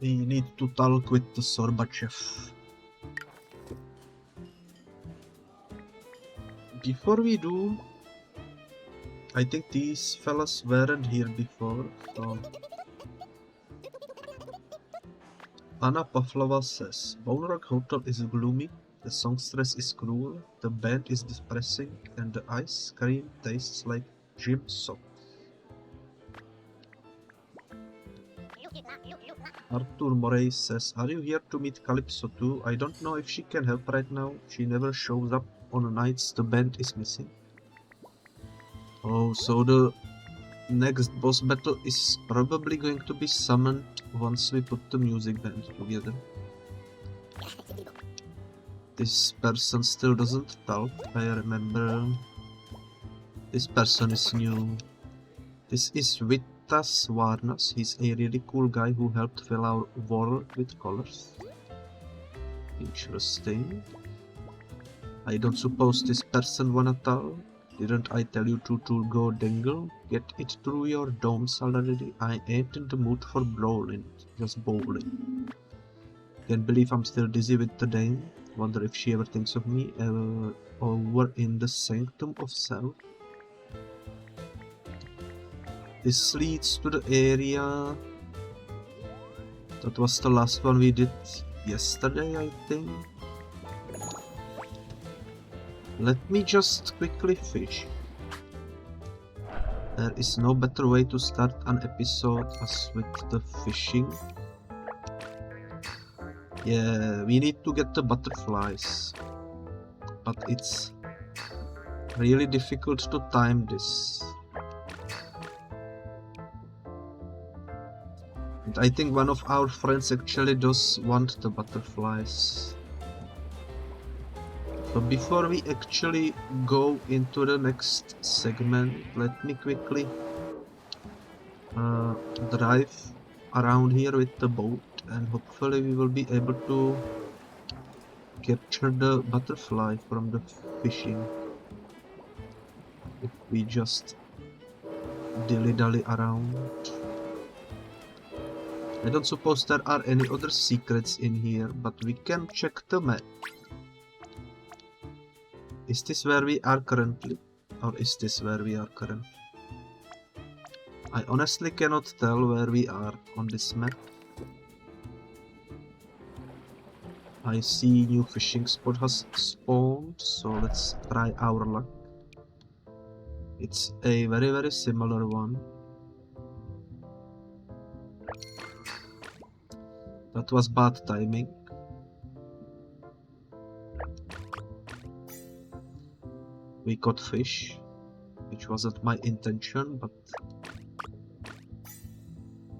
We need to talk with the Sorbachev. Before we do, I think these fellas weren't here before, so... Anna Pavlova says, Bone Rock Hotel is gloomy, the songstress is cruel, the band is depressing, and the ice cream tastes like gym socks. Arthur Morey says, are you here to meet Calypso too? I don't know if she can help right now. She never shows up on nights the band is missing. Oh, so the next boss battle is probably going to be summoned once we put the music band together. This person still doesn't talk, I remember. This person is new. This is Vitas Varnas. He's a really cool guy who helped fill our world with colors. Interesting. I don't suppose this person wanna talk? Didn't I tell you to go dangle? Get it through your domes already. I ain't in the mood for brawling, just bowling. Can't believe I'm still dizzy with the dame. Wonder if she ever thinks of me over in the sanctum of self. This leads to the area. That was the last one we did yesterday, I think. Let me just quickly fish. There is no better way to start an episode as with the fishing. Yeah, we need to get the butterflies. But it's really difficult to time this. And I think one of our friends actually does want the butterflies. So before we actually go into the next segment, let me quickly drive around here with the boat, and hopefully we will be able to capture the butterfly from the fishing. If we just dilly-dally around. I don't suppose there are any other secrets in here, but we can check the map. Is this where we are currently? Or is this where we are currently? I honestly cannot tell where we are on this map. I see new fishing spot has spawned, so let's try our luck. It's a very similar one. That was bad timing. We caught fish, which wasn't my intention, but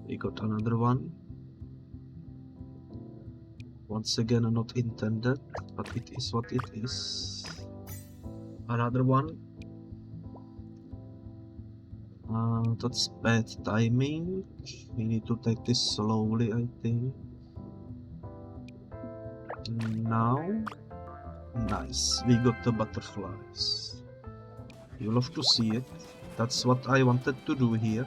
we got another one. Once again, not intended, but it is what it is. Another one. That's bad timing. We need to take this slowly, I think. Now, nice. We got the butterflies. You love to see it. That's what I wanted to do here.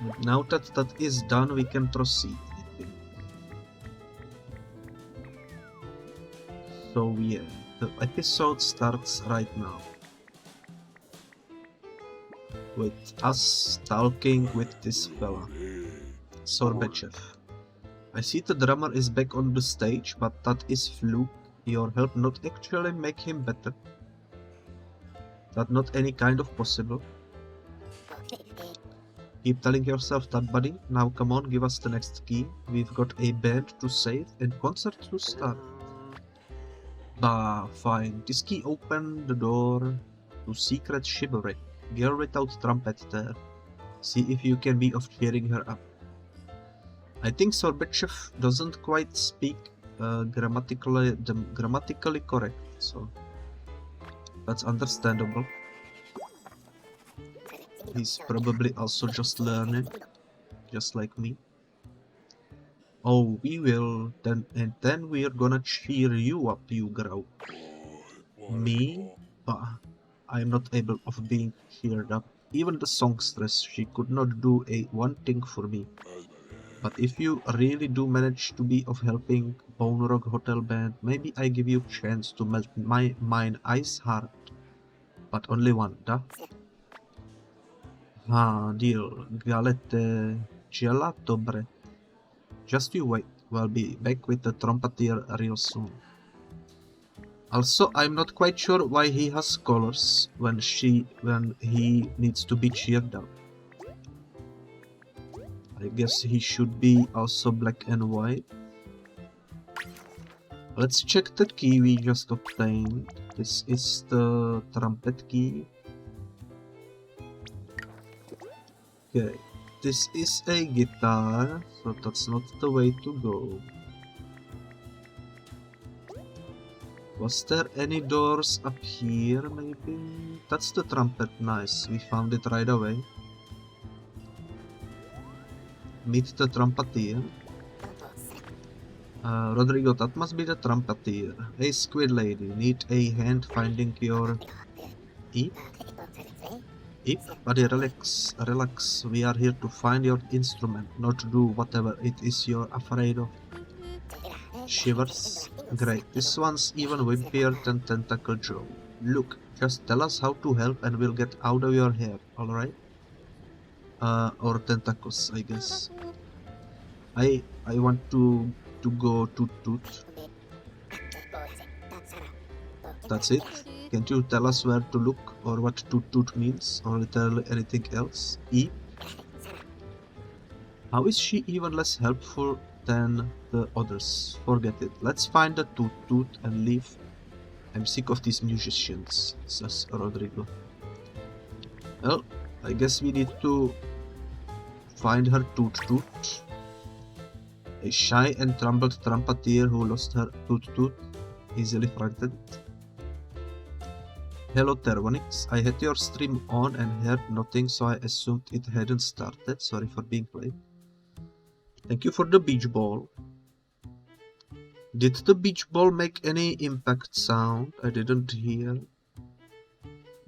But now that that is done, we can proceed, I think. So yeah, the episode starts right now. With us talking with this fella, Sorbachev. I see the drummer is back on the stage, but that is fluke. Your help not actually make him better. That not any kind of possible. Keep telling yourself that, buddy. Now come on, give us the next key. We've got a band to save and concert to start. Bah, fine. This key opened the door to secret shipwreck. Girl without trumpet there. See if you can be of cheering her up. I think Sorbachev doesn't quite speak grammatically correct, so that's understandable. He's probably also just learning, just like me. Oh, we will, and then we're gonna cheer you up, you grow. Me? I'm not able of being cheered up. Even the songstress, she could not do one thing for me. But if you really do manage to be of helping Bone Rock Hotel Band, maybe I give you chance to melt mine ice heart. But only one, da? Deal. Galette gelato bread. Just you wait. We'll be back with the trumpeter real soon. Also, I'm not quite sure why he has colors when he needs to be cheered up. I guess he should be also black and white. Let's check the key we just obtained. This is the trumpet key. Okay, this is a guitar, so that's not the way to go. Was there any doors up here, maybe? That's the trumpet, nice, we found it right away. Meet the trumpeter. Rodrigo, that must be the trumpeter. Hey, squid lady, need a hand finding your... Ip? Ip? Buddy, relax, relax. We are here to find your instrument, not to do whatever it is you're afraid of. Shivers? Great, this one's even wimpier than Tentacle Joe. Look, just tell us how to help and we'll get out of your hair, alright? Or tentacles, I guess. I want to go toot toot. That's it? Can't you tell us where to look or what toot toot means or literally anything else? E? How is she even less helpful than the others? Forget it. Let's find the toot toot and leave. I'm sick of these musicians, says Rodrigo. Well, I guess we need to find her toot toot. A shy and troubled trumpeter who lost her toot toot, easily frightened. Hello Terwonix, I had your stream on and heard nothing, so I assumed it hadn't started. Sorry for being late. Thank you for the beach ball. Did the beach ball make any impact sound? I didn't hear.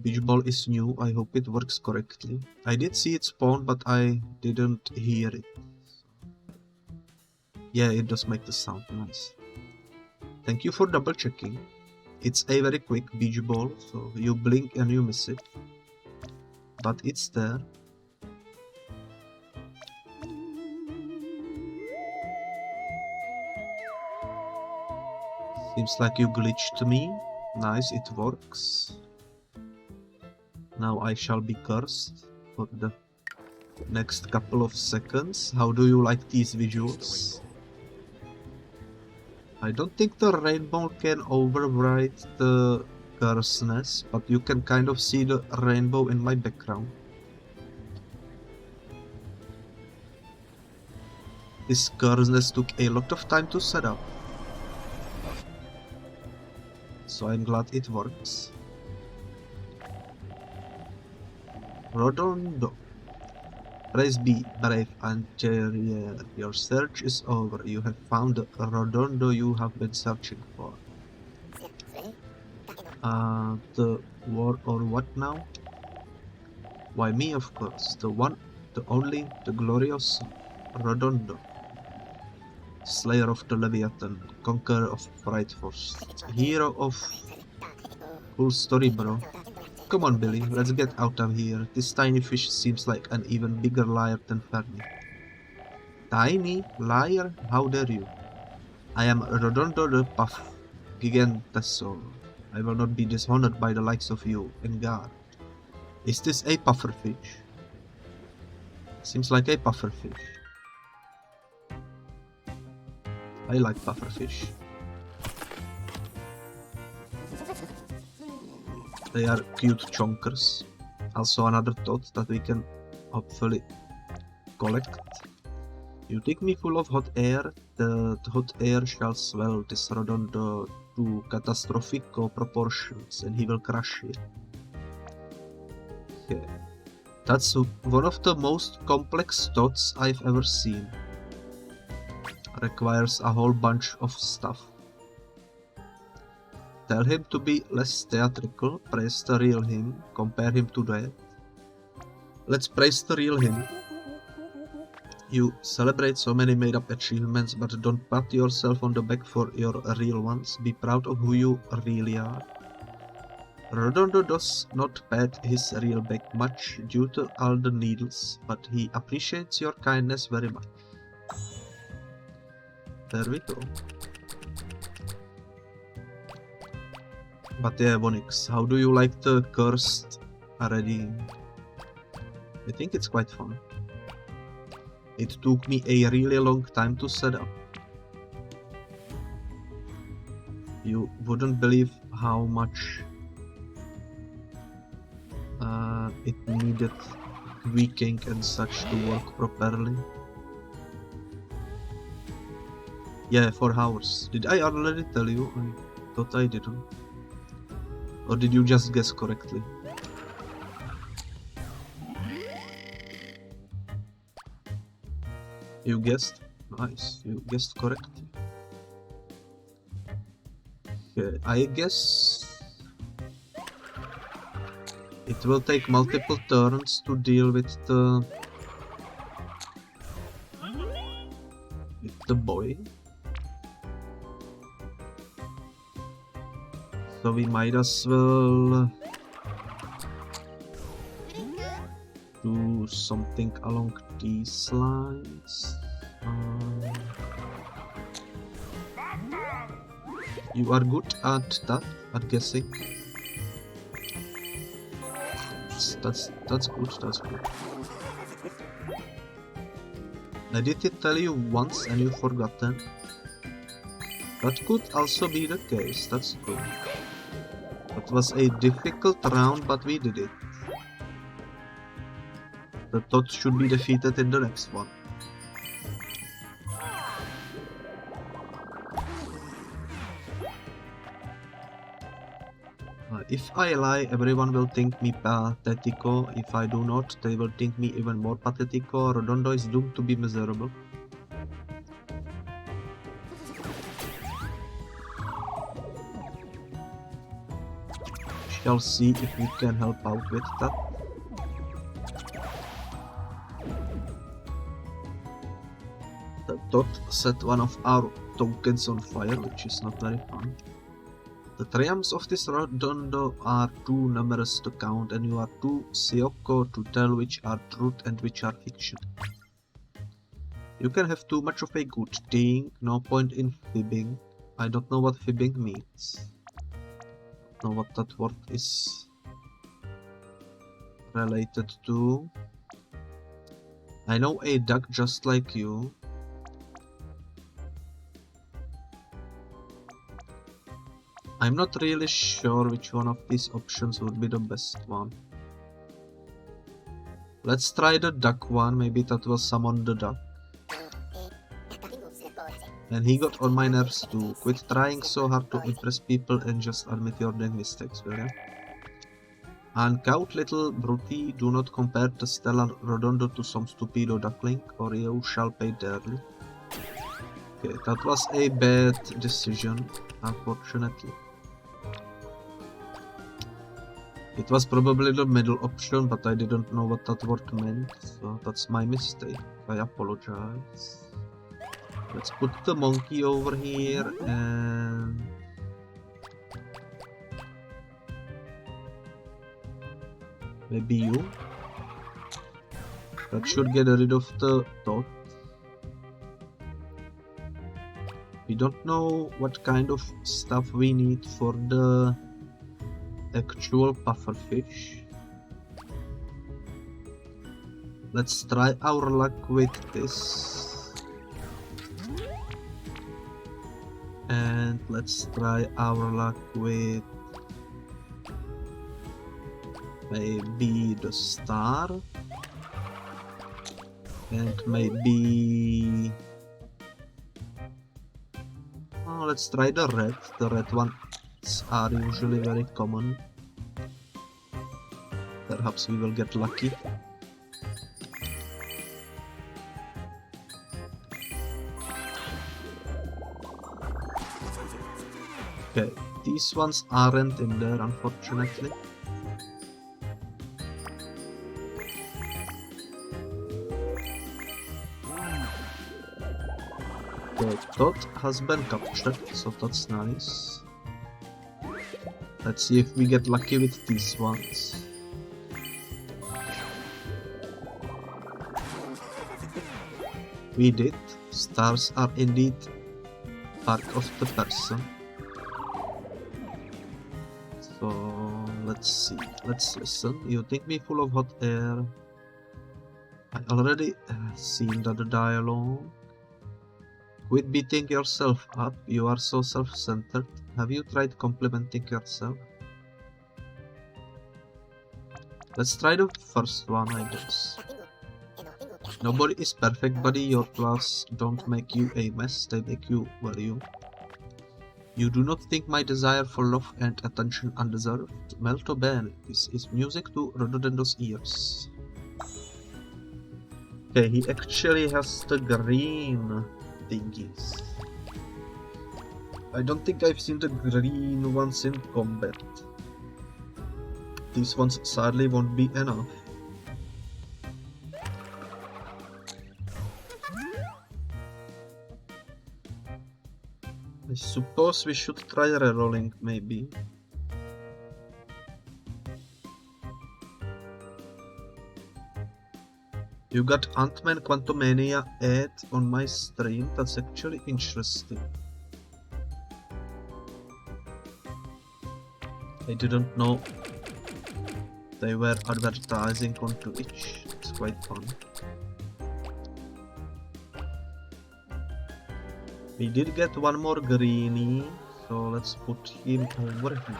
Beach ball is new, I hope it works correctly. I did see it spawn, but I didn't hear it. Yeah, it does make the sound, nice. Thank you for double checking. It's a very quick beach ball, so you blink and you miss it. But it's there. Seems like you glitched me. Nice, it works. Now I shall be cursed for the next couple of seconds. How do you like these visuals? I don't think the rainbow can override the curseness, but you can kind of see the rainbow in my background. This curseness took a lot of time to set up, so I'm glad it works. Rodondo. Praise be, brave Anterior. Your search is over. You have found the Rodondo you have been searching for. The war or what now? Why me, of course. The one, the only, the glorious Rodondo. Slayer of the Leviathan, conqueror of Frightforce, hero of... Cool story, bro. Come on, Billy, let's get out of here. This tiny fish seems like an even bigger liar than Fernie. Tiny? Liar? How dare you? I am Rodondo the Puff, Gigantesol. I will not be dishonored by the likes of you, and God. Is this a pufferfish? Seems like a pufferfish. I like pufferfish. They are cute chonkers. Also another thought that we can hopefully collect. You take me full of hot air, the hot air shall swell this Rodondo to catastrophic proportions and he will crush it. Okay. That's one of the most complex thoughts I've ever seen. Requires a whole bunch of stuff. Tell him to be less theatrical, praise the real him, compare him to that. Let's praise the real him. You celebrate so many made-up achievements, but don't pat yourself on the back for your real ones. Be proud of who you really are. Redondo does not pat his real back much due to all the needles, but he appreciates your kindness very much. There we go. But yeah, Vonix, how do you like the cursed already? I think it's quite fun. It took me a really long time to set up. You wouldn't believe how much it needed tweaking and such to work properly. Yeah, 4 hours. Did I already tell you? I thought I didn't. Or did you just guess correctly? You guessed? Nice, you guessed correctly. Okay, I guess it will take multiple turns to deal with the boy. So we might as well do something along these lines. You are good at that, at guessing. That's good, that's good. I did it tell you once and you forgot then. That could also be the case, that's true. It was a difficult round, but we did it. The Todd should be defeated in the next one. If I lie, everyone will think me pathetico. If I do not, they will think me even more pathetico. Redondo is doomed to be miserable. Shall see if we can help out with that. The Todd set one of our tokens on fire, which is not very fun. The triumphs of this Redondo are too numerous to count, and you are too Sioko to tell which are truth and which are fiction. You can have too much of a good thing, no point in fibbing. I don't know what fibbing means. I don't know what that word is related to. I know a duck just like you. I'm not really sure which one of these options would be the best one. Let's try the duck one, maybe that will summon the duck. And he got on my nerves too. Quit trying so hard to impress people and just admit your dang mistakes, will ya? Uncouth little Bruti, do not compare the stellar Redondo to some stupido duckling, or you shall pay dearly. Okay, that was a bad decision, unfortunately. It was probably the middle option, but I didn't know what that word meant, so that's my mistake. I apologize. Let's put the monkey over here and... maybe you? That should get rid of the Todd. We don't know what kind of stuff we need for the actual pufferfish. Let's try our luck with this. And let's try our luck with maybe the star. And maybe... oh, let's try the red. The red ones are usually very common. Perhaps we will get lucky. Okay, these ones aren't in there, unfortunately. The dot has been captured, so that's nice. Let's see if we get lucky with these ones. We did. Stars are indeed part of the person. So let's see. Let's listen. You think me full of hot air? I already seen that dialogue. Quit beating yourself up. You are so self-centered. Have you tried complimenting yourself? Let's try the first one, I guess. Nobody is perfect, buddy. Your flaws don't make you a mess, they make you you. You do not think my desire for love and attention undeserved? Molto bene. This is music to Rododendro's ears. Okay, he actually has the green thingies. I don't think I've seen the green ones in combat. These ones sadly won't be enough. I suppose we should try rerolling, maybe. You got Ant-Man Quantumania ad on my stream? That's actually interesting. I didn't know they were advertising on Twitch. It's quite fun. We did get one more greenie, so let's put him over here.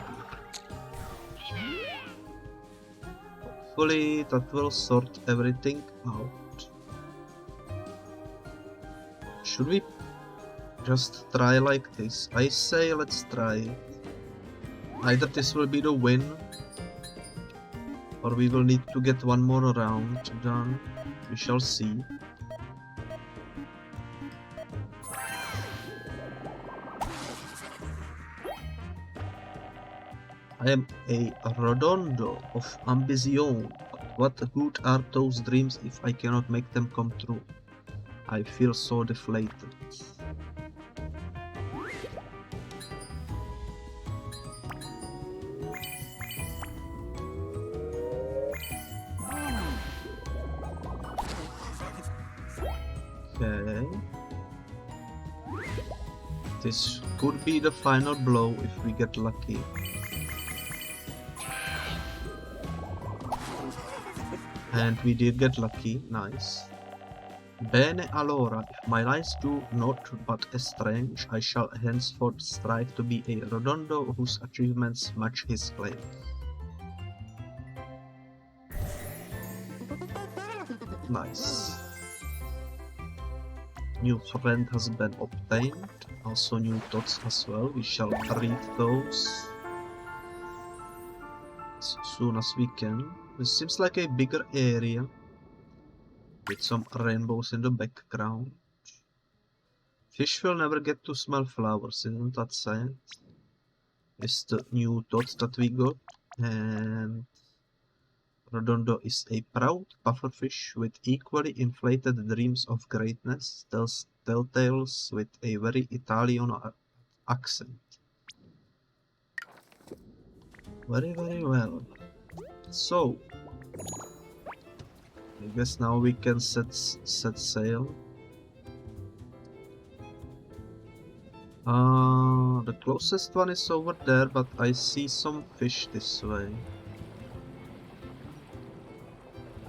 Hopefully that will sort everything out. Should we just try like this? I say let's try it. Either this will be the win, or we will need to get one more round done. We shall see. I am a Redondo of ambition. What good are those dreams if I cannot make them come true? I feel so deflated. Okay. This could be the final blow if we get lucky. And we did get lucky, nice. Bene allora, if my lies do not but estrange, I shall henceforth strive to be a Redondo whose achievements match his claims. Nice. New friend has been obtained, also new dots as well, we shall read those as soon as we can. This seems like a bigger area with some rainbows in the background. Fish will never get to smell flowers, isn't that sad? It's the new dot that we got, and Redondo is a proud pufferfish with equally inflated dreams of greatness, tells telltales with a very Italian accent. Very, very well. So, I guess now we can set sail. The closest one is over there, but I see some fish this way.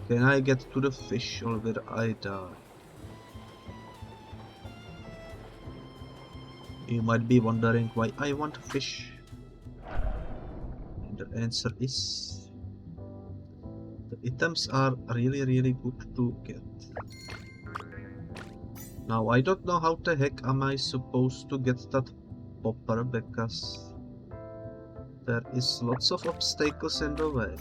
Can I get to the fish or will I die? You might be wondering why I want a fish. And the answer is the items are really, really good to get. Now I don't know how the heck am I supposed to get that popper because there is lots of obstacles in the way.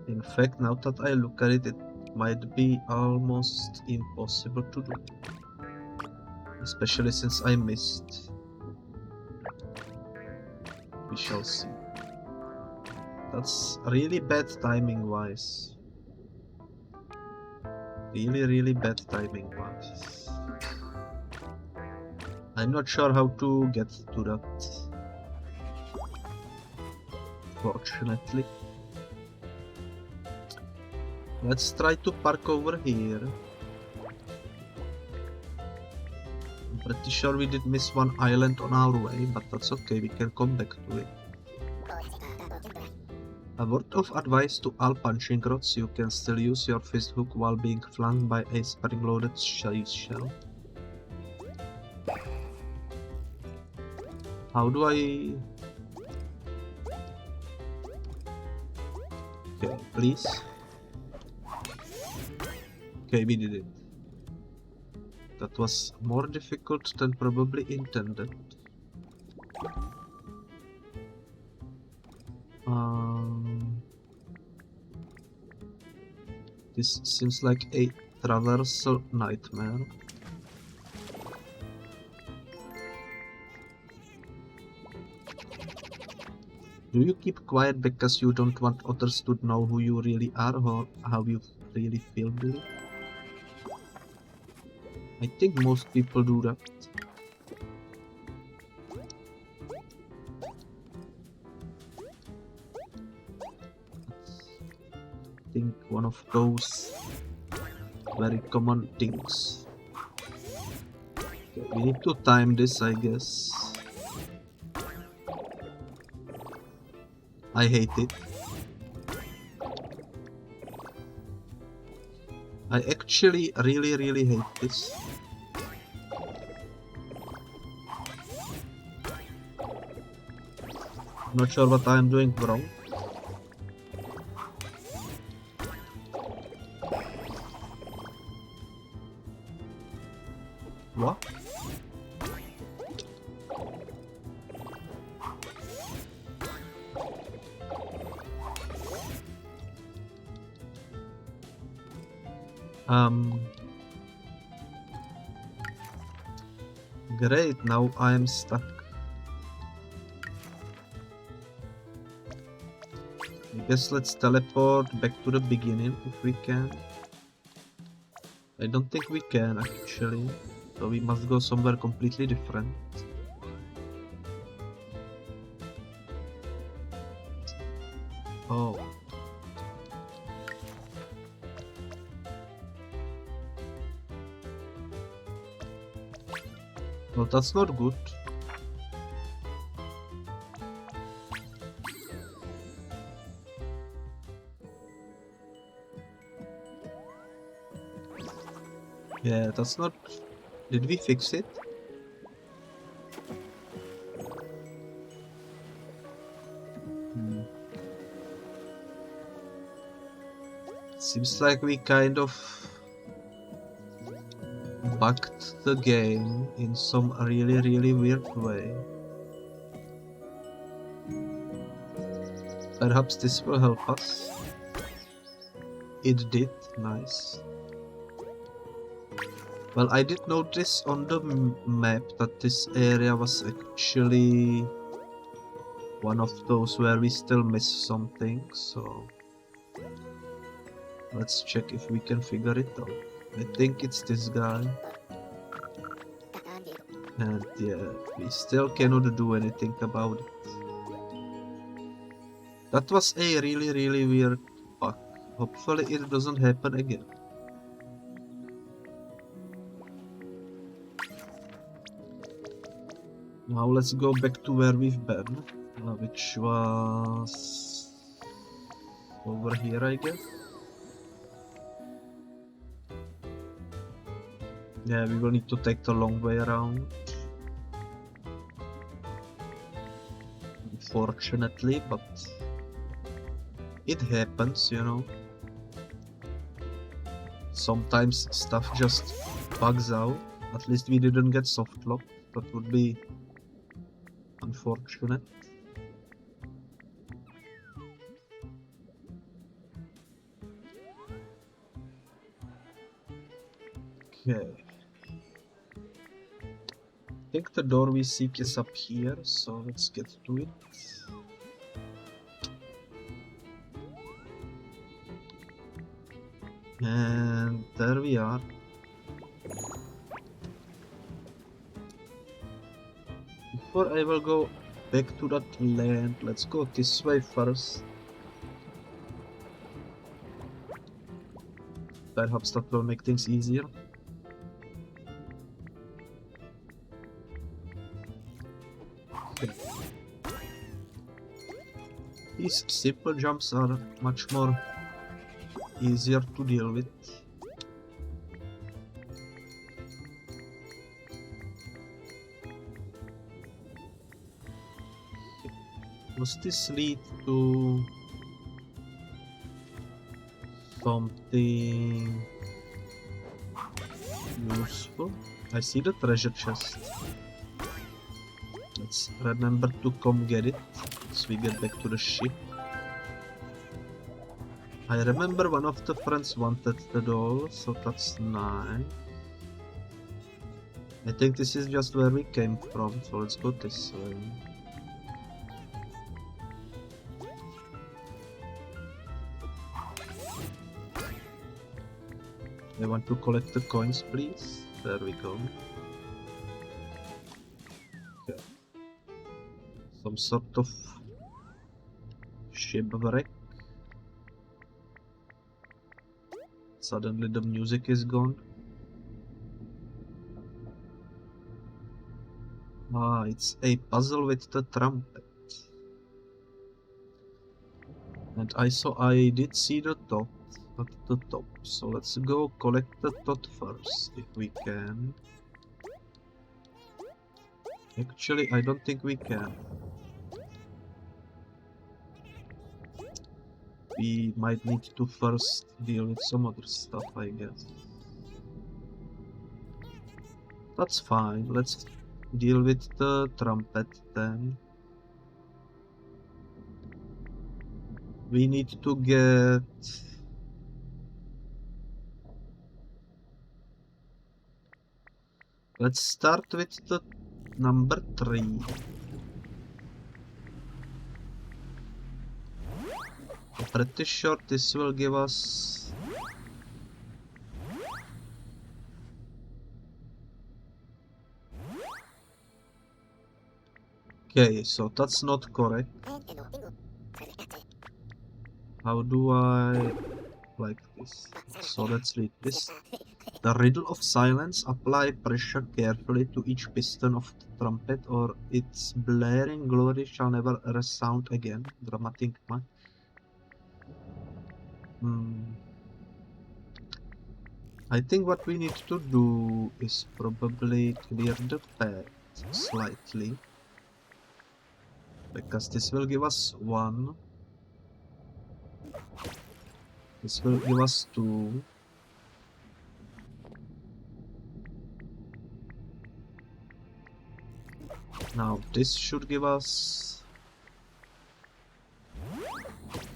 In fact, now that I look at it, it might be almost impossible to do. Especially since I missed. We shall see. That's really bad timing wise. really bad timing was. I'm not sure how to get to that, fortunately. Let's try to park over here. I'm pretty sure we did miss one island on our way, but that's okay, we can come back to it. A word of advice to all punching rods: you can still use your fist hook while being flanked by a spring-loaded shell. How do I... Okay, please. Okay, we did it. That was more difficult than probably intended. This seems like a traversal nightmare. Do you keep quiet because you don't want others to know who you really are or how you really feel, Billy? I think most people do that. I think one of those very common things. Okay, we need to time this, I guess. I hate it. I actually really hate this. Not sure what I am doing wrong. What? Great, now I am stuck. I guess let's teleport back to the beginning if we can. I don't think we can actually, so we must go somewhere completely different. Oh. Well, that's not good. Yeah, that's not... Did we fix it? Seems like we kind of bugged the game in some really weird way. Perhaps this will help us. It did, nice. Well, I did notice on the map that this area was actually one of those where we still miss something, so let's check if we can figure it out. I think it's this guy. And yeah, we still cannot do anything about it. That was a really weird bug. Hopefully it doesn't happen again. Now let's go back to where we've been, which was over here, I guess. Yeah, we will need to take the long way around. Unfortunately, but it happens, you know. Sometimes stuff just bugs out. At least we didn't get soft lock. That would be unfortunate. Okay. I think the door we seek is up here, so let's get to it. And there we are. Before I will go back to that land, let's go this way first. Perhaps that will make things easier. Okay. These simple jumps are much more easier to deal with. Does this lead to something useful? I see the treasure chest. Let's remember to come get it as we get back to the ship. I remember one of the friends wanted the doll, so that's nice. I think this is just where we came from, so let's go this way. I want to collect the coins, please. There we go. Okay. Some sort of shipwreck. Suddenly the music is gone. Ah, it's a puzzle with the trumpet. And I did see the top. At the top, so let's go collect the tot first, if we can. Actually, I don't think we can. We might need to first deal with some other stuff, I guess. That's fine, let's deal with the trumpet then. We need to get... Let's start with the number 3. I'm pretty sure this will give us... Okay, so that's not correct. How do I... like this? So let's read this. The riddle of silence. Apply pressure carefully to each piston of the trumpet, or its blaring glory shall never resound again. Dramatic much. I think what we need to do is probably clear the path slightly, because this will give us 1. This will give us 2. Now this should give us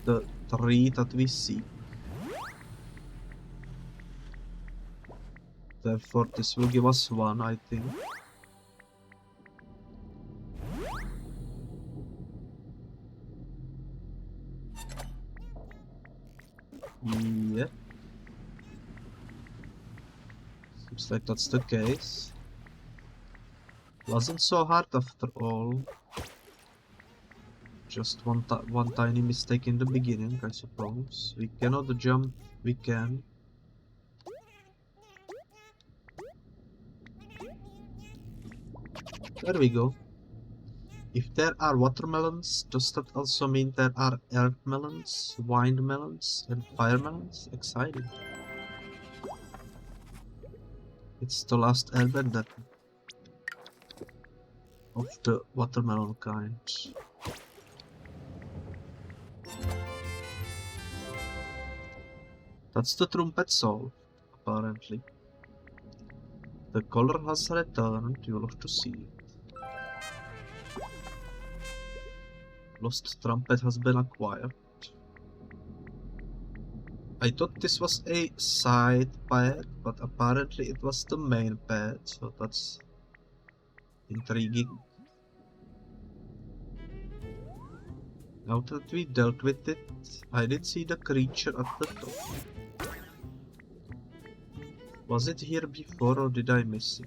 the 3 that we see. Therefore this will give us 1, I think. Yeah. Seems like that's the case. Wasn't so hard after all. Just one tiny mistake in the beginning, I suppose. We cannot jump. We can. There we go. If there are watermelons, does that also mean there are earth melons, wind melons, and fire melons? Exciting. It's the last airbender of the watermelon kind. That's the trumpet solved, apparently. The color has returned, you'll have to see it. Lost trumpet has been acquired. I thought this was a side path, but apparently it was the main path, so that's intriguing. Now that we dealt with it, I did see the creature at the top. Was it here before or did I miss it?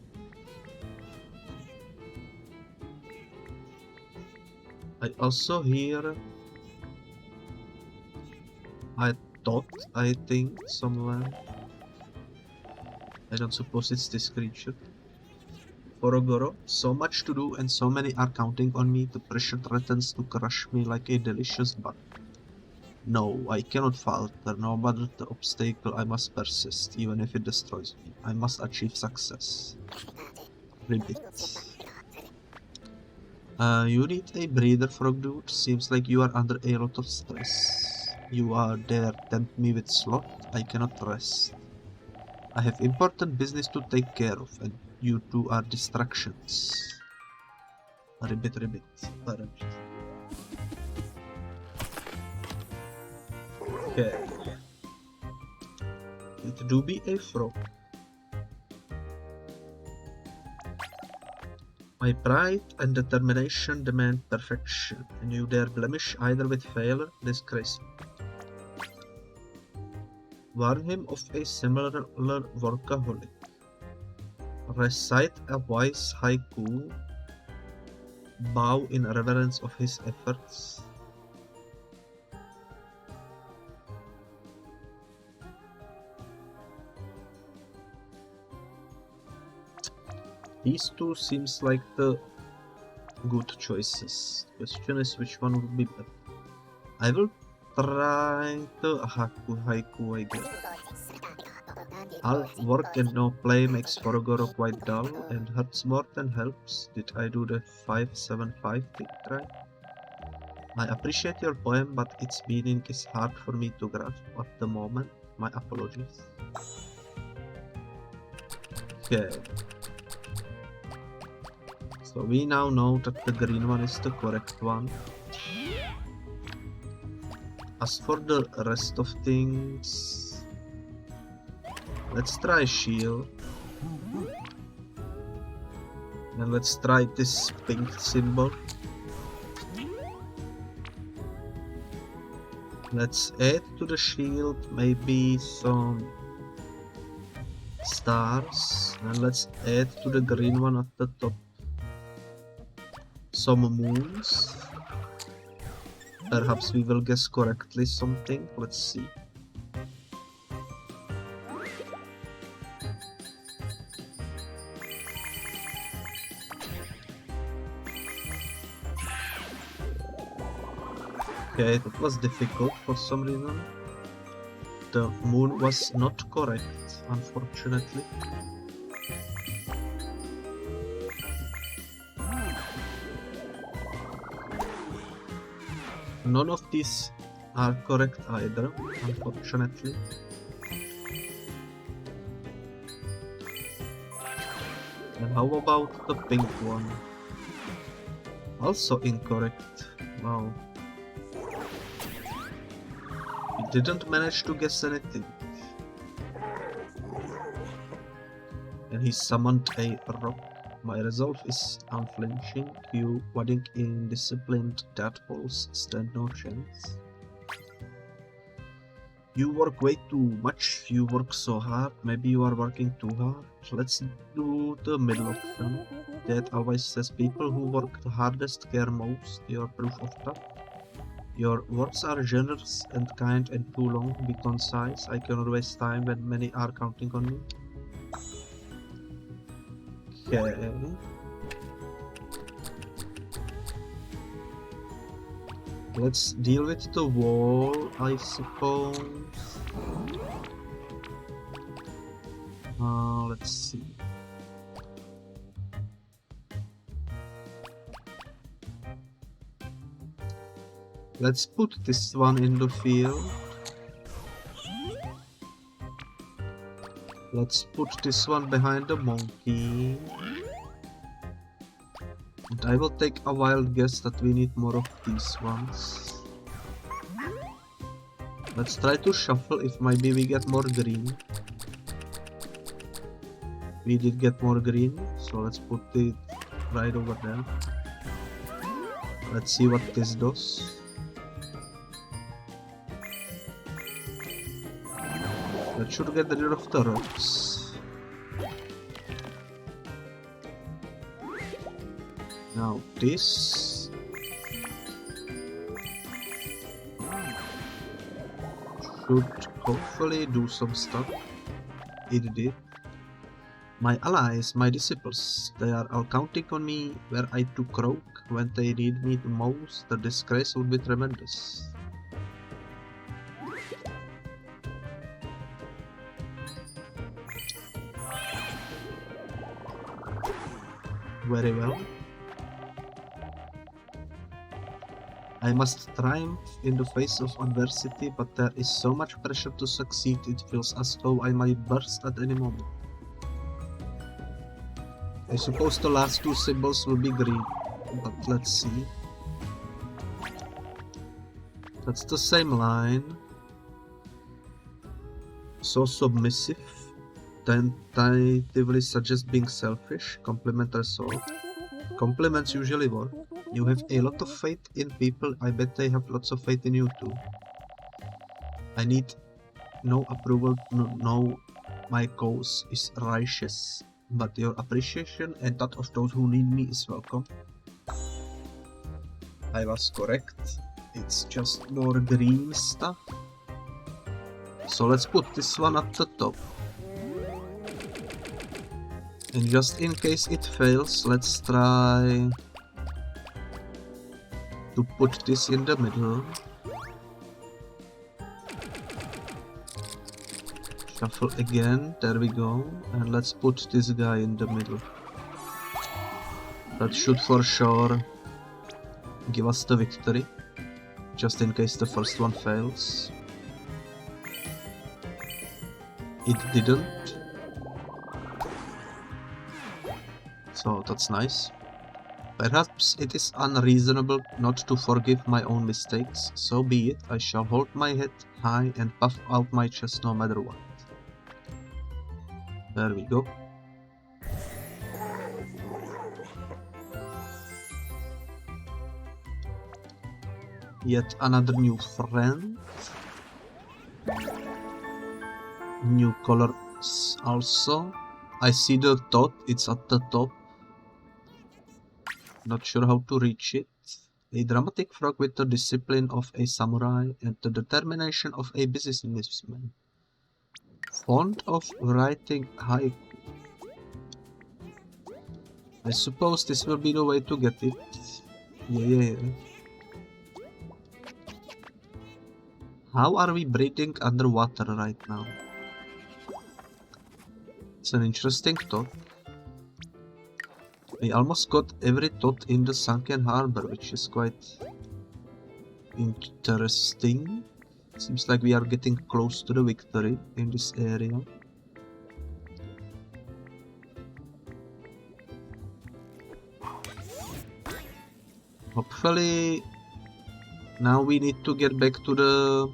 I also hear... I think somewhere. I don't suppose it's this creature. Forogoro, so much to do and so many are counting on me. The pressure threatens to crush me like a delicious bun. No, I cannot falter. No matter the obstacle, I must persist, even if it destroys me. I must achieve success. Ribbit. You need a breather, frog dude. Seems like you are under a lot of stress. You are there, tempt me with sloth. I cannot rest. I have important business to take care of, and you two are distractions. Ribbit, ribbit, apparently. Okay. It do be a frog. My pride and determination demand perfection, and you dare blemish either with failure, disgrace me. Warn him of a similar workaholic. Recite a wise haiku. Bow in reverence of his efforts. These two seems like the good choices. Question is which one would be better. I will try the haiku, I guess. All work and no play makes Forogoro quite dull and hurts more than helps. Did I do the 575 thing right? I appreciate your poem, but its meaning is hard for me to grasp at the moment. My apologies. Okay. So we now know that the green one is the correct one. As for the rest of things, let's try shield. And let's try this pink symbol. Let's add to the shield maybe some stars. And let's add to the green one at the top some moons. Perhaps we will guess correctly something. Let's see. Okay, that was difficult for some reason. The moon was not correct, unfortunately. None of these are correct either, unfortunately. And how about the pink one? Also incorrect. Wow. We didn't manage to guess anything. And he summoned a rock. My resolve is unflinching. You wadding indisciplined tadpoles stand no chance. You work way too much. You work so hard. Maybe you are working too hard. Let's do the middle of them. Dad always says people who work the hardest care most. You're proof of that. Your words are generous and kind and too long. Be concise. I cannot waste time when many are counting on me. Okay. Let's deal with the wall, I suppose. Let's see. Let's put this one in the field. Let's put this one behind the monkey. And I will take a wild guess that we need more of these ones. Let's try to shuffle if maybe we get more green. We did get more green, so let's put it right over there. Let's see what this does. That should get rid of the rocks. Now this should hopefully do some stuff. It did. My allies, my disciples, they are all counting on me where I to croak when they need me the most. The disgrace would be tremendous. Very well. I must triumph in the face of adversity, but there is so much pressure to succeed, it feels as though I might burst at any moment. I suppose the last two symbols will be green, but let's see. That's the same line. So submissive. Tentatively suggest being selfish. Compliment result. Compliments usually work. You have a lot of faith in people, I bet they have lots of faith in you too. I need no approval, no, my cause is righteous, but your appreciation and that of those who need me is welcome. I was correct, it's just more green stuff. So let's put this one at the top. And just in case it fails, let's try to put this in the middle. Shuffle again, there we go, and let's put this guy in the middle. That should for sure give us the victory, just in case the first one fails. It didn't. So that's nice. Perhaps it is unreasonable not to forgive my own mistakes, so be it, I shall hold my head high and puff out my chest no matter what. There we go. Yet another new friend. New colors also. I see the dot, it's at the top. Not sure how to reach it. A dramatic frog with the discipline of a samurai and the determination of a businessman. Fond of writing haiku. I suppose this will be the way to get it. Yeah. How are we breathing underwater right now? It's an interesting thought. We almost got every thought in the sunken harbor, which is quite interesting. Seems like we are getting close to the victory in this area. Hopefully, now we need to get back to the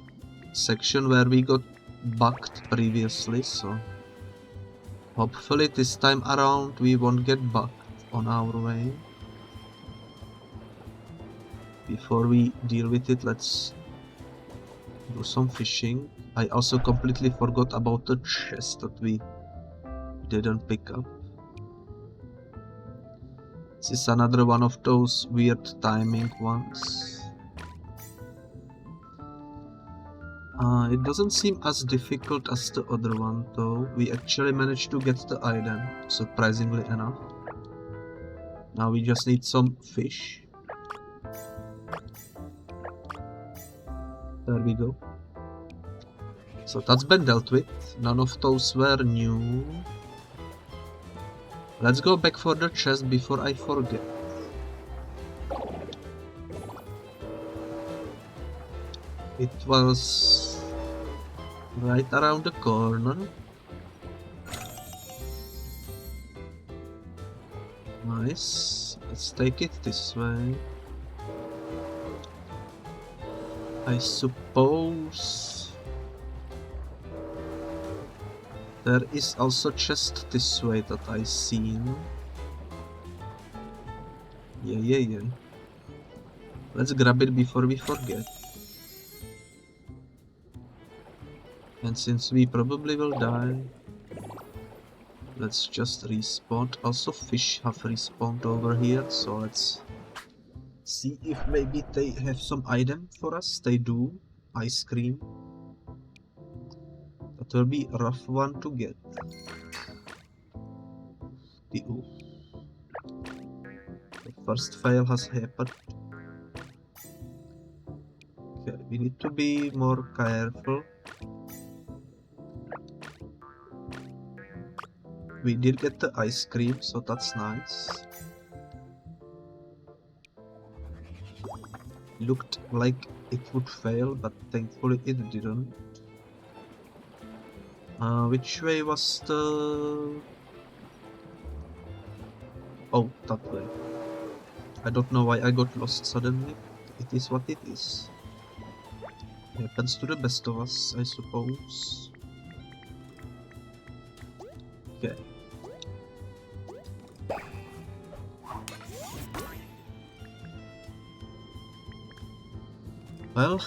section where we got bugged previously, so hopefully this time around we won't get bugged on our way. Before we deal with it, let's do some fishing. I also completely forgot about the chest that we didn't pick up. This is another one of those weird timing ones. It doesn't seem as difficult as the other one though. We actually managed to get the item, surprisingly enough. Now we just need some fish. There we go. So that's been dealt with. None of those were new. Let's go back for the chest before I forget. It was right around the corner. Nice. Let's take it this way. I suppose there is also chest this way that I seen. Yeah. Let's grab it before we forget. And since we probably will die, Let's just respawn. Also fish have respawned over here, so let's see if maybe they have some item for us. They do. Ice cream. That will be a rough one to get. The first fail has happened. Okay, we need to be more careful. We did get the ice cream, so that's nice. Looked like it would fail, but thankfully it didn't. Which way was the... Oh, that way. I don't know why I got lost suddenly. It is what it is. Happens to the best of us, I suppose. Okay. Well,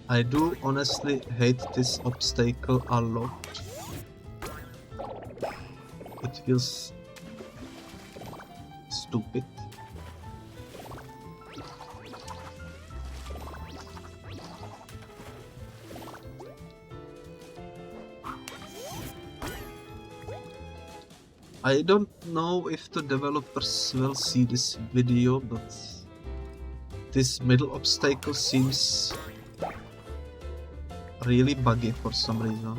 I do honestly hate this obstacle a lot. It feels stupid. I don't know if the developers will see this video, but this middle obstacle seems really buggy for some reason.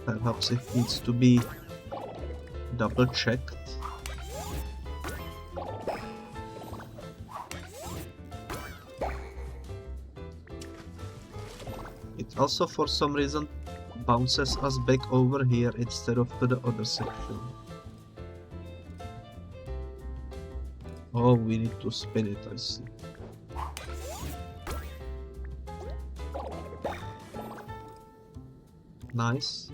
Perhaps it needs to be double checked. It also for some reason bounces us back over here instead of to the other section. Oh, we need to spin it, I see. Nice.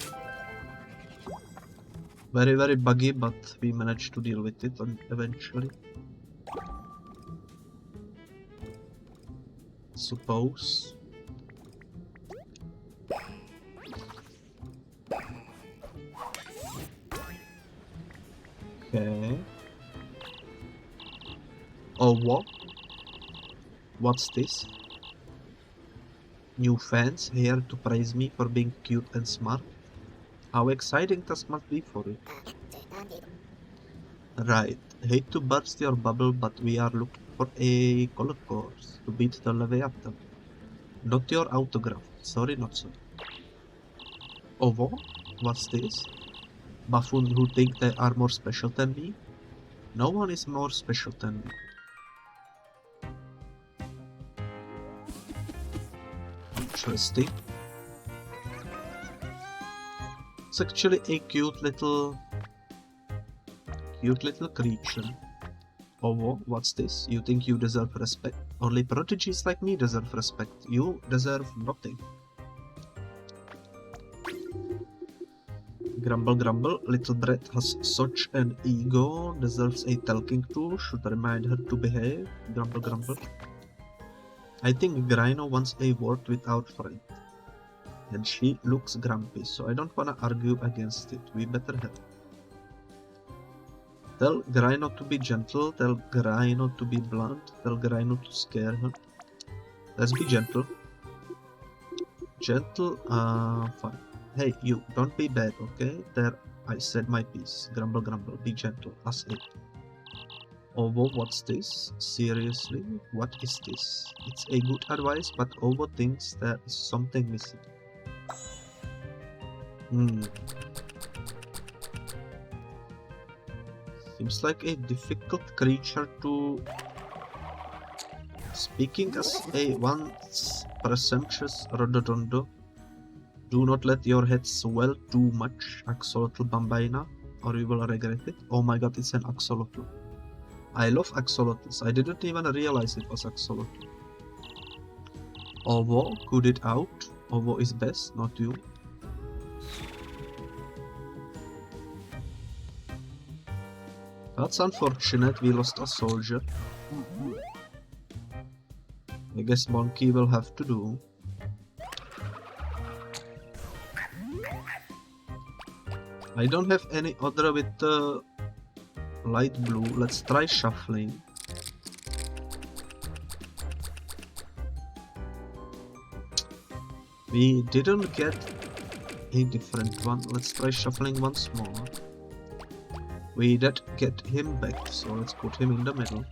Very, very buggy, but we managed to deal with it eventually. Suppose. Okay. Oh, what? What's this? New fans here to praise me for being cute and smart. How exciting this must be for you. Right. Hate to burst your bubble, but we are looking for a color course to beat the Leviathan. Not your autograph. Sorry, not so. Oh, what? What's this? Buffoon who think they are more special than me? No one is more special than me. Interesting. It's actually a cute little creature. Oh, what's this? You think you deserve respect? Only prodigies like me deserve respect. You deserve nothing. Grumble, grumble. Little brat has such an ego. Deserves a talking to. Should remind her to behave. Grumble, grumble. I think Grino wants a word with our friend. And she looks grumpy, so I don't wanna argue against it. We better have. Tell Grino to be gentle, tell Grino to be blunt, tell Grino to scare her. Let's be gentle. Gentle, fine. Hey, you, don't be bad, okay? There, I said my piece. Grumble, grumble, be gentle, as it. Ovo, what's this? Seriously? What is this? It's a good advice, but Ovo thinks there is something missing. Seems like a difficult creature to... Speaking as a once presumptuous Rododondo, do not let your head swell too much, Axolotl Bambina, or you will regret it. Oh my god, it's an axolotl. I love axolotls. I didn't even realize it was axolotl. Ovo, good it out. Ovo is best, not you. That's unfortunate, we lost a soldier. I guess Monkey will have to do. I don't have any other with the light blue. Let's try shuffling. We didn't get a different one. Let's try shuffling once more. We did get him back, so let's put him in the middle.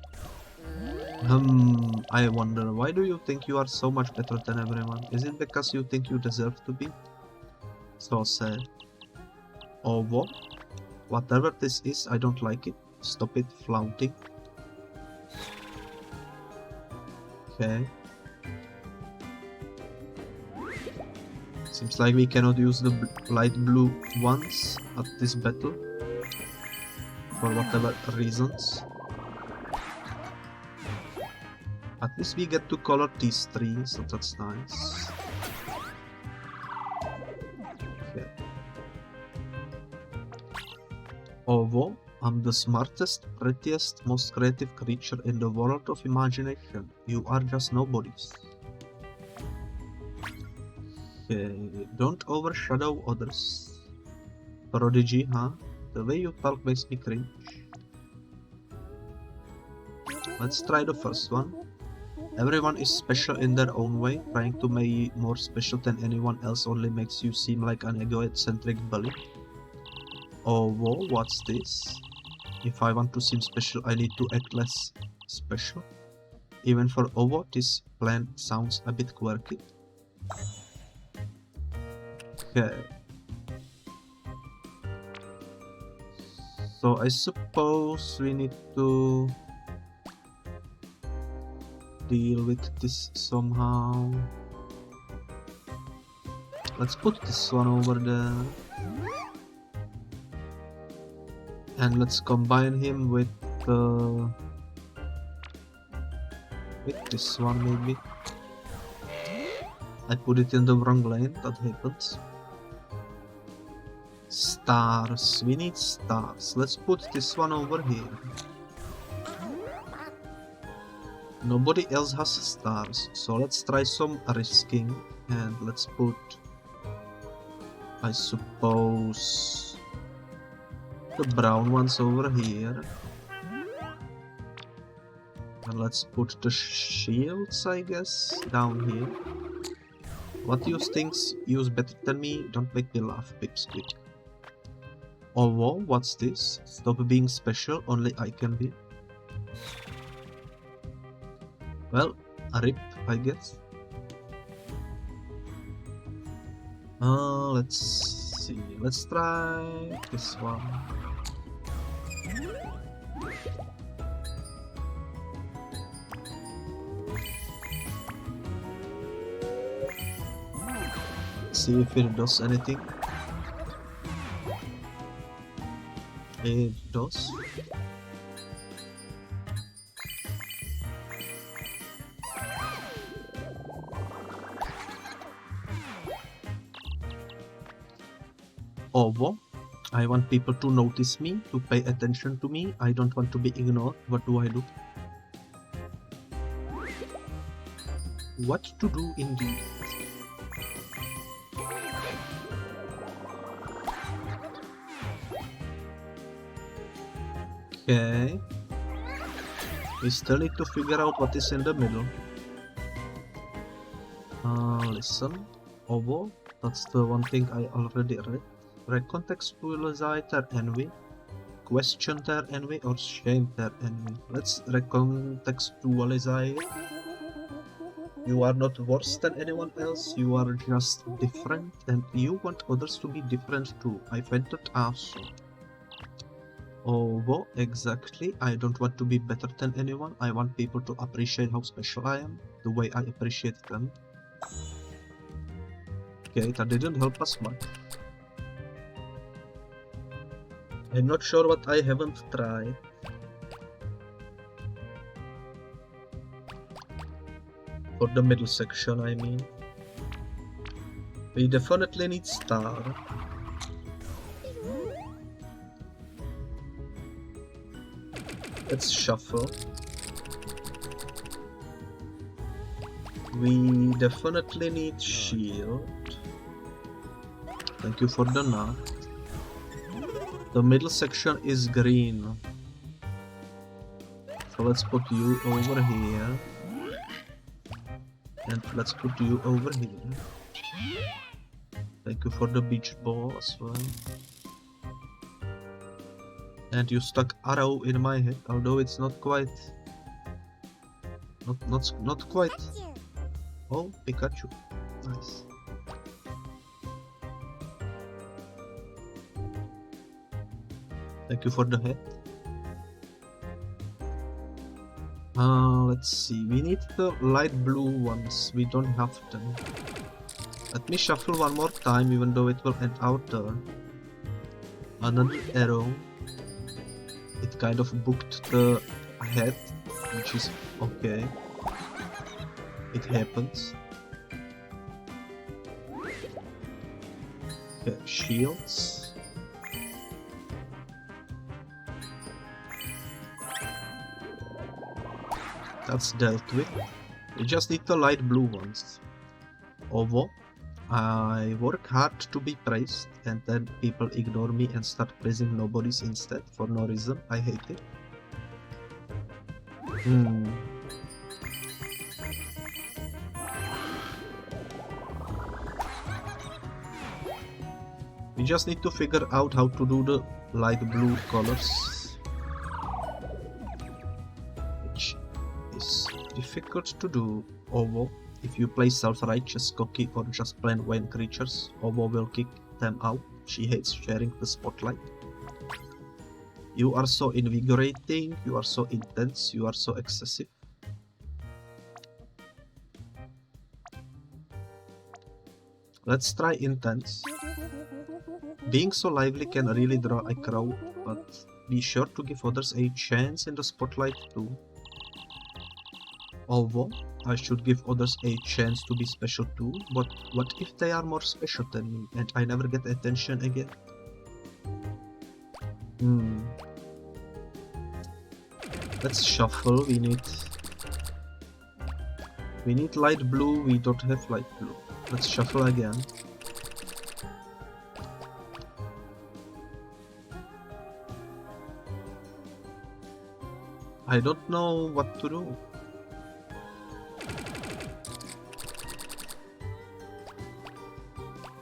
I wonder, why do you think you are so much better than everyone? Is it because you think you deserve to be? So sad. Or what? Whatever this is, I don't like it. Stop it flaunting. Okay. Seems like we cannot use the light blue ones at this battle. For whatever reasons. At least we get to color these three, so that's nice. Okay. Although I'm the smartest, prettiest, most creative creature in the world of imagination, you are just nobodies. Okay, don't overshadow others. Prodigy, huh? The way you talk makes me cringe. Let's try the first one. Everyone is special in their own way. Trying to make more special than anyone else only makes you seem like an egocentric bully. Oh, whoa, what's this? If I want to seem special, I need to act less special. Even for Ovo, this plan sounds a bit quirky. Okay. So I suppose we need to deal with this somehow. Let's put this one over there. And let's combine him with this one maybe. I put it in the wrong lane, that happens. Stars, we need stars. Let's put this one over here. Nobody else has stars, so let's try some risking and let's put, I suppose, the brown ones over here. And let's put the shields, I guess, down here. What you think's use better than me? Don't make me laugh, Pipsqueak. Oh, whoa, what's this? Stop being special, only I can be. Well, a rip, I guess. Let's see. Let's try this one. See if it does anything. It does. Ovo, I want people to notice me, to pay attention to me. I don't want to be ignored. What do I do? What to do indeed? Okay. We still need to figure out what is in the middle. Listen. Ovo, that's the one thing I already read. Recontextualize their envy, question their envy, or shame their envy. Let's recontextualize it. You are not worse than anyone else, you are just different, and you want others to be different too. I find that awesome. Oh, exactly. I don't want to be better than anyone. I want people to appreciate how special I am, the way I appreciate them. Okay, that didn't help us much. I'm not sure what I haven't tried. For the middle section, I mean. We definitely need star. Let's shuffle. We definitely need shield. Thank you for the nut. The middle section is green. So let's put you over here. And let's put you over here. Thank you for the beach ball as well. And you stuck arrow in my head, although it's not quite... Not quite... Oh, Pikachu. Nice. Thank you for the head. Let's see. We need the light blue ones. We don't have them. Let me shuffle one more time, even though it will end our turn. Another arrow. It kind of booked the head, which is okay. It happens. Okay, shields. That's dealt with. We just need the light blue ones. Ovo. I work hard to be praised, and then people ignore me and start praising nobodies instead for no reason. I hate it. We just need to figure out how to do the light blue colors, which is difficult to do. Ovo. If you play self-righteous, cocky, or just plain vain creatures, Ovo will kick them out. She hates sharing the spotlight. You are so invigorating, you are so intense, you are so excessive. Let's try intense. Being so lively can really draw a crowd, but be sure to give others a chance in the spotlight too. Although, I should give others a chance to be special too, but what if they are more special than me and I never get attention again? Let's shuffle. We need light blue. We don't have light blue. Let's shuffle again. I don't know what to do.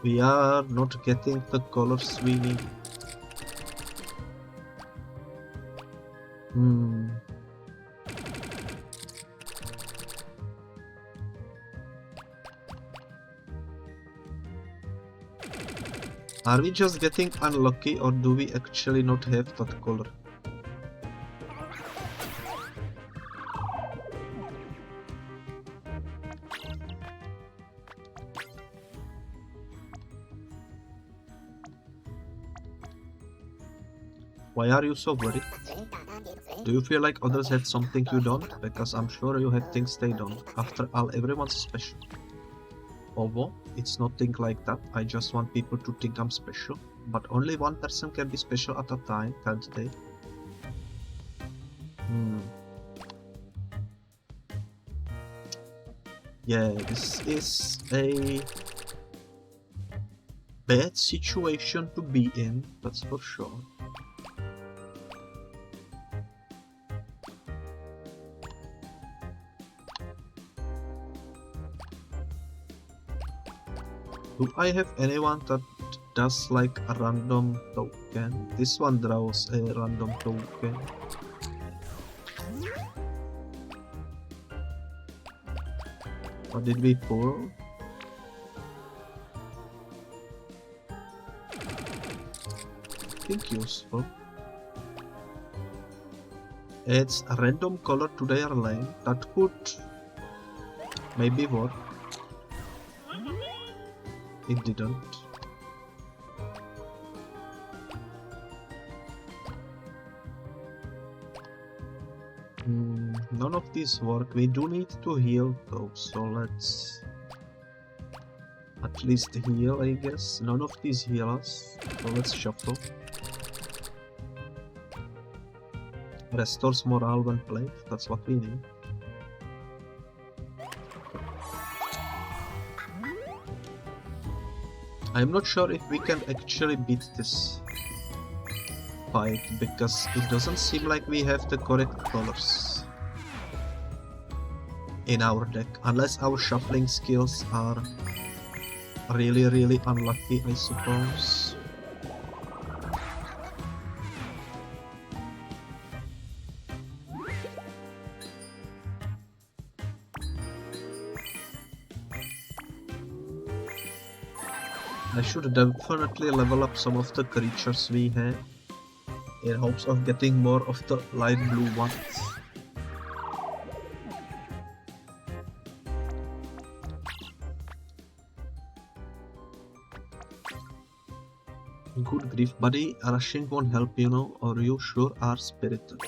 We are not getting the colors we need. Are we just getting unlucky, or do we actually not have that color? Why are you so worried? Do you feel like others have something you don't? Because I'm sure you have things they don't. After all, everyone's special. Although, it's nothing like that. I just want people to think I'm special. But only one person can be special at a time, can't they? Yeah, this is a bad situation to be in, that's for sure. Do I have anyone that does like a random token? This one draws a random token. What did we pull? I think useful. Adds a random color to their lane. That could maybe work. It didn't. None of these work. We do need to heal though, so let's at least heal, I guess. None of these heal us, so let's shuffle. Restores morale when played, that's what we need. I'm not sure if we can actually beat this fight, because it doesn't seem like we have the correct colors in our deck, unless our shuffling skills are really unlucky, I suppose. I should definitely level up some of the creatures we have in hopes of getting more of the light blue ones. Good grief, buddy, rushing won't help, you know, or you sure are spirited.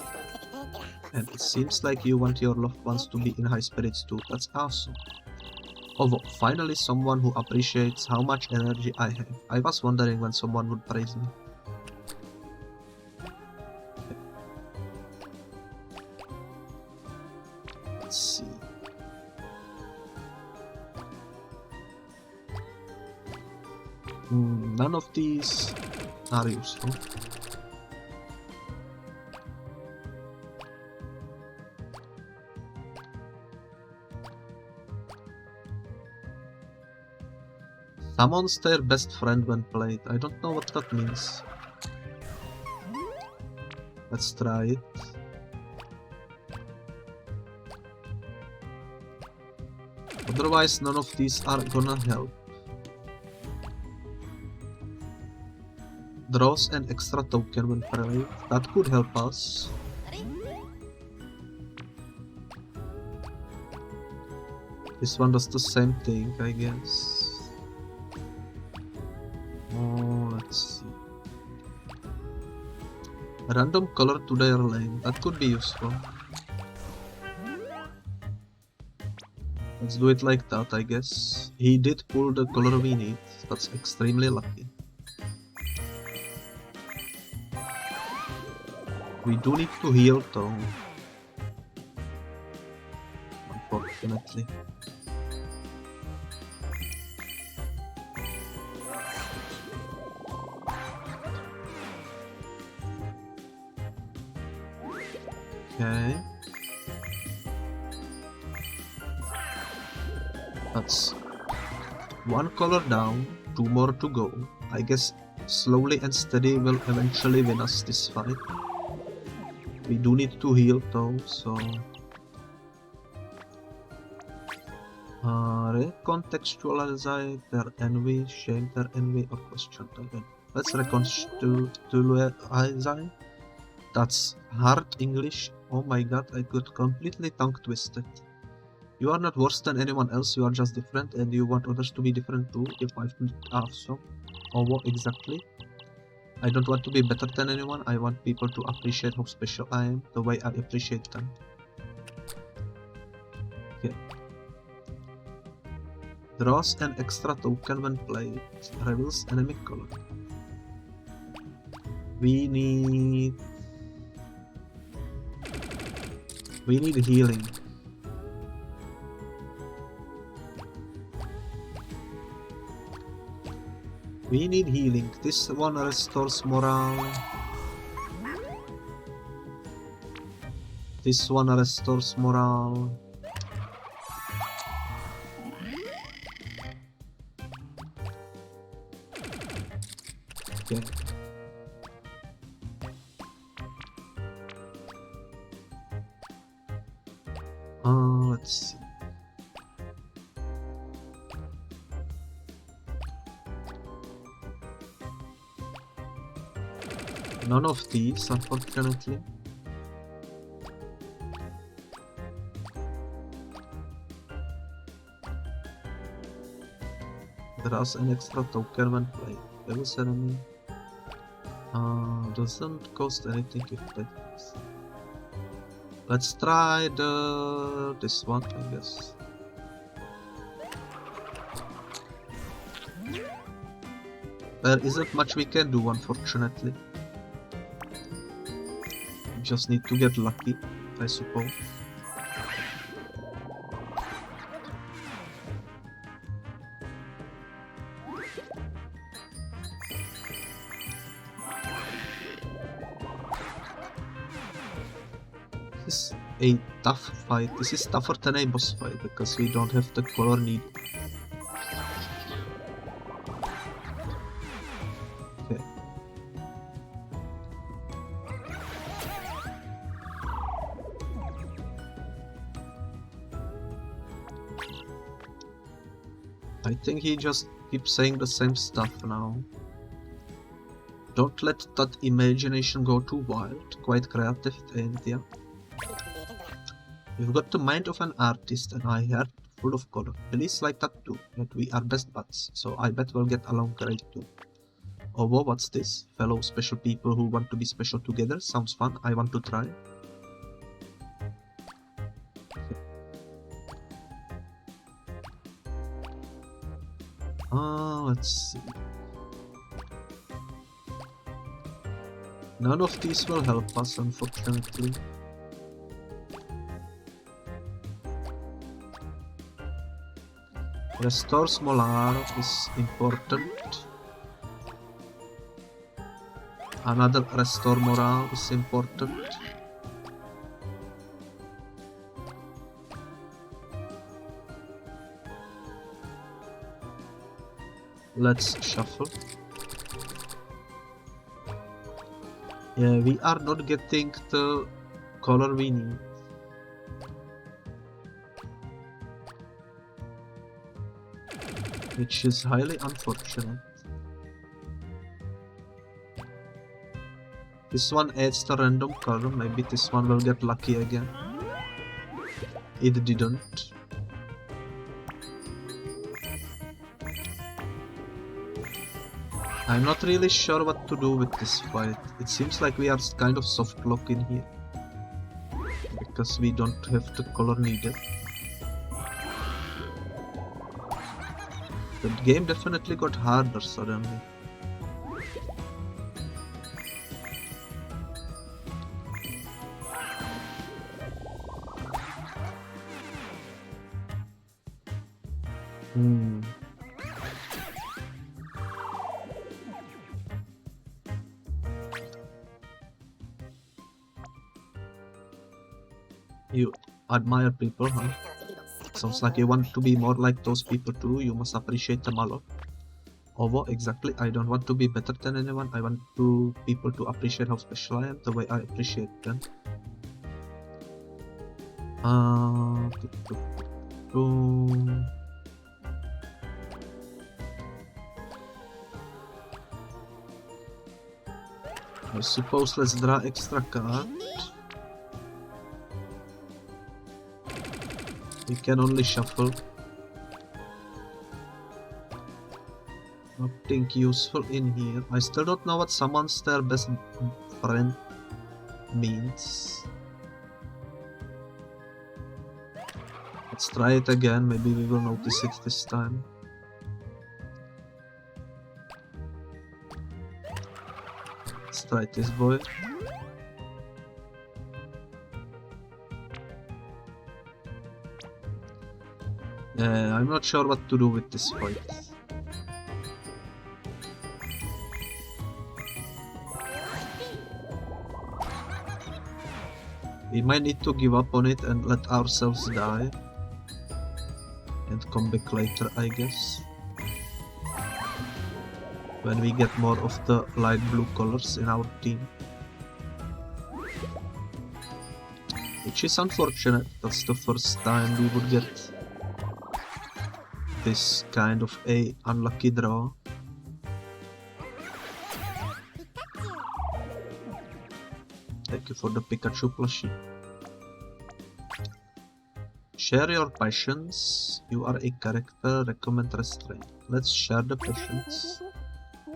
And it seems like you want your loved ones to be in high spirits too. That's awesome. Oh, finally someone who appreciates how much energy I have. I was wondering when someone would praise me. Let's see. None of these are useful. Summons their best friend when played. I don't know what that means. Let's try it. Otherwise, none of these are gonna help. Draws an extra token when played. That could help us. This one does the same thing, I guess. Oh, let's see. A random color to their lane. That could be useful. Let's do it like that, I guess. He did pull the color we need. That's extremely lucky. We do need to heal though. Unfortunately. Okay. That's one color down, two more to go. I guess slowly and steady will eventually win us this fight. We do need to heal though, so... recontextualize their envy, shame their envy, or question their envy. Let's recontextualize. That's hard English. Oh my god, I got completely tongue twisted. You are not worse than anyone else, you are just different, and you want others to be different too. If I've awesome. Or what exactly? I don't want to be better than anyone, I want people to appreciate how special I am, the way I appreciate them. Okay. Draws an extra token when played. Reveals enemy color. We need healing. We need healing. This one restores morale. This one restores morale. Okay. Let's see. None of these, unfortunately. Draws an extra token when played. Levels enemy. Doesn't cost anything if played. Let's try this one, I guess. There isn't much we can do, unfortunately. We just need to get lucky, I suppose. a tough fight. This is tougher than a boss fight because we don't have the color needed. Okay. I think he just keeps saying the same stuff now. Don't let that imagination go too wild. Quite creative, ain't ya? You've got the mind of an artist and a heart full of color. Elise like that too, but we are best buds, so I bet we'll get along great too. Oh, whoa, what's this? Fellow special people who want to be special together? Sounds fun, I want to try. Let's see. None of these will help us, unfortunately. Restore Molar is important. Another restore morale is important. Let's shuffle. Yeah, we are not getting the color we need. Which is highly unfortunate. This one adds the random color, maybe this one will get lucky again. It didn't. I'm not really sure what to do with this fight. It seems like we are kind of soft lock in here. Because we don't have the color needed. The game definitely got harder suddenly. You admire people, huh? Sounds like you want to be more like those people too. You must appreciate them a lot. Although, exactly, I don't want to be better than anyone. I want people to appreciate how special I am, the way I appreciate them. I suppose let's draw extra card. We can only shuffle. Nothing useful in here. I still don't know what summons their best friend means. Let's try it again, maybe we will notice it this time. Let's try this boy. I'm not sure what to do with this fight. We might need to give up on it and let ourselves die. And come back later, I guess. When we get more of the light blue colors in our team. Which is unfortunate, that's the first time we would get this kind of a unlucky draw. Thank you for the Pikachu plushie. Share your passions. You are a character, recommend restraint. Let's share the passions.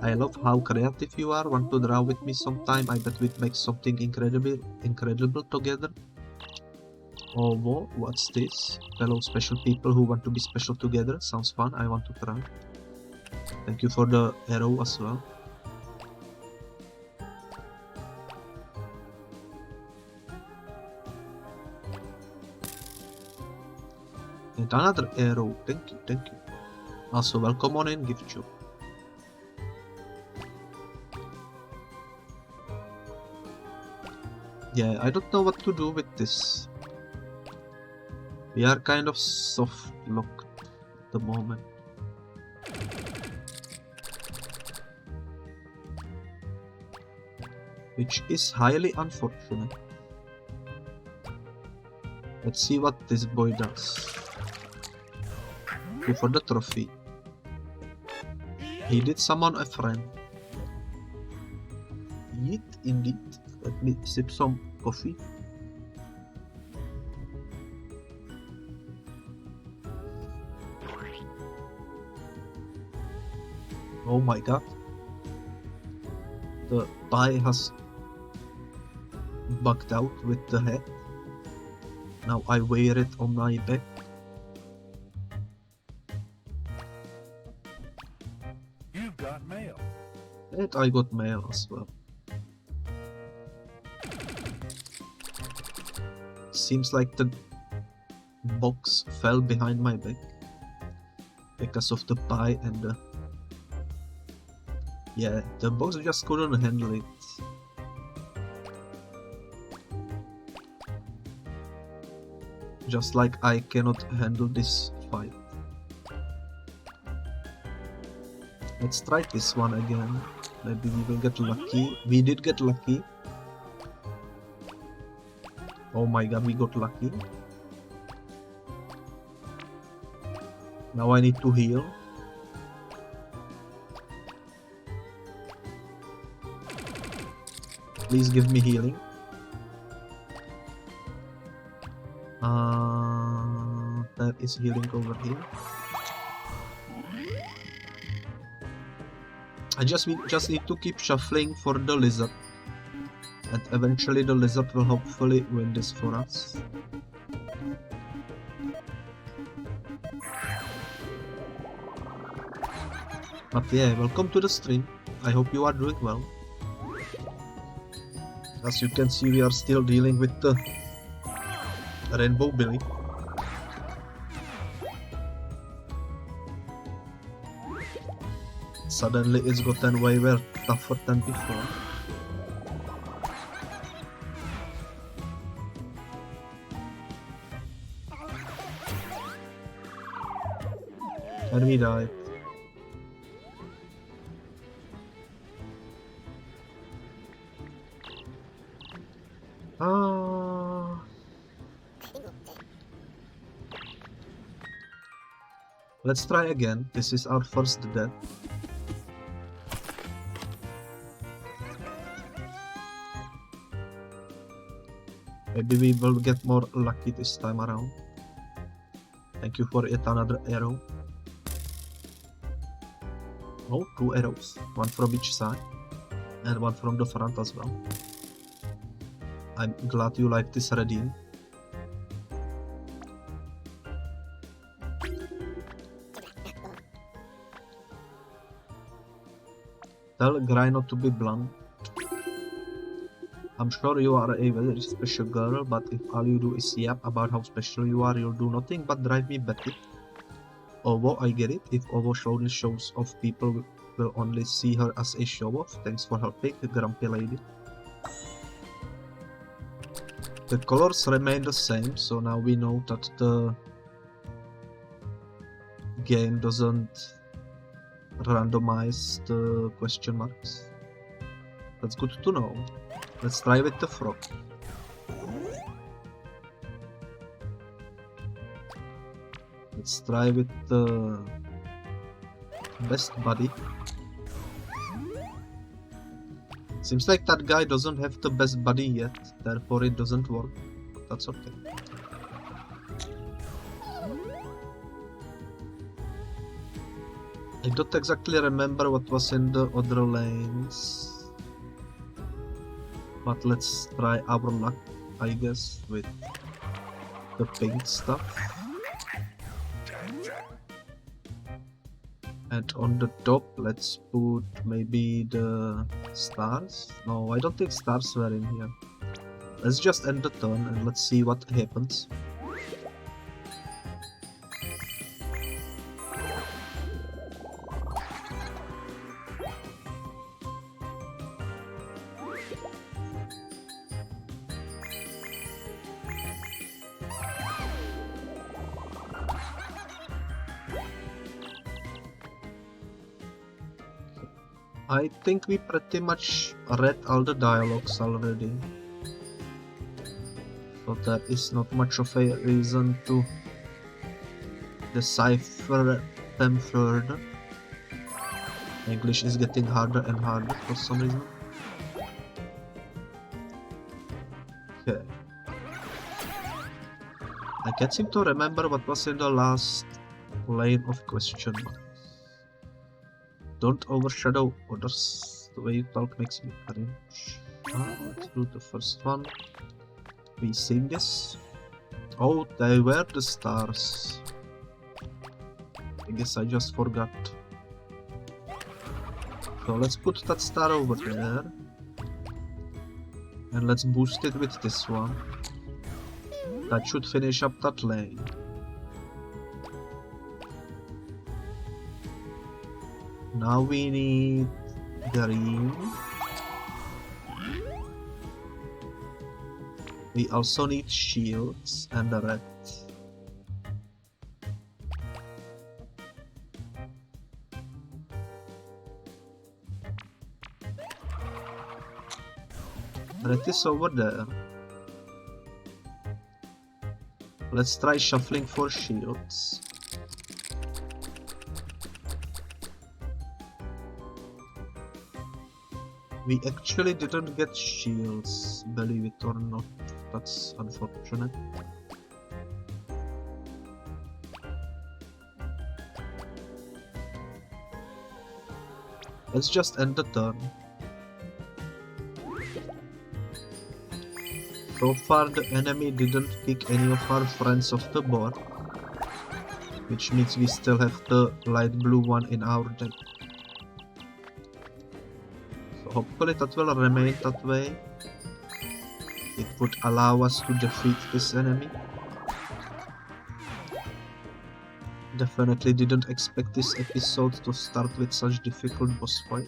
I love how creative you are. Want to draw with me sometime? I bet we'd make something incredible together. Oh, whoa, what's this? Fellow special people who want to be special together. Sounds fun, I want to try. Thank you for the arrow as well. And another arrow, thank you, thank you. Also, welcome on in, gift shop. Yeah, I don't know what to do with this. We are kind of soft locked at the moment. Which is highly unfortunate. Let's see what this boy does. Go for the trophy. He did summon a friend. Yeet, indeed. Let me sip some coffee. Oh my god. The pie has bugged out with the head. Now I wear it on my back. You got mail. And I got mail as well. Seems like the box fell behind my back because of the pie and the... Yeah, the box just couldn't handle it. Just like I cannot handle this fight. Let's try this one again. Maybe we will get lucky. We did get lucky. Oh my god, we got lucky. Now I need to heal. Please give me healing. That is healing over here. I just need to keep shuffling for the lizard. And eventually the lizard will hopefully win this for us. But yeah, welcome to the stream. I hope you are doing well. As you can see, we are still dealing with the Rainbow Billy. Suddenly it's gotten way tougher than before. And we died. Let's try again. This is our first death. Maybe we will get more lucky this time around. Thank you for yet another arrow. Oh, 2 arrows. One from each side. And one from the front as well. I'm glad you like this redeem. Tell Gry not to be blunt. I'm sure you are a very special girl, but if all you do is yap about how special you are, you'll do nothing but drive me batty. Although I get it, if Ovo slowly shows off, people will only see her as a show-off. Thanks for helping, the grumpy lady. The colors remain the same, so now we know that the game doesn't randomize the question marks. That's good to know. Let's try with the frog. Let's try with the best buddy. Seems like that guy doesn't have the best buddy yet, therefore it doesn't work. That's okay. I don't exactly remember what was in the other lanes, but let's try our luck, I guess, with the pink stuff. And on the top, let's put maybe the stars. No, I don't think stars were in here. Let's just end the turn and let's see what happens. I think we pretty much read all the dialogues already. So there is not much of a reason to decipher them further. English is getting harder and harder for some reason. Okay. I can't seem to remember what was in the last line of question marks. Don't overshadow others. The way you talk makes me cringe. Let's do the first one. We sing this. Oh, they were the stars. I guess I just forgot. So let's put that star over there. And let's boost it with this one. That should finish up that lane. Now we need green. We also need shields and a red. Red is over there. Let's try shuffling for shields. We actually didn't get shields, believe it or not. That's unfortunate. Let's just end the turn. So far the enemy didn't kick any of our friends off the board, which means we still have the light blue one in our deck. So hopefully that will remain that way. It would allow us to defeat this enemy. Definitely didn't expect this episode to start with such difficult boss fight.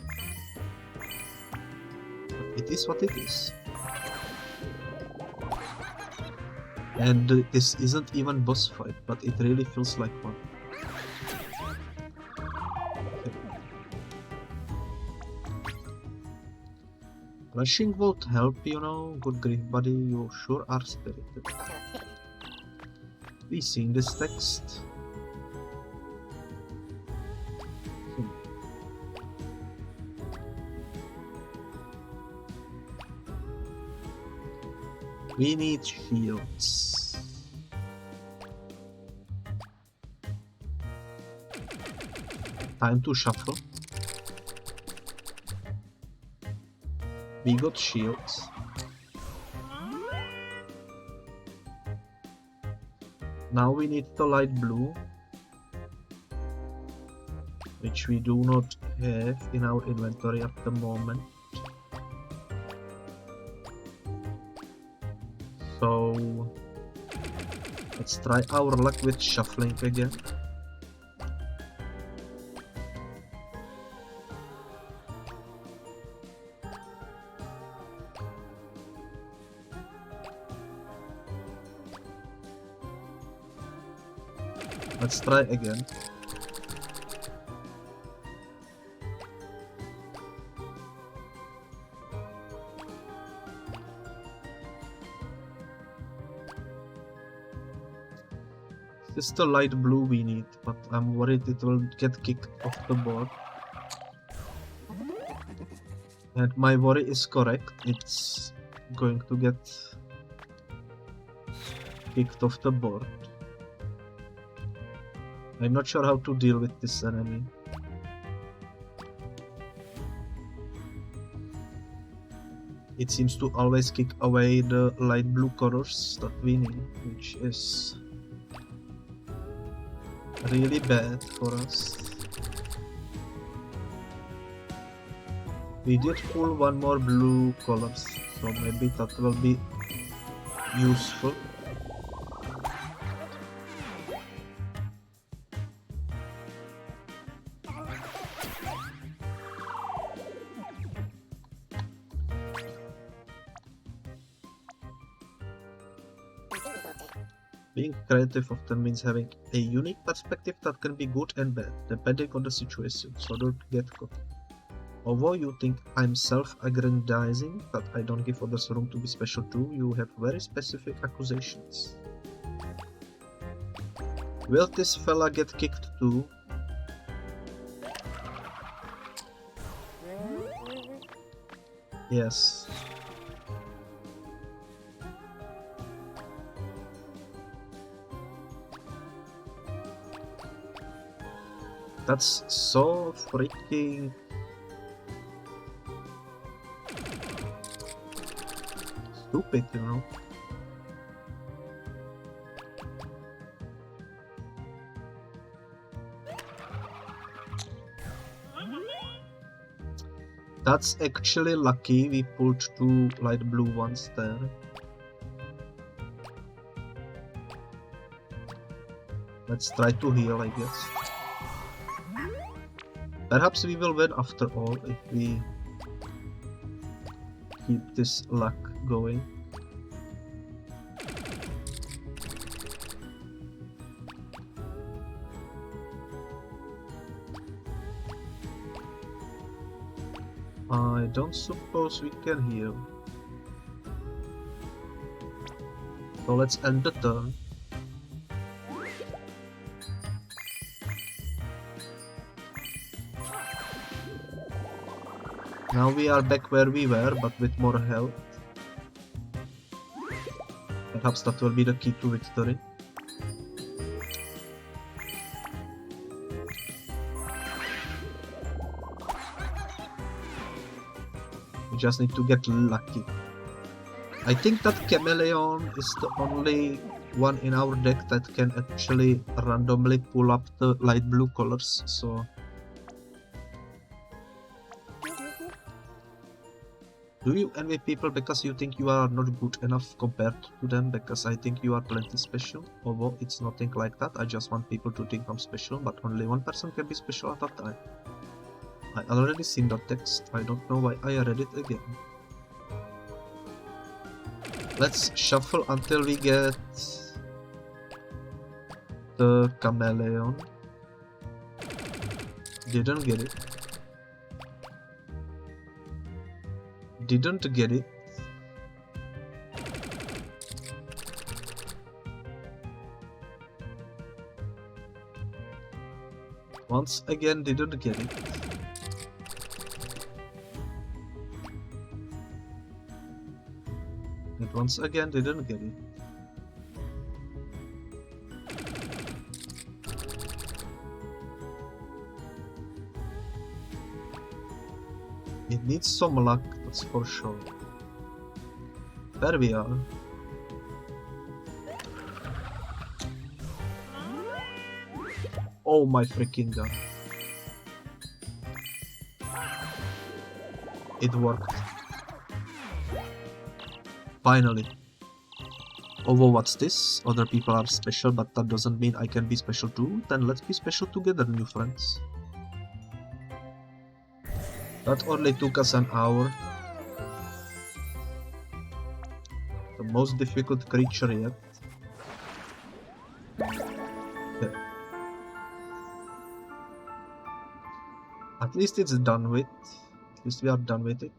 But it is what it is. And this isn't even boss fight, but it really feels like one. Okay. Rushing won't help, you know. Good grief, buddy, you sure are spirited. We seen this text. We need shields. Time to shuffle. We got shields. Now we need the light blue, which we do not have in our inventory at the moment. So let's try our luck with shuffling again. Let's try again. It's the light blue we need, but I'm worried it will get kicked off the board. And my worry is correct, it's going to get kicked off the board. I'm not sure how to deal with this enemy. It seems to always kick away the light blue colors that we need, which is really bad for us. We did pull one more blue colors, so maybe that will be useful. Being creative often means having a unique perspective that can be good and bad, depending on the situation, so don't get caught. Although you think I'm self-aggrandizing, that I don't give others room to be special too, you have very specific accusations. Will this fella get kicked too? Yes. That's so freaking stupid, you know? That's actually lucky we pulled 2 light blue ones there. Let's try to heal, I guess. Perhaps we will win after all if we keep this luck going. I don't suppose we can heal. So let's end the turn. Now we are back where we were, but with more health. Perhaps that will be the key to victory. We just need to get lucky. I think that Chameleon is the only one in our deck that can actually randomly pull up the light blue colors, so... Do you envy people because you think you are not good enough compared to them? Because I think you are plenty special. Although it's nothing like that, I just want people to think I'm special, but only one person can be special at a time. I already seen that text, I don't know why I read it again. Let's shuffle until we get the Chameleon. Didn't get it. Didn't get it. Once again, didn't get it. And once again, didn't get it. It needs some luck, that's for sure. There we are. Oh my freaking god. It worked. Finally. Although what's this? Other people are special, but that doesn't mean I can be special too. Then let's be special together, new friends. That only took us an hour. The most difficult creature yet. Okay. At least it's done with. At least we are done with it.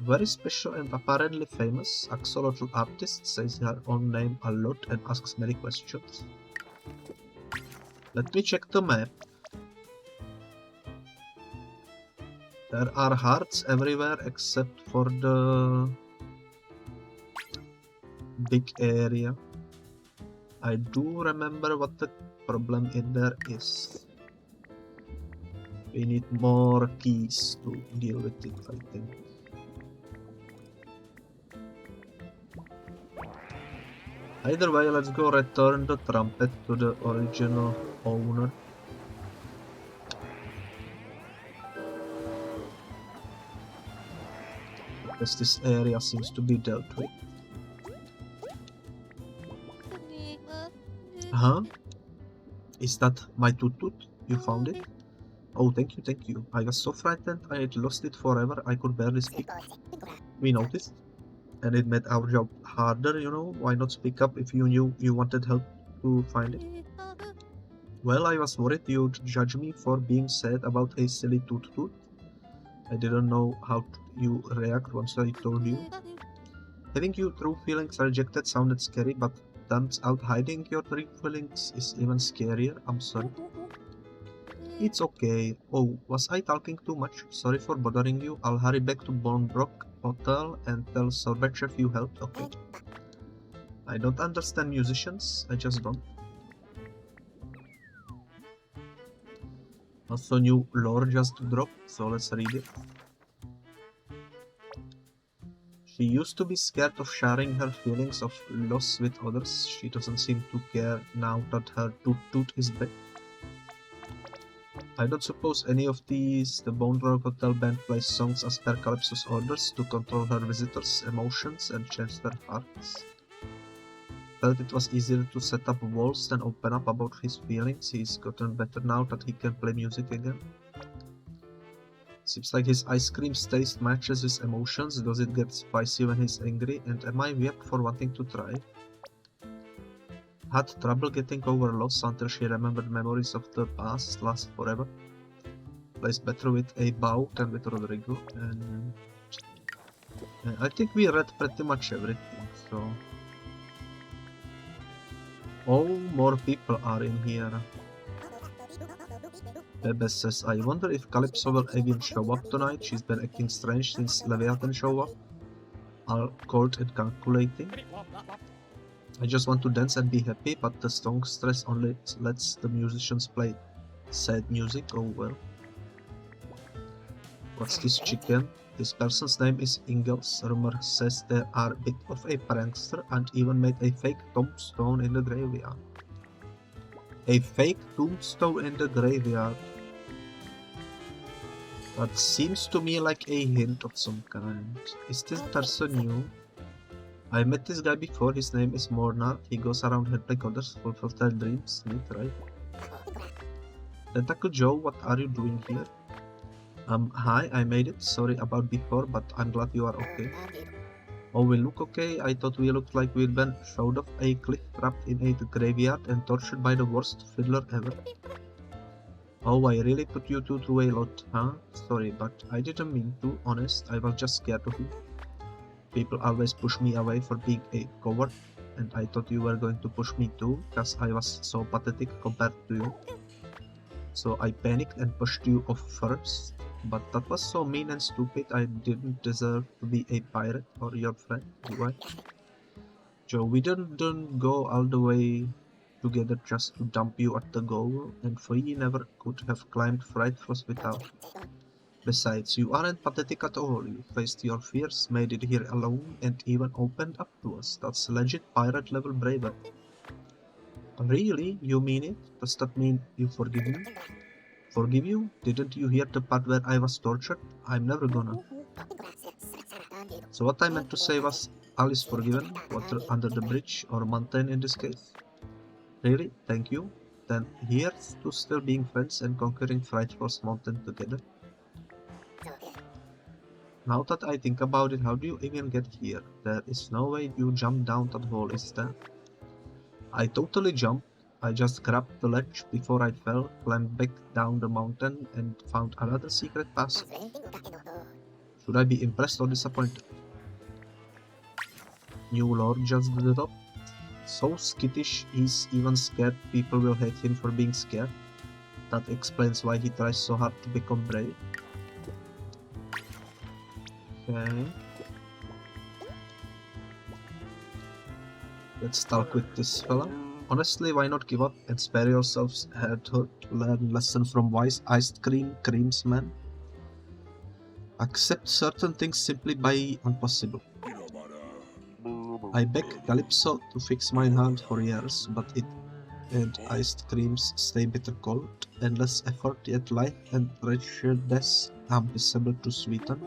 Very special and apparently famous axolotl artist says her own name a lot and asks many questions. Let me check the map. There are hearts everywhere except for the big area. I do remember what the problem in there is. We need more keys to deal with it, I think. Either way, let's go return the trumpet to the original owner. Because this area seems to be dealt with. Huh? Is that my toot-toot? You found it? Oh, thank you, thank you. I was so frightened I had lost it forever, I could barely speak. We noticed. And it made our job harder, you know? Why not speak up if you knew you wanted help to find it? Well, I was worried you'd judge me for being sad about a silly toot. I didn't know how you react once I told you. Having your true feelings rejected sounded scary, but turns out hiding your true feelings is even scarier. I'm sorry. It's okay. Oh, was I talking too much? Sorry for bothering you. I'll hurry back to Bonbrook Hotel and tell Sorbet Chef you helped, okay? I don't understand musicians, I just don't. Also, new lore just dropped, so let's read it. She used to be scared of sharing her feelings of loss with others. She doesn't seem to care now that her toot is back. I don't suppose any of these the Bone Rock Hotel band plays songs as per Calypso's orders to control her visitors' emotions and change their hearts. Felt it was easier to set up walls than open up about his feelings. He's gotten better now that he can play music again. Seems like his ice cream taste matches his emotions. Does it get spicy when he's angry? And am I weird for wanting to try? Had trouble getting over loss until she remembered memories of the past last forever. Plays better with a bow than with Rodrigo. And I think we read pretty much everything, so... Oh, more people are in here. Bebe says, I wonder if Calypso will even show up tonight. She's been acting strange since Leviathan showed up. All cold and calculating. I just want to dance and be happy, but the song stress only lets the musicians play sad music. Oh well. What's this chicken? This person's name is Ingalls. Rumor says they are a bit of a prankster and even made a fake tombstone in the graveyard. A fake tombstone in the graveyard. That seems to me like a hint of some kind. Is this person new? I met this guy before, his name is Mornar. He goes around helping others fulfill their dreams. Neat, right? Tentacle Joe, what are you doing here? Hi, I made it. Sorry about before, but I'm glad you are okay. Oh, we look okay? I thought we looked like we'd been shot off a cliff, trapped in a graveyard and tortured by the worst fiddler ever. Oh, I really put you two through a lot, huh? Sorry, but I didn't mean to, honest. I was just scared of you. People always push me away for being a coward, and I thought you were going to push me too, because I was so pathetic compared to you. So I panicked and pushed you off first. But that was so mean and stupid. I didn't deserve to be a pirate or your friend, do I? Joe, we didn't go all the way together just to dump you at the goal, and we never could have climbed Frightfrost without. Besides, you aren't pathetic at all. You faced your fears, made it here alone, and even opened up to us. That's legit pirate level bravery. Really? You mean it? Does that mean you forgive me? Forgive you? Didn't you hear the part where I was tortured? I'm never gonna. So what I meant to say was, all is forgiven, water under the bridge, or mountain in this case. Really? Thank you. Then here's to still being friends and conquering Frightfrost Mountain together. Now that I think about it, how do you even get here? There is no way you jump down that hole, is there? I totally jumped. I just grabbed the ledge before I fell, climbed back down the mountain, and found another secret passage. Should I be impressed or disappointed? New lord just dropped. So skittish, he's even scared people will hate him for being scared. That explains why he tries so hard to become brave. Okay. Let's talk with this fella. Honestly, why not give up and spare yourselves head hurt? Learn lesson from wise ice cream man. Accept certain things simply by impossible. I begged Calypso to fix my hand for years, but it and iced creams stay bitter cold, and less effort yet life and wretchedness impossible to sweeten.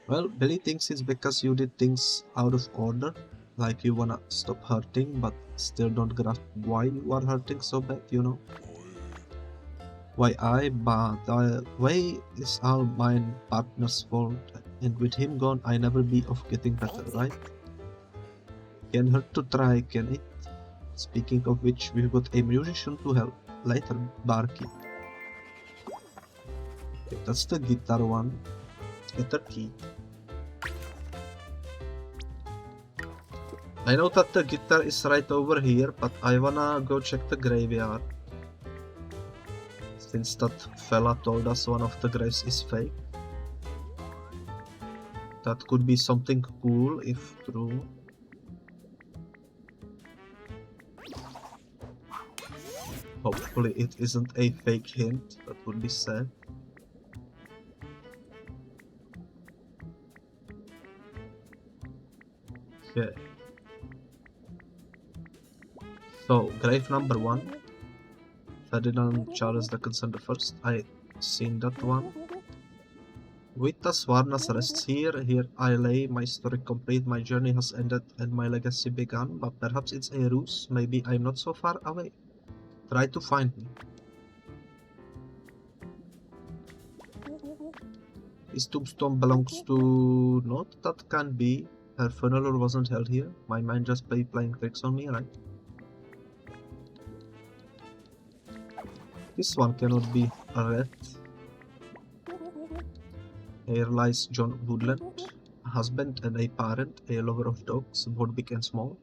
Well, Billy thinks it's because you did things out of order, like you wanna stop hurting, but still don't grasp why you are hurting so bad, you know? But the way is all my partner's fault, and with him gone, I never be of getting better, right? Can hurt to try, can it? Speaking of which, we've got a musician to help later, Barky. Okay, that's the guitar one. Guitar key. I know that the guitar is right over here, but I wanna go check the graveyard. Since that fella told us one of the graves is fake. That could be something cool if true. Hopefully it isn't a fake hint, that would be sad. Okay. So, grave number 1. Ferdinand Charles II the First. I seen that one. Vitas Varnas rests here. Here I lay, my story complete, my journey has ended and my legacy begun, but perhaps it's a ruse, maybe I'm not so far away. Try to find me. His tombstone belongs to... Not that can be. Her funeral wasn't held here. My mind just playing tricks on me, right? This one cannot be read. Here lies John Woodland, a husband and a parent, a lover of dogs, both big and small.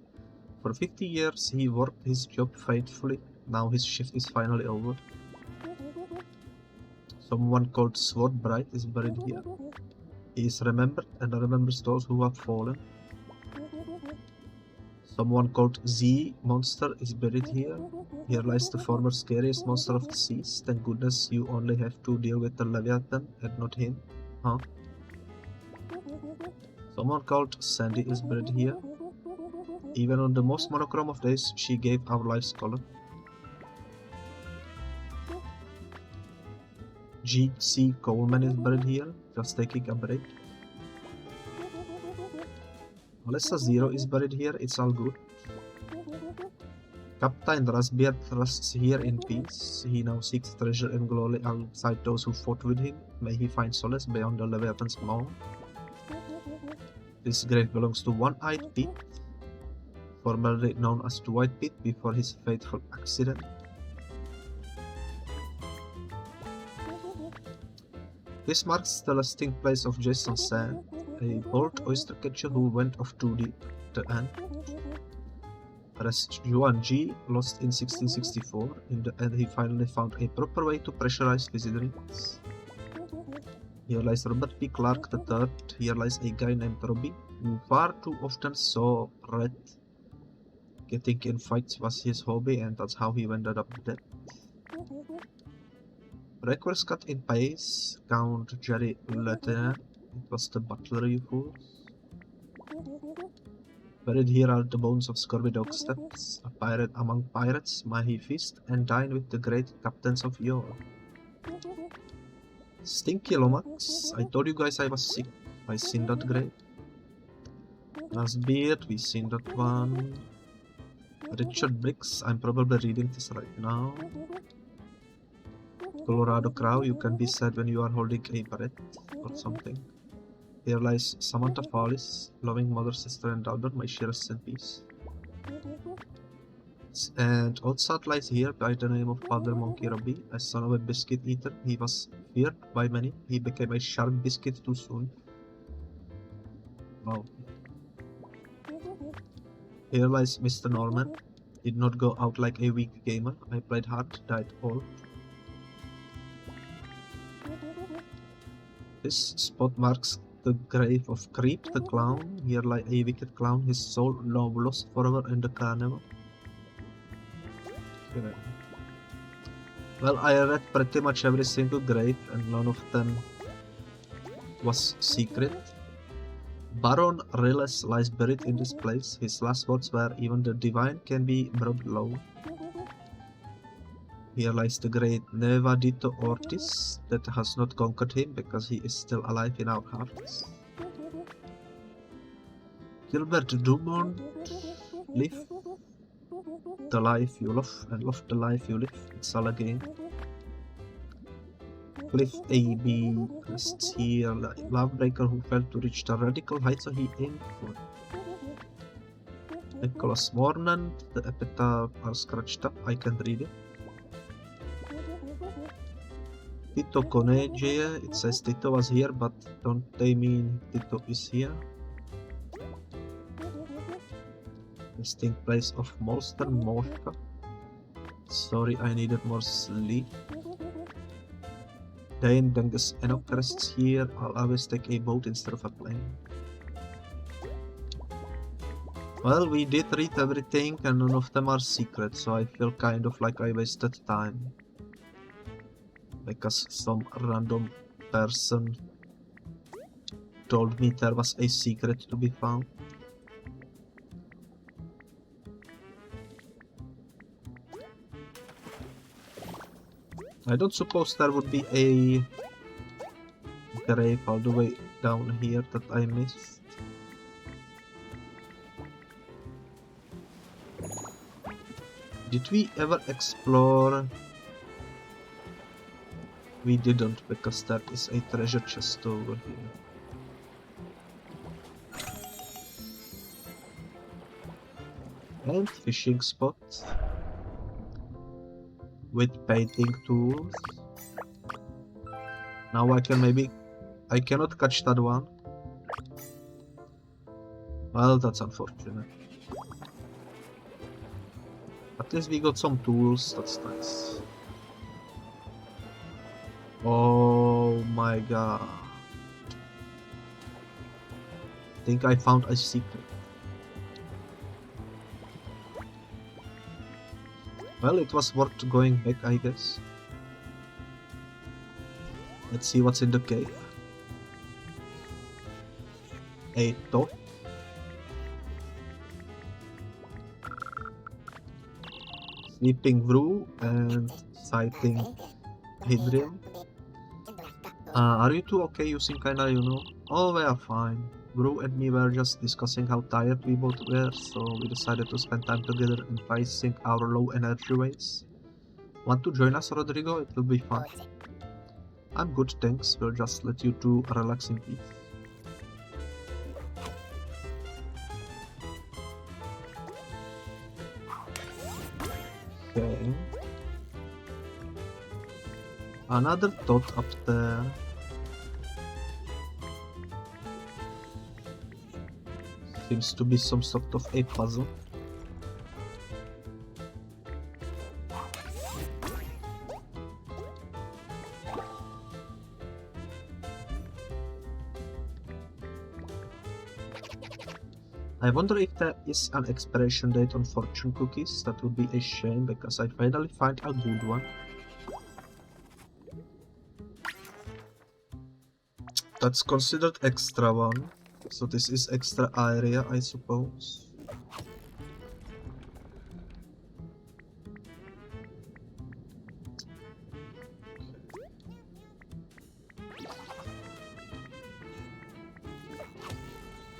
For 50 years he worked his job faithfully. Now his shift is finally over. Someone called Swordbright is buried here. He is remembered and remembers those who have fallen. Someone called Z Monster is buried here. Here lies the former scariest monster of the seas. Thank goodness you only have to deal with the Leviathan and not him. Huh? Someone called Sandy is buried here. Even on the most monochrome of days, she gave our lives color. G.C. Coleman is buried here, just taking a break. Melissa Zero is buried here, it's all good. Captain Rasbeard rests here in peace. He now seeks treasure and glory alongside those who fought with him. May he find solace beyond the Leviathan's maw. This grave belongs to One-Eyed Pete, formerly known as Two-Eyed Pete before his fateful accident. This marks the resting place of Jason Sand, a bold oyster catcher who went off to the end. Rest Yuan Ji, lost in 1664. In the end, he finally found a proper way to pressurize visitors. Here lies Robert P. Clark III. Here lies a guy named Robbie, who far too often saw red. Getting in fights was his hobby, and that's how he ended up dead. Request cut in pace, Count Jerry Letter. It was the butler, you fools. Buried here are the bones of Scurvy Dog Steps, a pirate among pirates. May he feast and dine with the great captains of yore. Stinky Lomax, I told you guys I was sick. I seen that grave. Nasbeard, we seen that one. Richard Briggs, I'm probably reading this right now. Colorado Crow, you can be sad when you are holding a barrette or something. Here lies Samantha Fallis, loving mother, sister and daughter, may she rest in peace. And outside lies here by the name of Father Monkey Robbie, a son of a biscuit eater. He was feared by many, he became a sharp biscuit too soon. Wow. Here lies Mr. Norman, did not go out like a weak gamer, I played hard, died old. This spot marks the grave of Creep the Clown. Here lie a wicked clown, his soul now lost forever in the carnival. Okay. Well, I read pretty much every single grave and none of them was secret. Baron Riles lies buried in this place. His last words were, even the divine can be brought low. Here lies the great Nevadito Ortiz that has not conquered him because he is still alive in our hearts. Gilbert Dumont, live the life you love and love the life you live. It's all a game. Cliff A.B. rests here, Lovebreaker who failed to reach the radical heights so he aimed for. Nicholas Warnant, the epitaph are scratched up, I can read it. Tito Conegie, it says Tito was here, but don't they mean Tito is here? Resting place of Monster Moshka. Sorry, I needed more sleep. Dane Dungus Enoch rests here, I'll always take a boat instead of a plane. Well, we did read everything and none of them are secret, so I feel kind of like I wasted time. Because some random person told me there was a secret to be found. I don't suppose there would be a grave all the way down here that I missed. Did we ever explore? We didn't, because there is a treasure chest over here. And fishing spot with painting tools. Now I can maybe... I cannot catch that one. Well, that's unfortunate. At least we got some tools, that's nice. Oh my god. I think I found a secret. Well, it was worth going back, I guess. Let's see what's in the cave. A top. Sleeping Vroid and sighting Hydrium. Are you two okay using kinda, you know? Oh, we are fine. Vroid and me were just discussing how tired we both were, so we decided to spend time together and try sync our low energy ways. Want to join us, Rodrigo? It will be fun. I'm good, thanks. We'll just let you two relax in peace. Okay. Another thought up there. Seems to be some sort of a puzzle. I wonder if there is an expiration date on fortune cookies. That would be a shame, because I finally find a good one. That's considered extra one. So this is extra area, I suppose.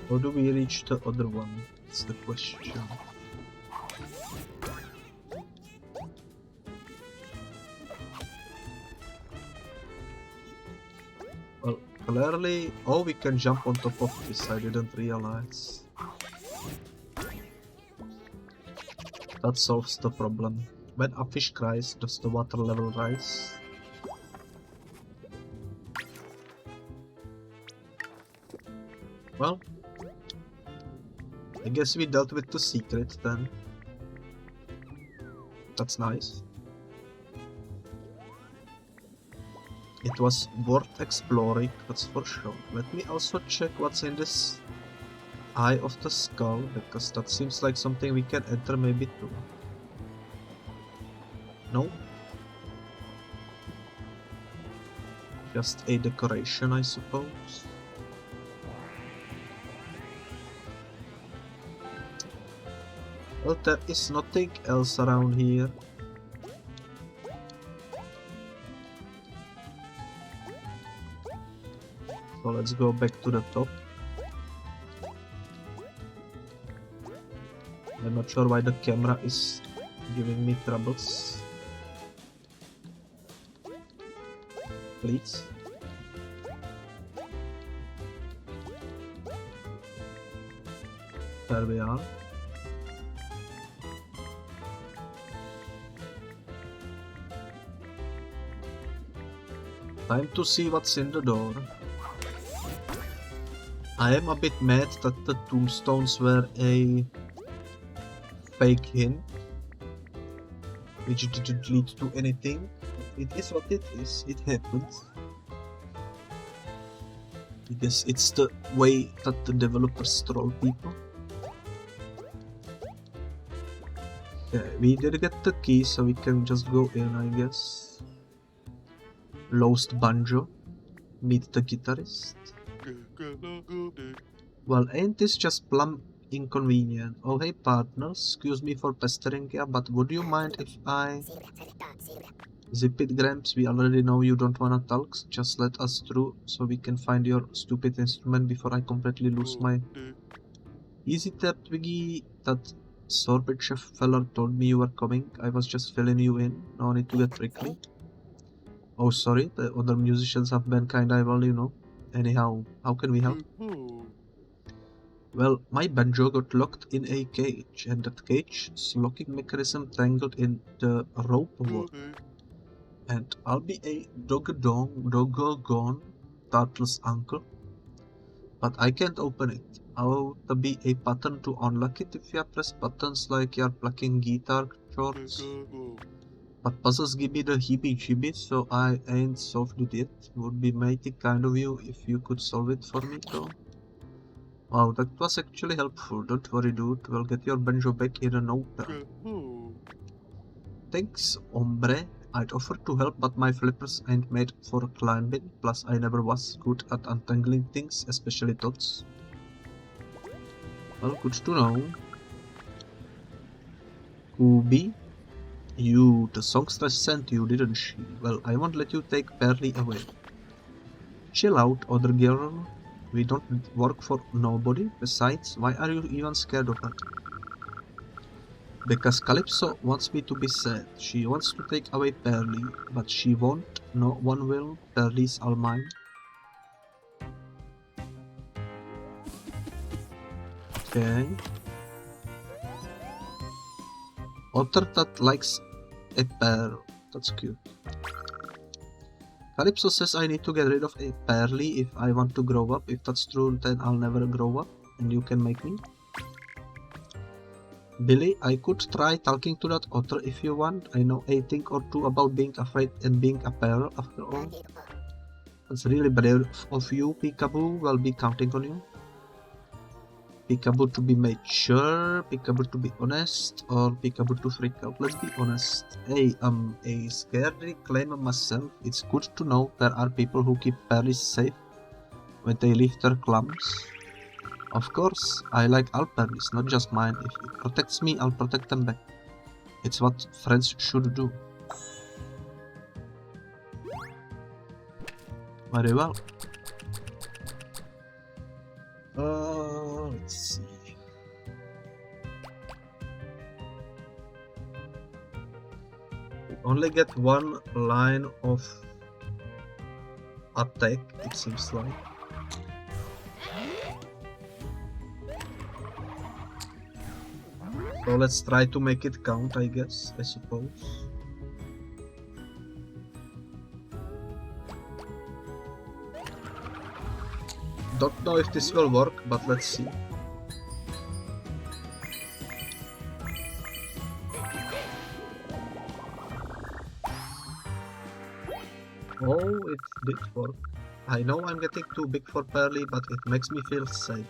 How do we reach the other one? That's the question. Well, clearly... Oh, we can jump on top of this, I didn't realize. That solves the problem. When a fish cries, does the water level rise? Well, I guess we dealt with the secret then. That's nice. It was worth exploring, that's for sure. Let me also check what's in this Eye of the Skull, because that seems like something we can enter maybe too. No? Just a decoration, I suppose. Well, there is nothing else around here. So let's go back to the top. I'm not sure why the camera is giving me troubles. Please. There we are. Time to see what's in the door. I am a bit mad that the tombstones were a fake hint, which didn't lead to anything. It is what it is, it happens. I guess it's the way that the developers troll people. Okay, we did get the key, so we can just go in, I guess. Lost Banjo. Meet the guitarist. Well, ain't this just plumb inconvenient? Oh hey partner, excuse me for pestering ya, but would you mind if I... Zip it, Gramps, we already know you don't wanna talk, just let us through so we can find your stupid instrument before I completely lose my... Easy tap, Twiggy. That sorbet chef feller told me you were coming. I was just filling you in. No need to get prickly. Oh, sorry, the other musicians have been kinda evil, you know. Anyhow, how can we help? Well, my banjo got locked in a cage, and that cage's locking mechanism tangled in the rope work. And I'll be a doggone Turtle's uncle, but I can't open it. I'll be a button to unlock it if you press buttons like you're plucking guitar chords. But puzzles give me the heebie-jeebies, so I ain't solved it yet. Would be mighty kind of you if you could solve it for me, though. Wow, that was actually helpful. Don't worry, dude. We'll get your banjo back in a no time. Thanks, hombre. I'd offer to help, but my flippers ain't made for climbing. Plus, I never was good at untangling things, especially dots. Well, good to know. Kubi? You, the songstress sent you, didn't she? Well, I won't let you take Pearly away. Chill out, other girl. We don't work for nobody. Besides, why are you even scared of her? Because Calypso wants me to be sad. She wants to take away Pearly, but she won't. No one will. Pearly's all mine. Okay. Otter that likes a pear. That's cute. Calypso says I need to get rid of a Pearly if I want to grow up. If that's true, then I'll never grow up, and you can make me. Billy, I could try talking to that otter if you want. I know a thing or two about being afraid and being a pearl, after all. That's really brave of you, Peekaboo. We'll be counting on you. Peekaboo to be mature, Peekaboo to be honest, or Peekaboo to freak out. Let's be honest. Hey, I'm a scaredy claimer myself. It's good to know there are people who keep Pearlies safe when they leave their clumps. Of course, I like all Pearlies, not just mine. If it protects me, I'll protect them back. It's what friends should do. Very well. Let's see. We only get one line of attack, it seems like. So let's try to make it count, I guess, I suppose. Don't know if this will work, but let's see. Oh, it did work. I know I'm getting too big for Pearly, but it makes me feel safe.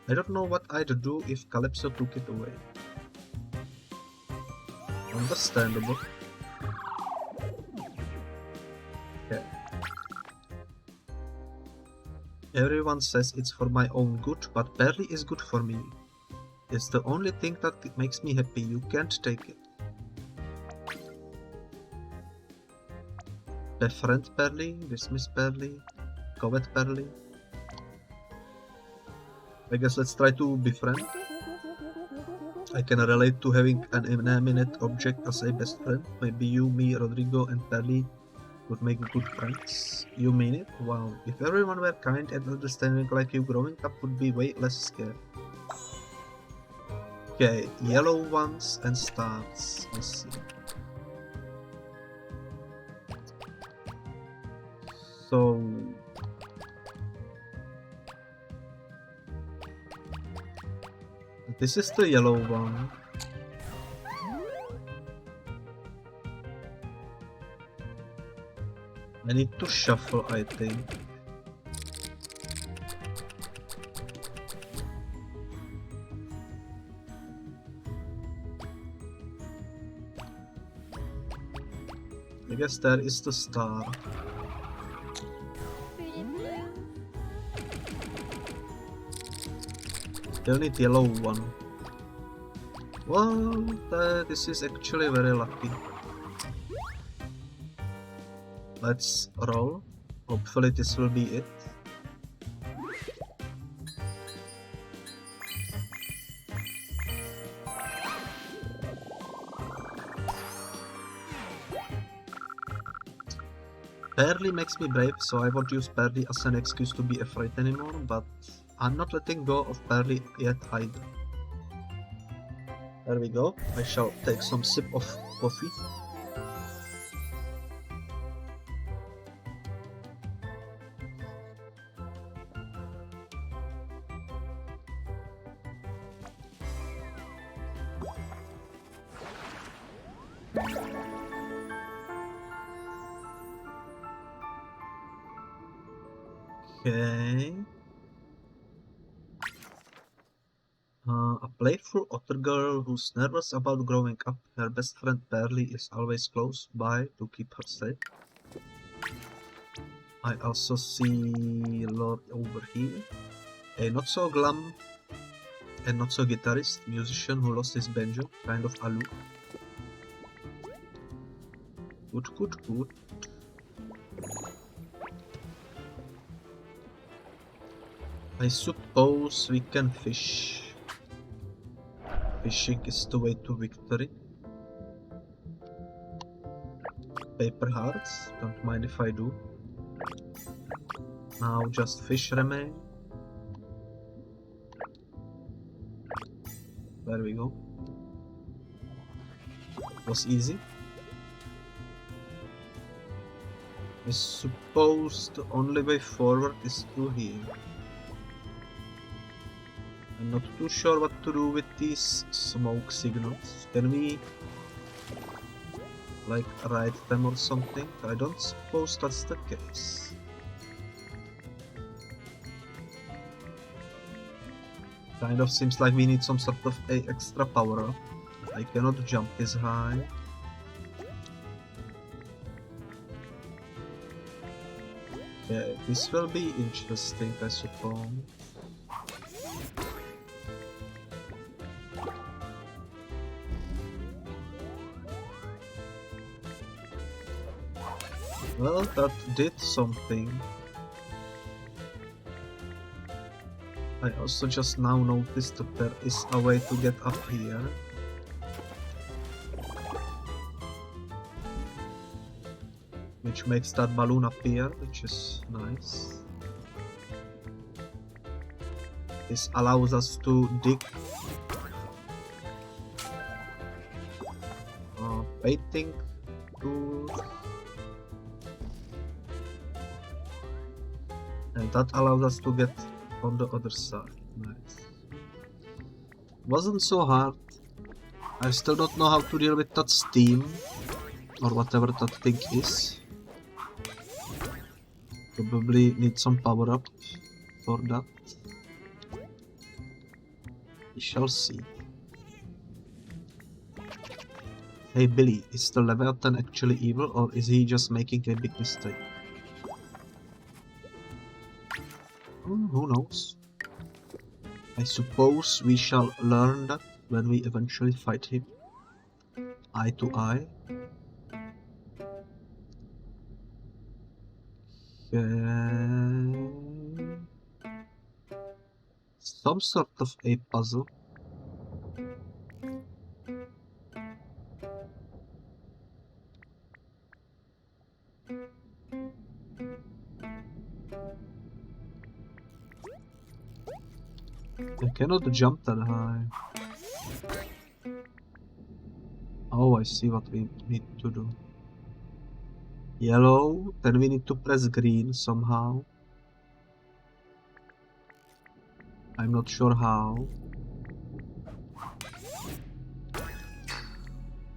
I don't know what I'd do if Calypso took it away. Understandable. Okay. Everyone says it's for my own good, but Pearly is good for me. It's the only thing that makes me happy. You can't take it. Befriend Pearly, dismiss Pearly, covet Pearly. I guess let's try to befriend. I can relate to having an inanimate object as a best friend. Maybe you, me, Rodrigo, and Pearly would make good friends. You mean it? Wow. If everyone were kind and understanding like you, growing up would be way less scary. Okay, yellow ones and stars. Let's see. So this is the yellow one. I need to shuffle, I think. I guess that is the star. Still need yellow one. Well, this is actually very lucky. Let's roll. Hopefully this will be it. Barely makes me brave, so I won't use barely as an excuse to be afraid anymore, but I'm not letting go of barely yet either. There we go. I shall take some sip of coffee. Okay. A playful otter girl who's nervous about growing up. Her best friend Barley is always close by to keep her safe. I also see Lord over here. A not so glam and not so guitarist musician who lost his banjo, kind of aloof. Good, good, good. I suppose we can fish. Fishing is the way to victory. Paper hearts, don't mind if I do. Now just fish remain. There we go. Was easy. I suppose the only way forward is through here. I'm not too sure what to do with these smoke signals. Can we like ride them or something? I don't suppose that's the case. Kind of seems like we need some sort of a extra power up. I cannot jump this high. Yeah, this will be interesting, I suppose. Well, that did something. I also just now noticed that there is a way to get up here. Which makes that balloon appear, which is nice. This allows us to dig painting tools. And that allows us to get on the other side. Nice. Wasn't so hard. I still don't know how to deal with that steam or whatever that thing is. Probably need some power up for that. We shall see. Hey Billy, is the Leviathan actually evil or is he just making a big mistake? Who knows? I suppose we shall learn that when we eventually fight him. Eye to eye. Okay. Some sort of a puzzle. I cannot jump that high. Oh, I see what we need to do. Yellow, then we need to press green somehow. I'm not sure how.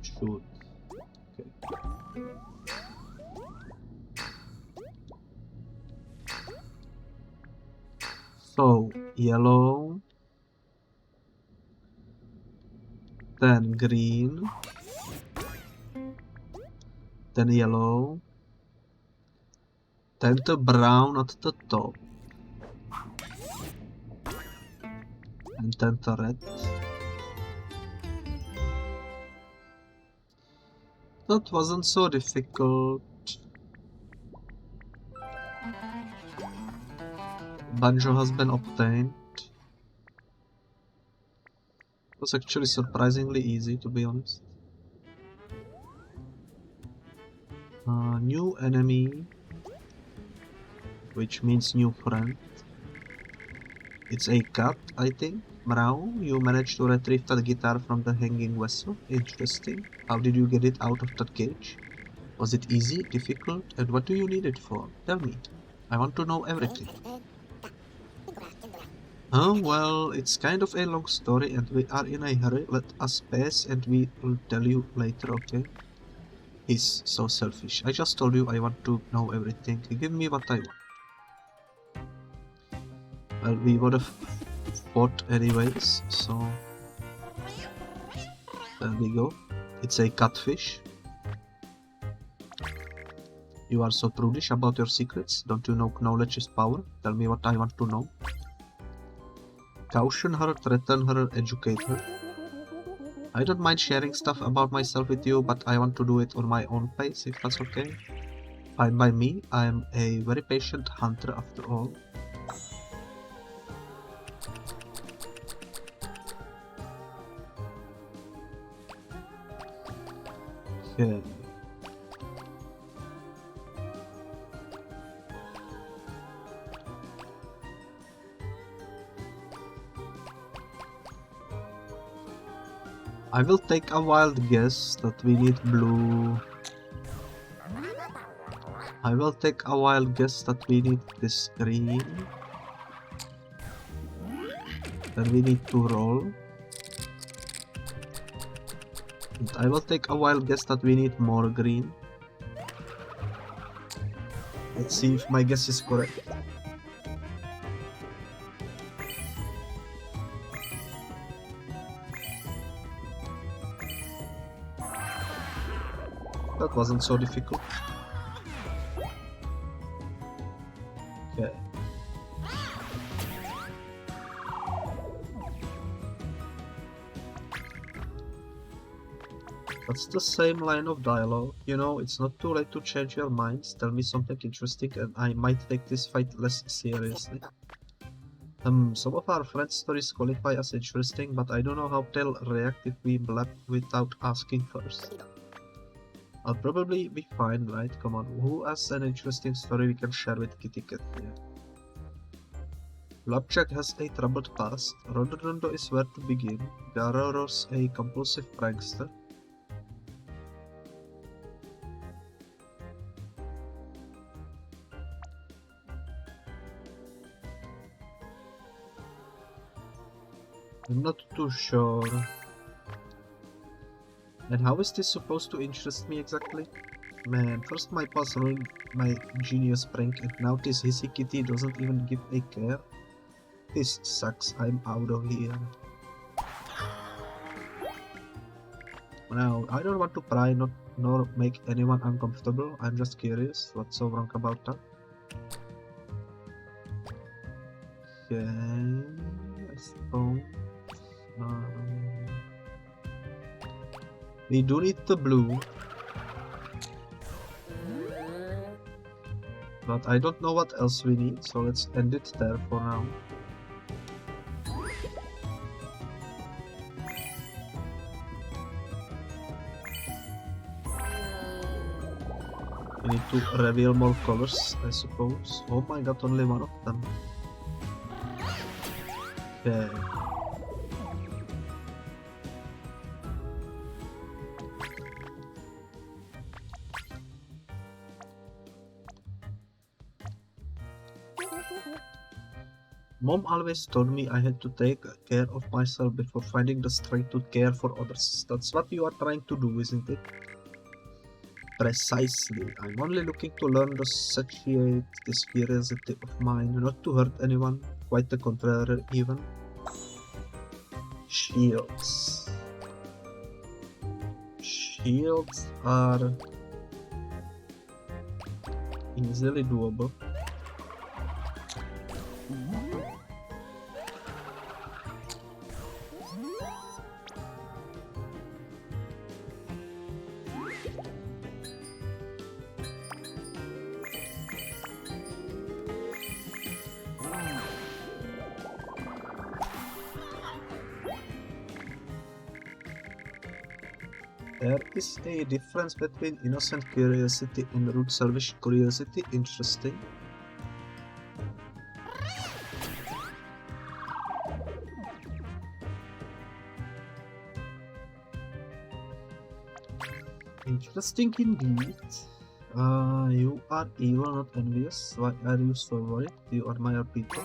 Shoot. Okay. So, yellow, then green, then yellow, then the brown at the top, and then the red. That wasn't so difficult. Banjo has been obtained. It was actually surprisingly easy, to be honest. New enemy, which means new friend. It's a cat, I think. Meow, you managed to retrieve that guitar from the hanging vessel. Interesting. How did you get it out of that cage? Was it easy, difficult, and what do you need it for? Tell me. I want to know everything. Well, it's kind of a long story and we are in a hurry. Let us pass and we will tell you later, okay? He's so selfish. I just told you I want to know everything. Give me what I want. Well, we would have fought anyways, so... There we go. It's a catfish. You are so prudish about your secrets. Don't you know knowledge is power? Tell me what I want to know. Caution her, threaten her, educate her. I don't mind sharing stuff about myself with you, but I want to do it on my own pace, if that's okay. Fine by me, I am a very patient hunter after all. Okay. I will take a wild guess that we need blue. I will take a wild guess that we need this green. Then we need to roll. And I will take a wild guess that we need more green. Let's see if my guess is correct. That wasn't so difficult. Okay. That's the same line of dialogue. You know, it's not too late to change your minds. Tell me something interesting and I might take this fight less seriously. Some of our friends' stories qualify as interesting, but I don't know how they'll react if we blab without asking first. I'll probably be fine, right? Come on, who has an interesting story we can share with Kitty Cat here? Flapjack has a troubled past. Rondo is where to begin. Garoro's a compulsive prankster. I'm not too sure. And how is this supposed to interest me exactly? Man, first my pals ruined my genius prank and now this hissy kitty doesn't even give a care. This sucks, I'm out of here. Now, I don't want to pry nor make anyone uncomfortable, I'm just curious, what's so wrong about that? Okay, I suppose. We do need the blue. But I don't know what else we need, so let's end it there for now. We need to reveal more colors, I suppose. Oh my god, only one of them. Okay. Mom always told me I had to take care of myself before finding the strength to care for others. That's what you are trying to do, isn't it? Precisely. I'm only looking to learn to satiate this curiosity of mine, not to hurt anyone, quite the contrary even. Shields. Shields are easily doable. There is a difference between innocent curiosity and rude selfish curiosity. Interesting. Interesting indeed. You are evil, not envious. Why are you so worried? You admire people.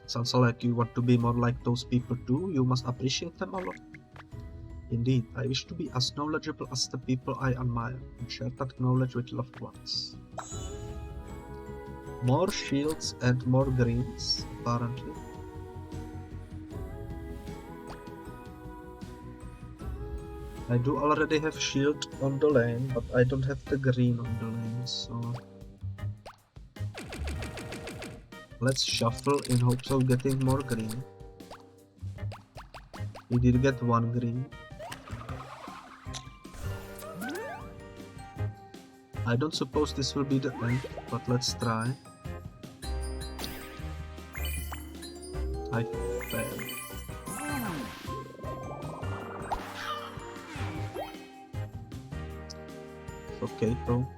Sounds like you want to be more like those people too. You must appreciate them a lot. Indeed, I wish to be as knowledgeable as the people I admire and share that knowledge with loved ones. More shields and more greens, apparently. I do already have shield on the lane, but I don't have the green on the lane, so... Let's shuffle in hopes of getting more green. We did get one green. I don't suppose this will be the end, but let's try. I failed. Okay, though.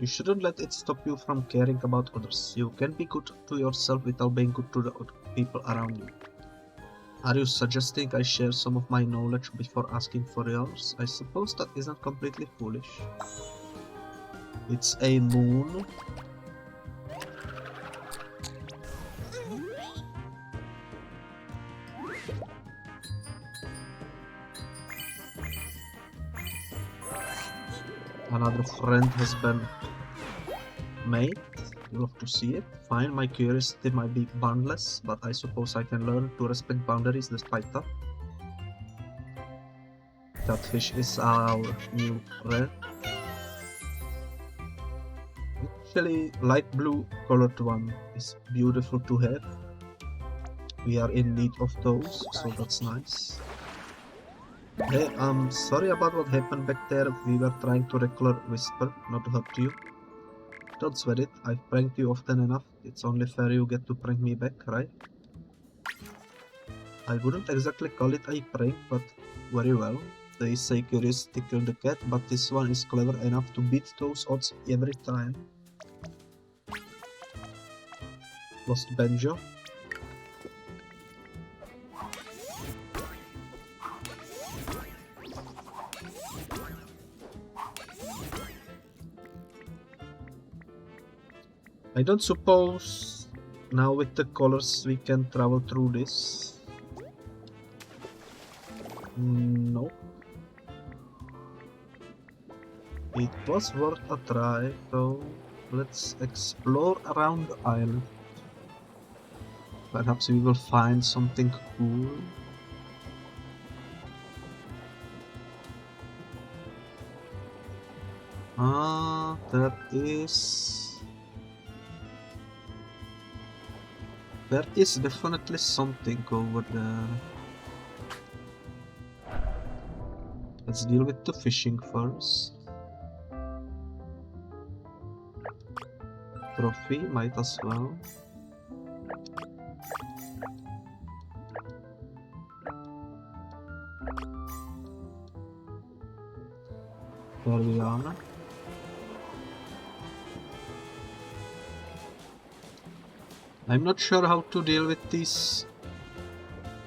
You shouldn't let it stop you from caring about others. You can be good to yourself without being good to the people around you. Are you suggesting I share some of my knowledge before asking for yours? I suppose that isn't completely foolish. It's a moon. Another friend has been made. You love to see it. Fine, my curiosity might be boundless, but I suppose I can learn to respect boundaries despite that. That fish is our new friend. Actually, light blue colored one is beautiful to have. We are in need of those, so that's nice. Hey, sorry about what happened back there. We were trying to regular whisper, not to hurt you. Don't sweat it, I've pranked you often enough. It's only fair you get to prank me back, right? I wouldn't exactly call it a prank, but very well. They say curiosity killed the cat, but this one is clever enough to beat those odds every time. Lost Banjo. I don't suppose now with the colors we can travel through this. No. It was worth a try, so let's explore around the island. Perhaps we will find something cool. There is definitely something over there. Let's deal with the fishing first. Trophy, might as well. There we are. I'm not sure how to deal with this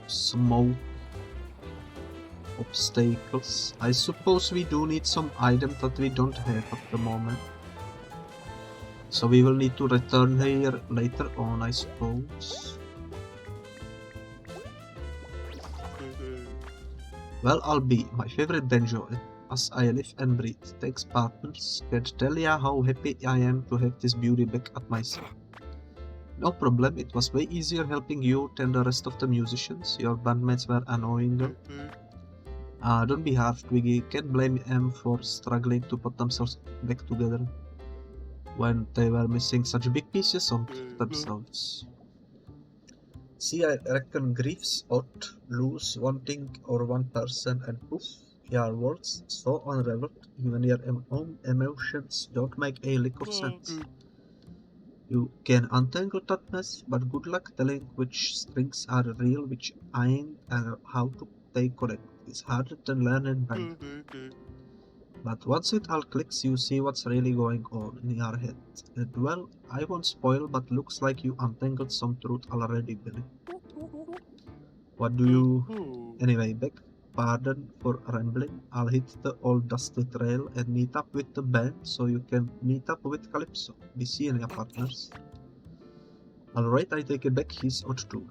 smoke Obstacles. I suppose we do need some items that we don't have at the moment. So we will need to return here later on, I suppose. Well, I'll be my favorite Banjo, as I live and breathe. Thanks, partners. Can't tell ya how happy I am to have this beauty back at my side. No problem, it was way easier helping you than the rest of the musicians. Your bandmates were annoying though. Don't be hard, Twiggy. Can't blame them for struggling to put themselves back together when they were missing such big pieces of themselves. See, I reckon grief's odd, lose one thing or one person and poof, your world's so unraveled, even your own emotions don't make a lick of sense. You can untangle that mess, but good luck telling which strings are real, which ain't, and how to stay correct. It's harder than learning Banjo. But once it all clicks, you see what's really going on in your head. And well, I won't spoil, but looks like you untangled some truth already, Billy. What do you... Anyway, beg pardon for rambling. I'll hit the old dusty trail and meet up with the band so you can meet up with Calypso. Be seeing ya, partners. Alright, I take it back, he's odd too.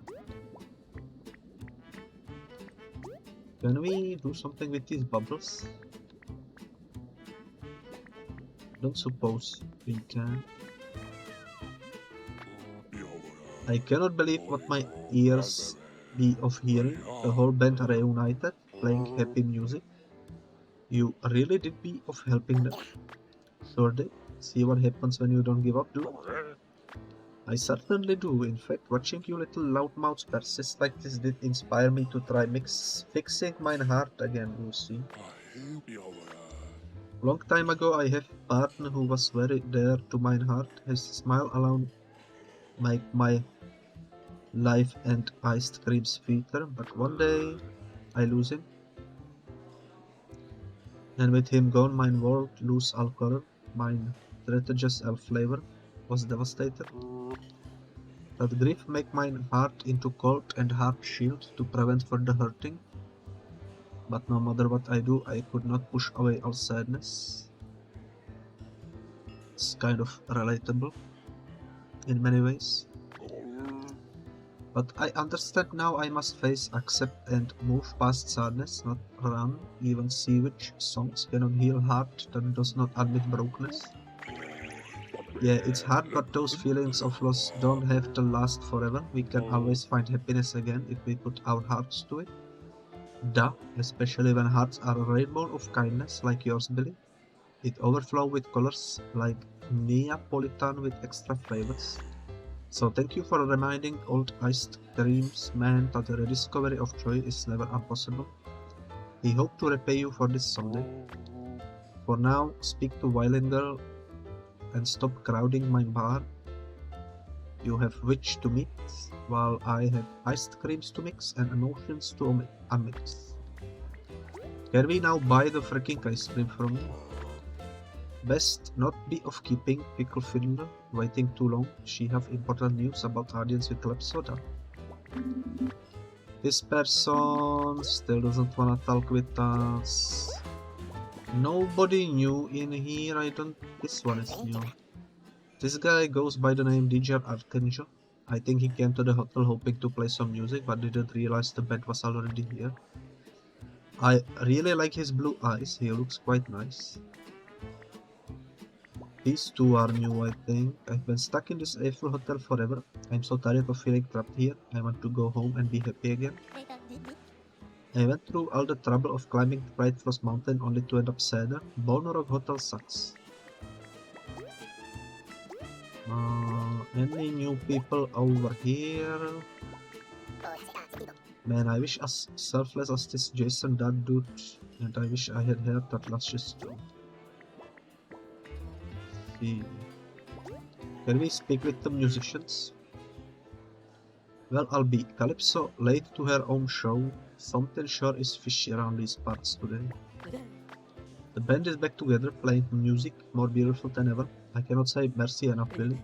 Can we do something with these bubbles? Don't suppose we can. I cannot believe what my ears be of hearing. The whole band reunited, playing happy music. You really did be of helping them. Sure did. See what happens when you don't give up, dude? I certainly do. In fact, watching you little loudmouths persist like this did inspire me to try fixing my heart again, you see. Long time ago I have a partner who was very dear to my heart. His smile alone make my life and iced cream sweeter, but one day I lose him. And with him gone, my world lose all color. Mine strategist elf flavor was devastated. That grief make my heart into cold and hard shield to prevent further hurting. But no matter what I do, I could not push away all sadness. It's kind of relatable in many ways. But I understand now I must face, accept and move past sadness, not run. Even sewage songs cannot heal heart that does not admit brokenness. Yeah, it's hard, but those feelings of loss don't have to last forever. We can always find happiness again if we put our hearts to it. Duh, especially when hearts are a rainbow of kindness like yours, Billy. It overflows with colors like Neapolitan with extra flavors. So thank you for reminding old iced creams man that the rediscovery of joy is never impossible. We hope to repay you for this someday. For now, speak to Violin Girl and stop crowding my bar. You have witch to meet, while I have iced creams to mix and emotions to unmix. Can we now buy the freaking ice cream from me? Best not be of keeping, Pickle Fiddler. Waiting too long, she have important news about audience with club soda. This person still doesn't wanna talk with us. Nobody new in here, this one is new. This guy goes by the name DJ Archangel. I think he came to the hotel hoping to play some music but didn't realize the band was already here. I really like his blue eyes, he looks quite nice. These two are new, I think. I've been stuck in this Eiffel hotel forever. I'm so tired of feeling trapped here. I want to go home and be happy again. I went through all the trouble of climbing Bright Frost Mountain only to end up sadder. Bone Rock Hotel sucks. Any new people over here? Man, I wish as selfless as this Jason that dude, and I wish I had heard that last too. Can we speak with the musicians? Well, I'll be. Calypso late to her own show. Something sure is fishy around these parts today. The band is back together, playing music, more beautiful than ever. I cannot say merci enough, really.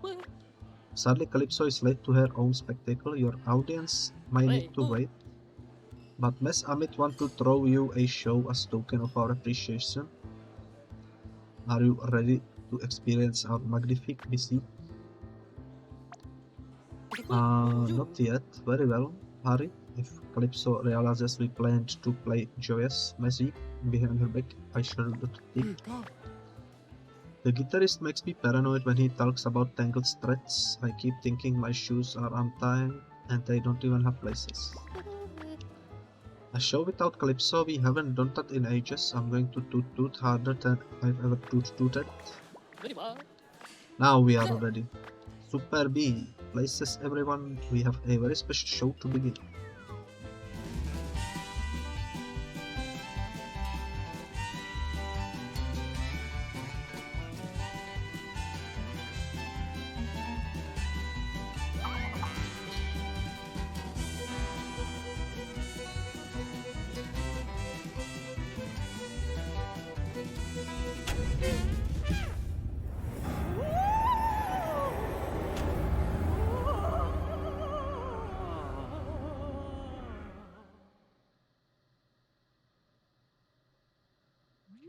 Sadly, Calypso is late to her own spectacle. Your audience might need to wait. But Miss Amit want to throw you a show as token of our appreciation. Are you ready to experience our magnifique visit? Not yet. Very well, Harry. If Calypso realizes we planned to play joyous music behind her back, I shall not take. The guitarist makes me paranoid when he talks about tangled threads. I keep thinking my shoes are untied and they don't even have laces. A show without Calypso, we haven't done that in ages. I'm going to toot harder than I've ever tooted. Now we are ready. Super B, places everyone, we have a very special show to begin.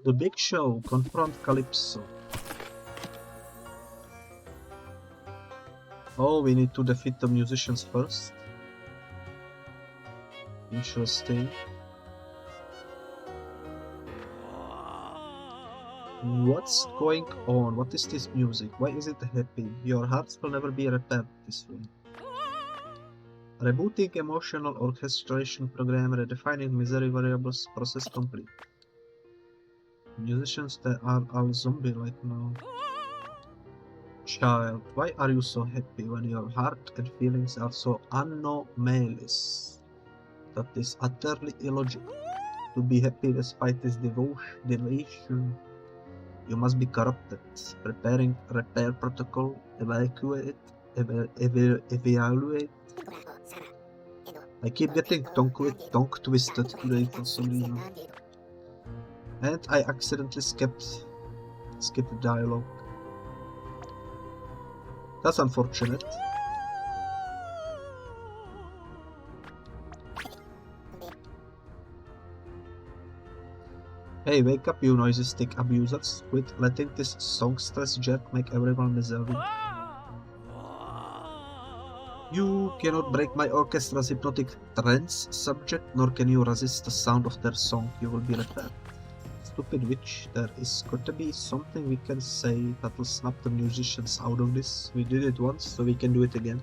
The big show, confront Calypso. Oh, we need to defeat the musicians first. Interesting. What's going on? What is this music? Why is it happy? Your hearts will never be repaired this way. Rebooting emotional orchestration program, redefining misery variables, process complete. Musicians that are all zombie-like now. Child, why are you so happy when your heart and feelings are so anomalous? That is utterly illogical. To be happy despite this devotion, you must be corrupted. Preparing repair protocol, evaluate. I keep getting tongue twisted today for some reason. And I accidentally skipped dialogue. That's unfortunate. Hey, wake up, you noisy stick abusers. Quit letting this songstress jerk make everyone miserable. You cannot break my orchestra's hypnotic trance subject, nor can you resist the sound of their song. You will be repaired. Stupid witch, there is got to be something we can say that will snap the musicians out of this. We did it once, so we can do it again.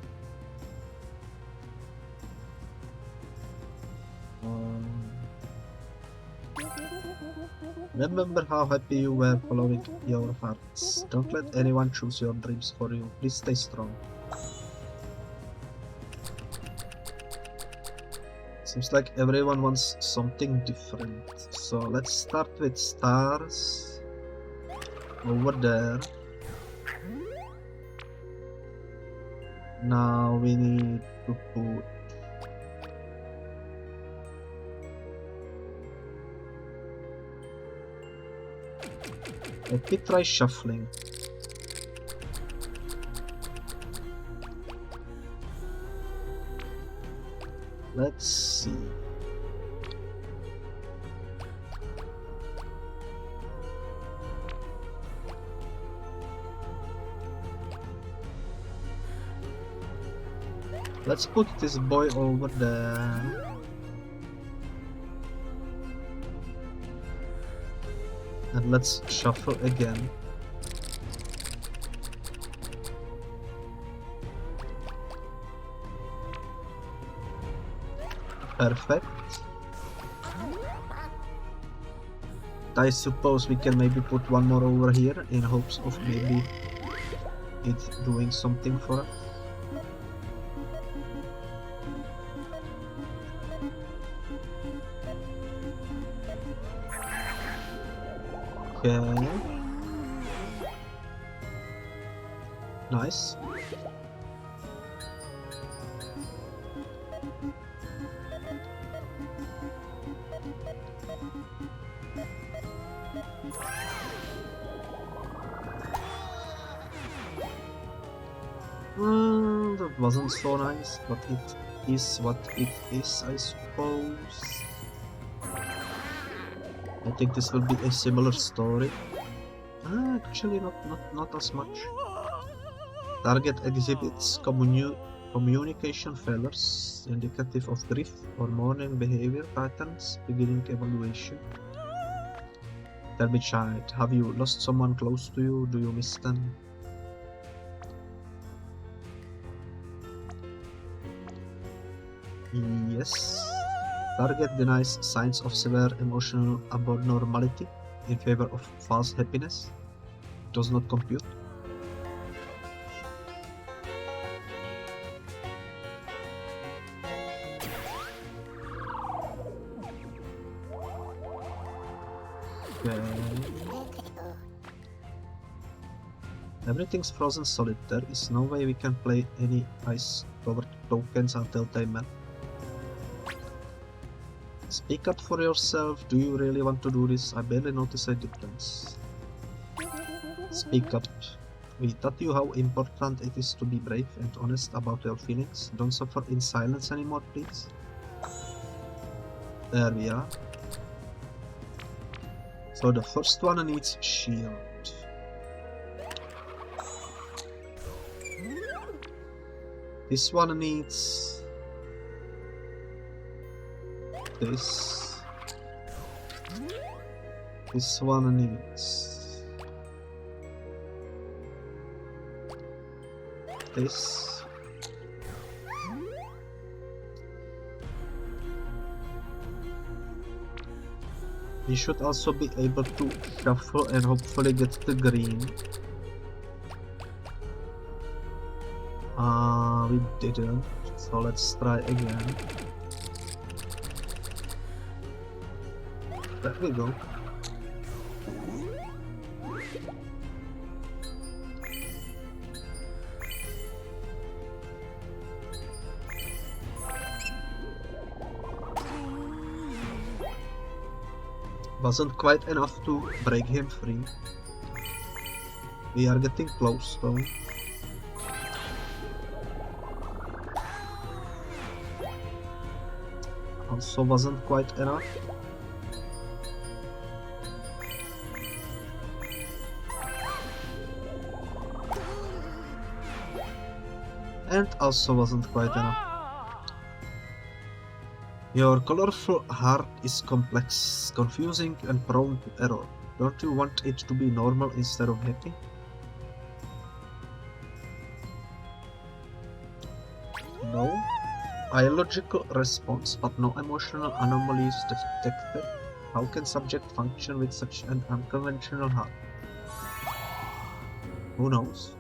Remember how happy you were following your hearts. Don't let anyone choose your dreams for you. Please stay strong. Seems like everyone wants something different. So let's start with stars. Over there. Now we need to put... Let me try shuffling. Let's see. Let's put this boy over there. And let's shuffle again. Perfect. I suppose we can maybe put one more over here in hopes of maybe it doing something for us. Okay. Nice. That wasn't so nice, but it is what it is, I suppose. I think this will be a similar story. Actually, not as much. Target exhibits communication failures, indicative of grief or mourning behavior patterns, beginning evaluation. Tell me, child, have you lost someone close to you? Do you miss them? Yes. Target denies signs of severe emotional abnormality in favor of false happiness. Does not compute. Okay. Everything's frozen solid. There is no way we can play any ice-covered tokens until they melt. Speak up for yourself. Do you really want to do this? I barely notice a difference. Speak up. We taught you how important it is to be brave and honest about your feelings. Don't suffer in silence anymore, please. There we are. So the first one needs shield. This one needs this. This one needs this. We should also be able to shuffle and hopefully get the green. We didn't, so let's try again. There we go. Wasn't quite enough to break him free. We are getting close though. Also wasn't quite enough. And also wasn't quite enough. Your colorful heart is complex, confusing and prone to error. Don't you want it to be normal instead of happy? No. Biological response, but no emotional anomalies detected. How can subject function with such an unconventional heart? Who knows?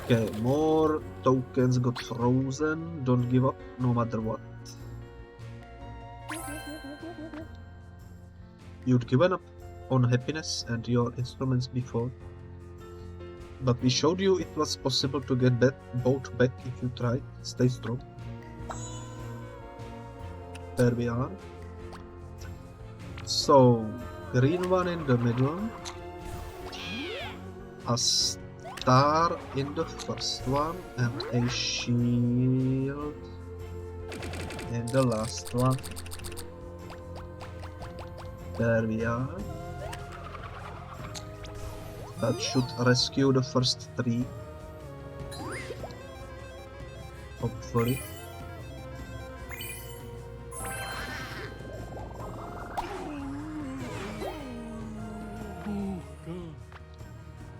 Okay, more tokens got frozen. Don't give up, no matter what. You'd given up on happiness and your instruments before. But we showed you it was possible to get both back if you tried. Stay strong. There we are. So, green one in the middle. A star in the first one and a shield in the last one. There we are. That should rescue the first three. Hopefully.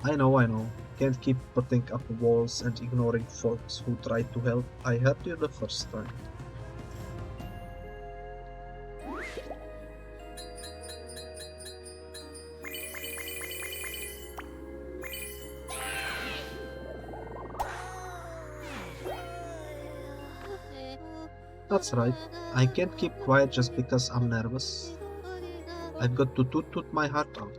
I know. Can't keep putting up walls and ignoring folks who try to help. I helped you the first time. That's right. I can't keep quiet just because I'm nervous. I've got to toot my heart out.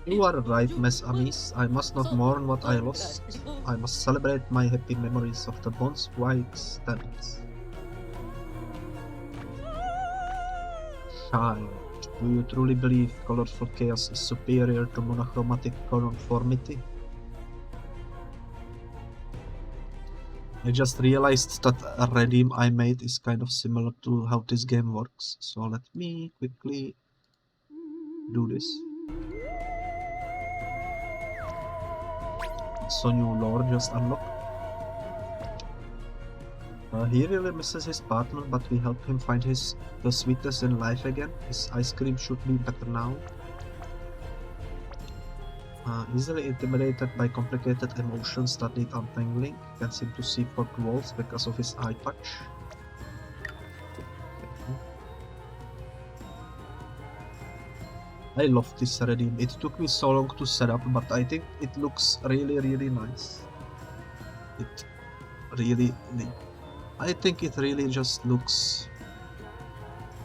You are right, Miss Amis. I must not mourn what I lost. I must celebrate my happy memories of the bonds who I extend. Child, do you truly believe colorful chaos is superior to monochromatic conformity? I just realized that a redeem I made is kind of similar to how this game works, so let me quickly do this. So new lore just unlocked. He really misses his partner, but we help him find the sweetness in life again. His ice cream should be better now. Easily intimidated by complicated emotions that need untangling, can't seem to see fourth walls because of his eye patch. I love this redeem. It took me so long to set up, but I think it looks really nice. I think it really just looks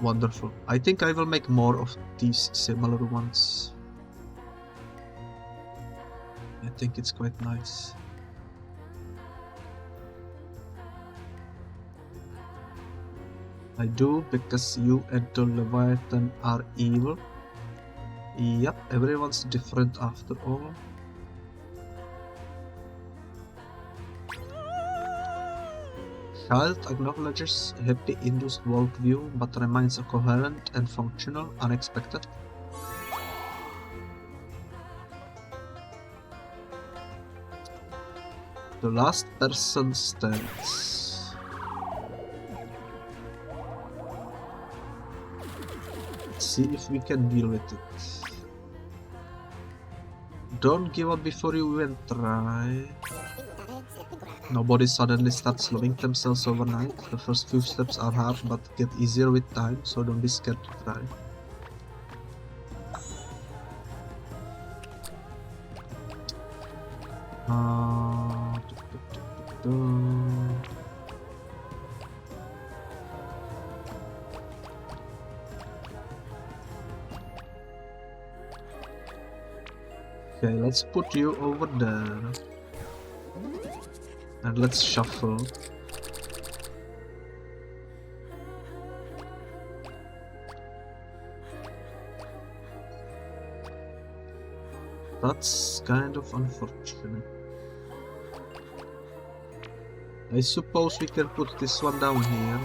wonderful. I think I will make more of these similar ones. I think it's quite nice. I do, because you and the Leviathan are evil. Yep, everyone's different after all. Child acknowledges happy induced worldview, but remains coherent and functional, unexpected. The last person stands. Let's see if we can deal with it. Don't give up before you even try. Nobody suddenly starts loving themselves overnight. The first few steps are hard but get easier with time, so don't be scared to try. Okay, let's put you over there. And let's shuffle. That's kind of unfortunate. I suppose we can put this one down here.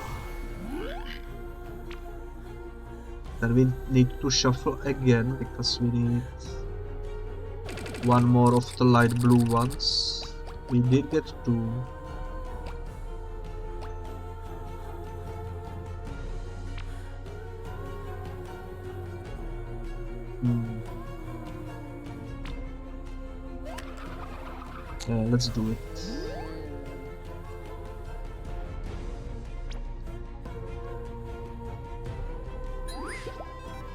Then we need to shuffle again because we need one more of the light blue ones. We did get two. Let's do it.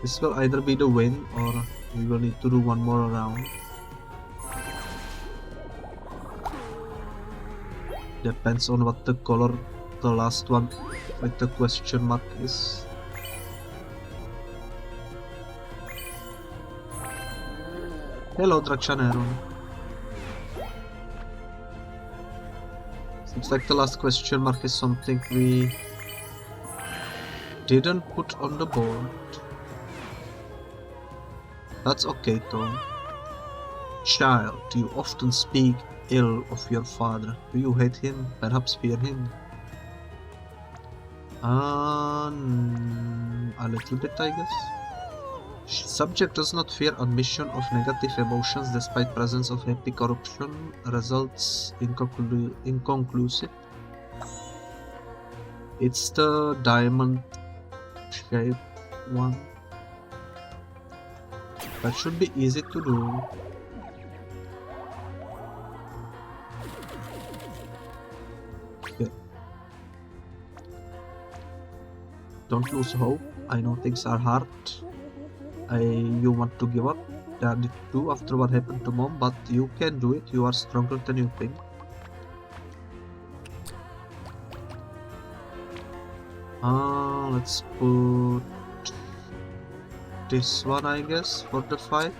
This will either be the win or we will need to do one more round. Depends on what the color the last one with the question mark is. Hello, Drakshaneron. Seems like the last question mark is something we didn't put on the board. That's okay though. Child, you often speak ill of your father. Do you hate him? Perhaps fear him? A little bit, I guess. Subject does not fear admission of negative emotions despite presence of happy corruption. Results inconclusive. It's the diamond shape one. That should be easy to do. Okay. Don't lose hope. I know things are hard. You want to give up. That did too after what happened to mom, but you can do it. You are stronger than you think. Let's put this one, I guess, for the fight.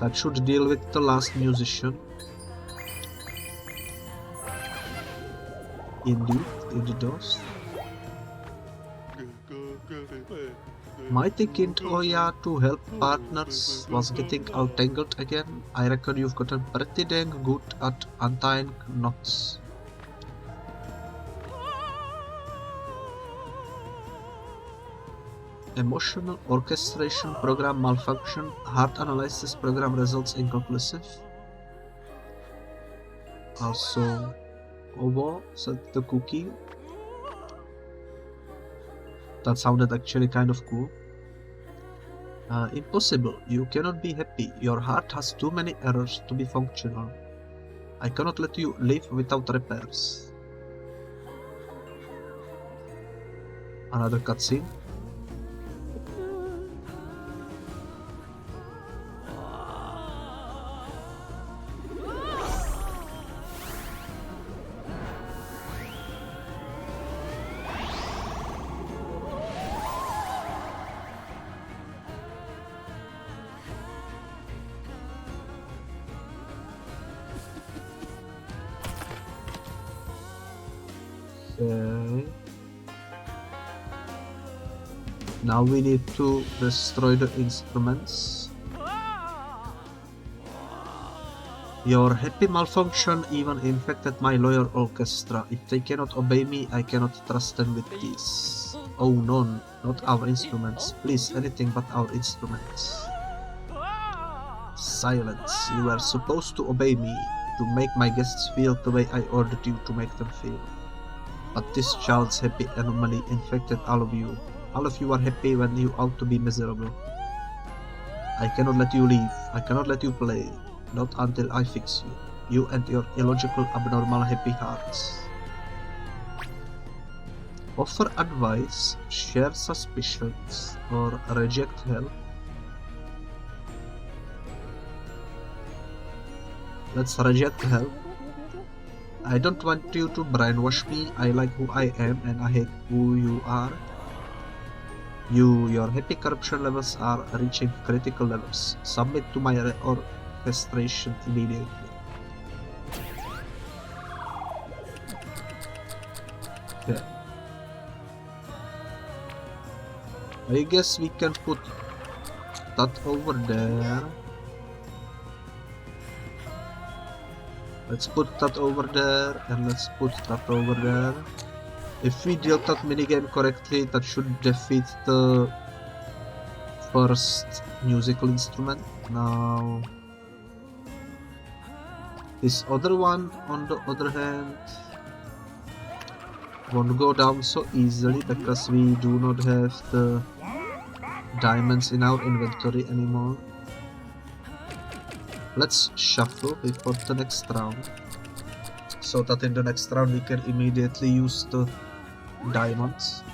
That should deal with the last musician. Indeed, it does. Mighty Kind Oya to help partners was getting all tangled again. I reckon you've gotten pretty dang good at untying knots. Emotional orchestration program malfunction. Hard analysis program results inconclusive. Also, Ovo said the cookie. That sounded actually kind of cool. Impossible. You cannot be happy. Your heart has too many errors to be functional. I cannot let you live without repairs. Another cutscene. Okay. Now we need to destroy the instruments. Your happy malfunction even infected my loyal orchestra. If they cannot obey me, I cannot trust them with peace. Oh no, not our instruments. Please, anything but our instruments. Silence. You were supposed to obey me, to make my guests feel the way I ordered you to make them feel. But this child's happy anomaly infected all of you. All of you are happy when you ought to be miserable. I cannot let you leave. I cannot let you play. Not until I fix you. You and your illogical, abnormal happy hearts. Offer advice, share suspicions, or reject help. Let's reject help. I don't want you to brainwash me. I like who I am and I hate who you are. Your happy corruption levels are reaching critical levels. Submit to my orchestration immediately. Okay. I guess we can put that over there. Let's put that over there, and let's put that over there. If we dealt that minigame correctly, that should defeat the first musical instrument. Now, this other one, on the other hand, won't go down so easily because we do not have the diamonds in our inventory anymore. Let's shuffle before the next round, so that in the next round we can immediately use the diamonds.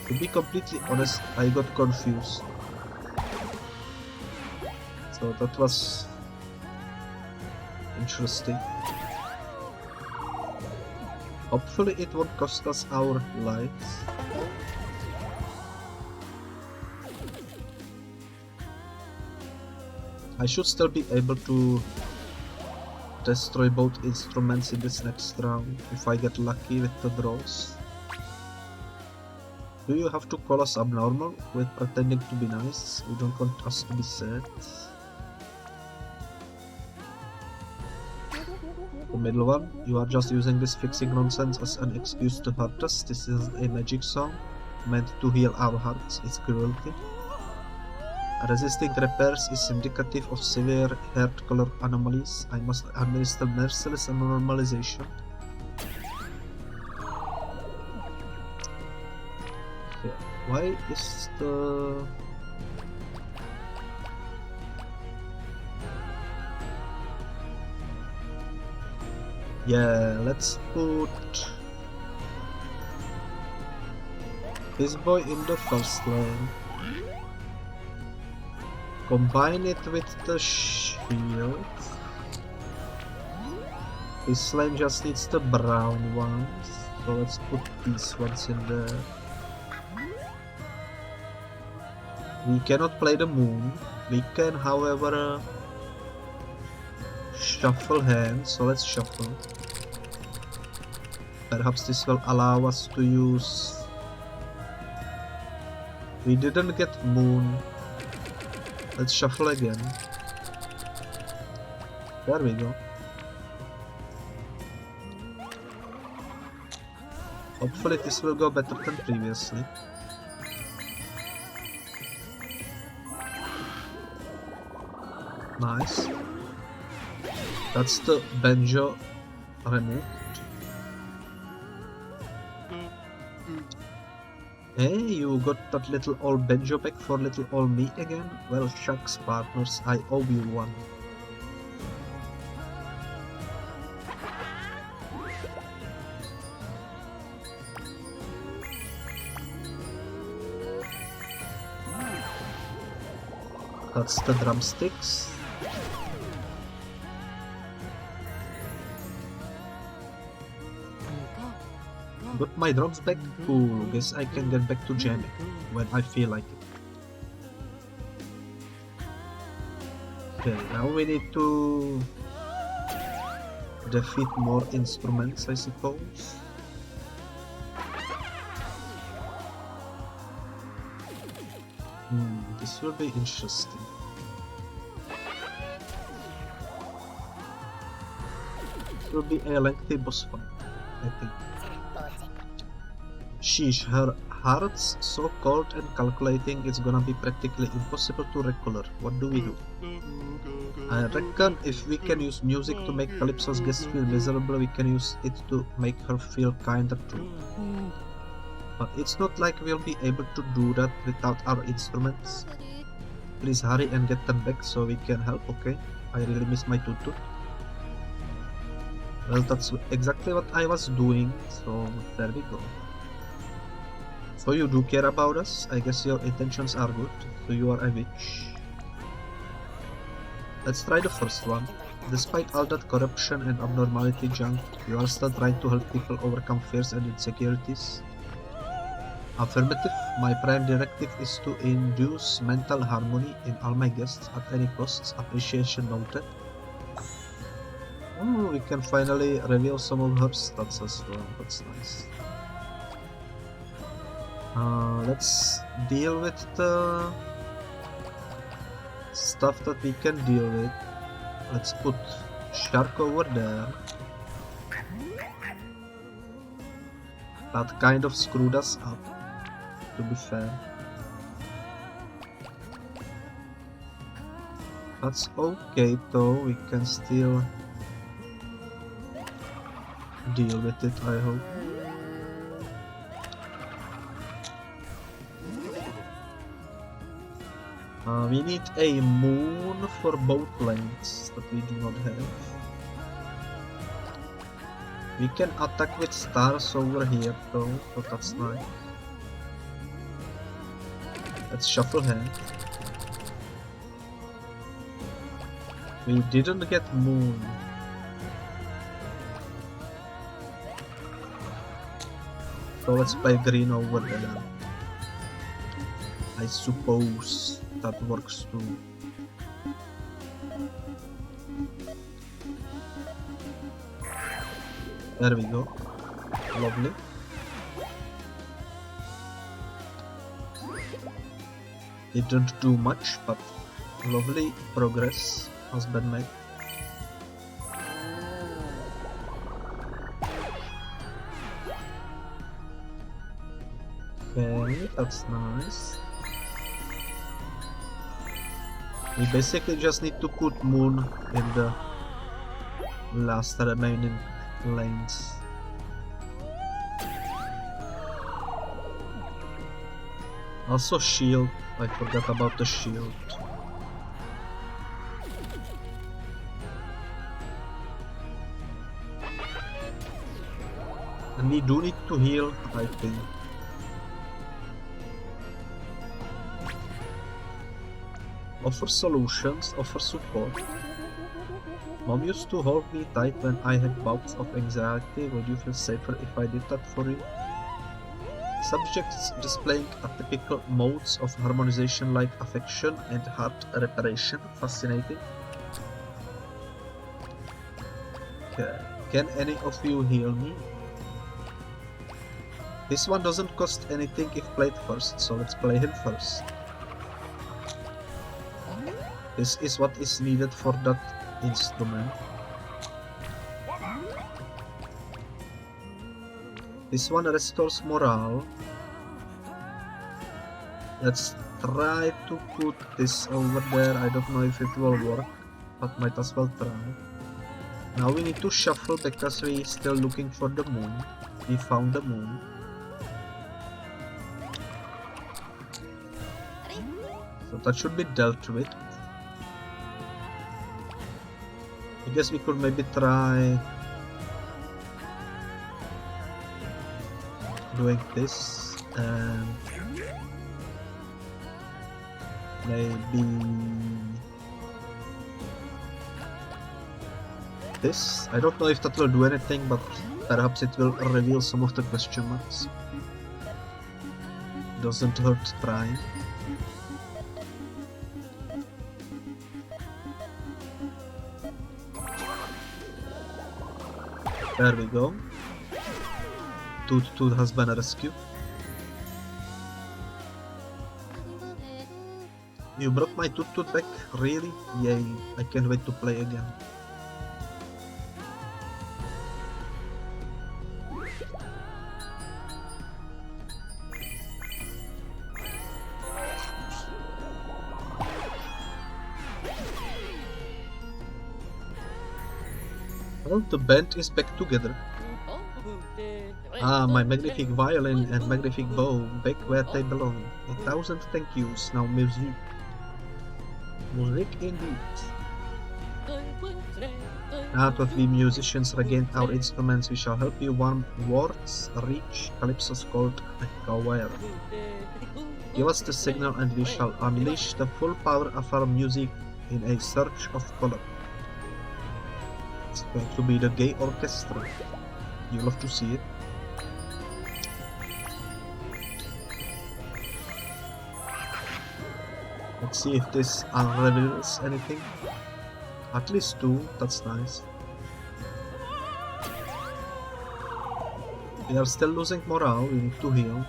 To be completely honest, I got confused. So that was interesting. Hopefully it won't cost us our lives. I should still be able to destroy both instruments in this next round if I get lucky with the draws. Do you have to call us abnormal with pretending to be nice? We don't want us to be sad. The middle one, you are just using this fixing nonsense as an excuse to hurt us. This is a magic song meant to heal our hearts. It's cruelty. Resisting repairs is indicative of severe hair color anomalies. I must administer merciless normalization. Okay. Why is the... Yeah, let's put this boy in the first lane. Combine it with the shield. This lane just needs the brown ones, so let's put these ones in there. We cannot play the moon. We can, however, shuffle hands, so let's shuffle. Perhaps this will allow us to use... We didn't get moon. Let's shuffle again. There we go. Hopefully this will go better than previously. Nice. That's the banjo removed. Hey, you got that little old banjo back for little old me again? Well, shucks, partners, I owe you one. That's the drumsticks. Got my drums back? Cool, guess I can get back to jamming when I feel like it. Okay, now we need to defeat more instruments, I suppose. This will be interesting. It will be a lengthy boss fight, I think. Sheesh, her heart's so cold and calculating it's gonna be practically impossible to recover. What do we do? I reckon if we can use music to make Calypso's guest feel miserable, we can use it to make her feel kinder too. But it's not like we'll be able to do that without our instruments. Please hurry and get them back so we can help, okay? I really miss my tutu. Well, that's exactly what I was doing, so there we go. So you do care about us? I guess your intentions are good, so you are a witch. Let's try the first one. Despite all that corruption and abnormality junk, you are still trying to help people overcome fears and insecurities. Affirmative. My prime directive is to induce mental harmony in all my guests at any costs. Appreciation noted. Oh, we can finally reveal some of her stats as well. That's nice. Let's deal with the stuff that we can deal with. Let's put Shark over there. That kind of screwed us up, to be fair. That's okay though, we can still deal with it, I hope. We need a moon for both lanes that we do not have. We can attack with stars over here though, so that's nice. Let's shuffle hand. We didn't get moon. So let's play green over there. I suppose that works too. There we go. Lovely. Didn't do much, but lovely progress has been made. Okay, that's nice. We basically just need to put moon in the last remaining lanes. Also shield, I forgot about the shield. And we do need to heal, I think. Offer solutions, offer support. Mom used to hold me tight when I had bouts of anxiety. Would you feel safer if I did that for you? Subjects displaying atypical modes of harmonization like affection and heart reparation. Fascinating. Okay. Can any of you heal me? This one doesn't cost anything if played first, so let's play him first. This is what is needed for that instrument. This one restores morale. Let's try to put this over there. I don't know if it will work, but might as well try. Now we need to shuffle because we're still looking for the moon. We found the moon. So that should be dealt with. I guess we could maybe try doing this and maybe this. I don't know if that will do anything, but perhaps it will reveal some of the question marks. Doesn't hurt trying. There we go. Toot has been rescued. You brought my Toot back? Really? Yay, I can't wait to play again. Well, the band is back together. Ah, my magnific violin and magnific bow, back where they belong. 1,000 thank yous, now music. Music indeed. Now that we musicians regained our instruments, we shall help you warm wards, reach Calypso's cold Kawire. Give us the signal and we shall unleash the full power of our music in a search of color. It's going to be the gay orchestra. You'll love to see it. Let's see if this unravels anything. At least 2, that's nice. We are still losing morale, we need to heal.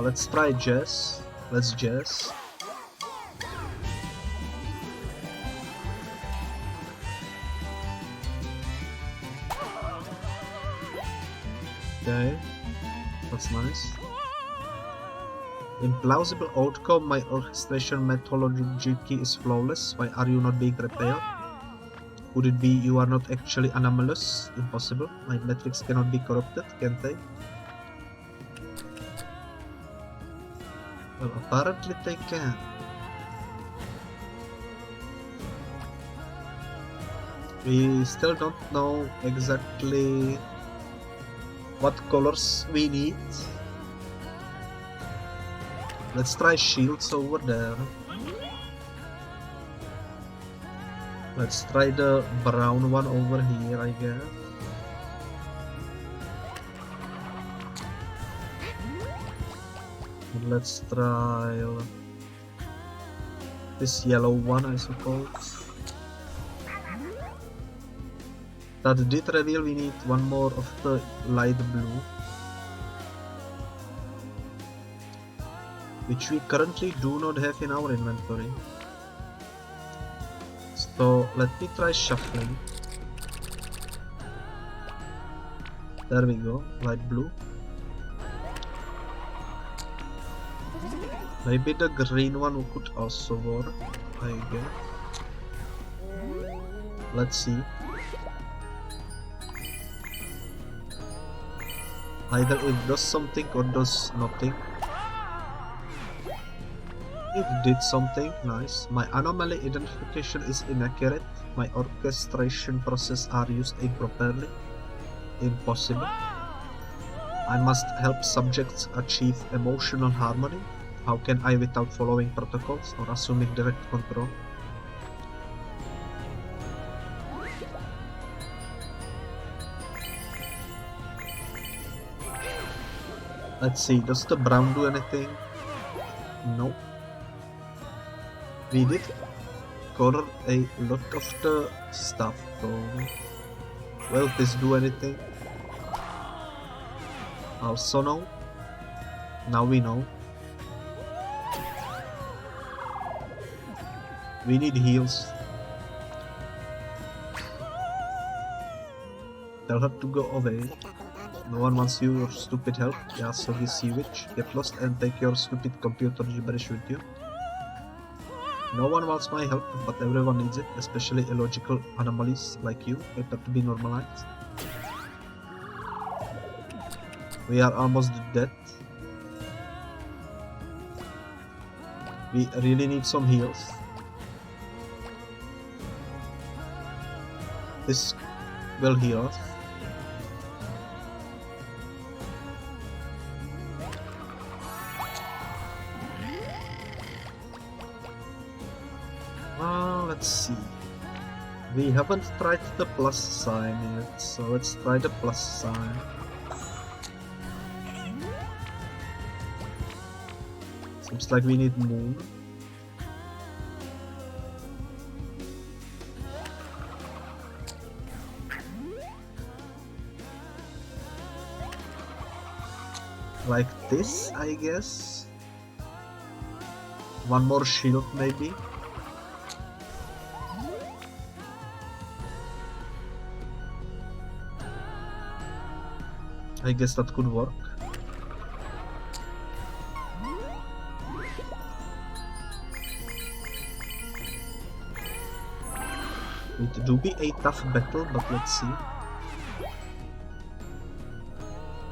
Let's try jazz. Let's jazz. Okay, that's nice. Implausible outcome, my orchestration methodology is flawless. Why are you not being repaired? Could it be you are not actually anomalous? Impossible. My metrics cannot be corrupted, can they? Well, apparently they can. We still don't know exactly what colors we need. Let's try shields over there. Let's try the brown one over here, I guess. And let's try this yellow one, I suppose. That did reveal we need one more of the light blue, which we currently do not have in our inventory. So let me try shuffling. There we go, light blue. Maybe the green one could also work, I guess. Let's see. Either it does something or does nothing. It did something, nice. My anomaly identification is inaccurate. My orchestration process are used improperly. Impossible. I must help subjects achieve emotional harmony. How can I without following protocols or assuming direct control? Let's see, does the brown do anything? No. We did cover a lot of the stuff, so will this do anything? Also no. Now we know. We need heals. Tell her to go away. No one wants your stupid help. Yeah, sorry, sewage. Get lost and take your stupid computer gibberish with you. No one wants my help, but everyone needs it, especially illogical anomalies like you, better to be normalized. We are almost dead. We really need some heals. This will heal us. Let's see. We haven't tried the plus sign yet, so let's try the plus sign. Seems like we need moon. Like this, I guess. One more shield, maybe. I guess that could work. It do be a tough battle, but let's see.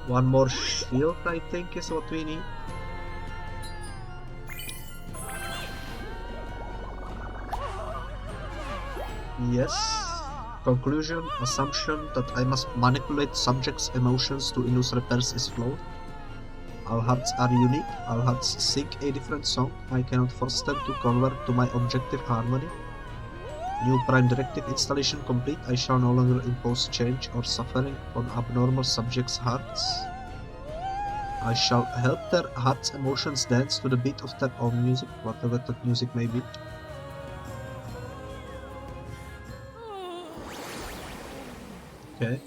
One more shield, I think, is what we need. Yes. Conclusion, assumption that I must manipulate subjects' emotions to induce repairs is flawed. All hearts are unique, all hearts seek a different song, I cannot force them to convert to my objective harmony. New Prime Directive installation complete, I shall no longer impose change or suffering on abnormal subjects' hearts. I shall help their hearts' emotions dance to the beat of their own music, whatever that music may be. Okay.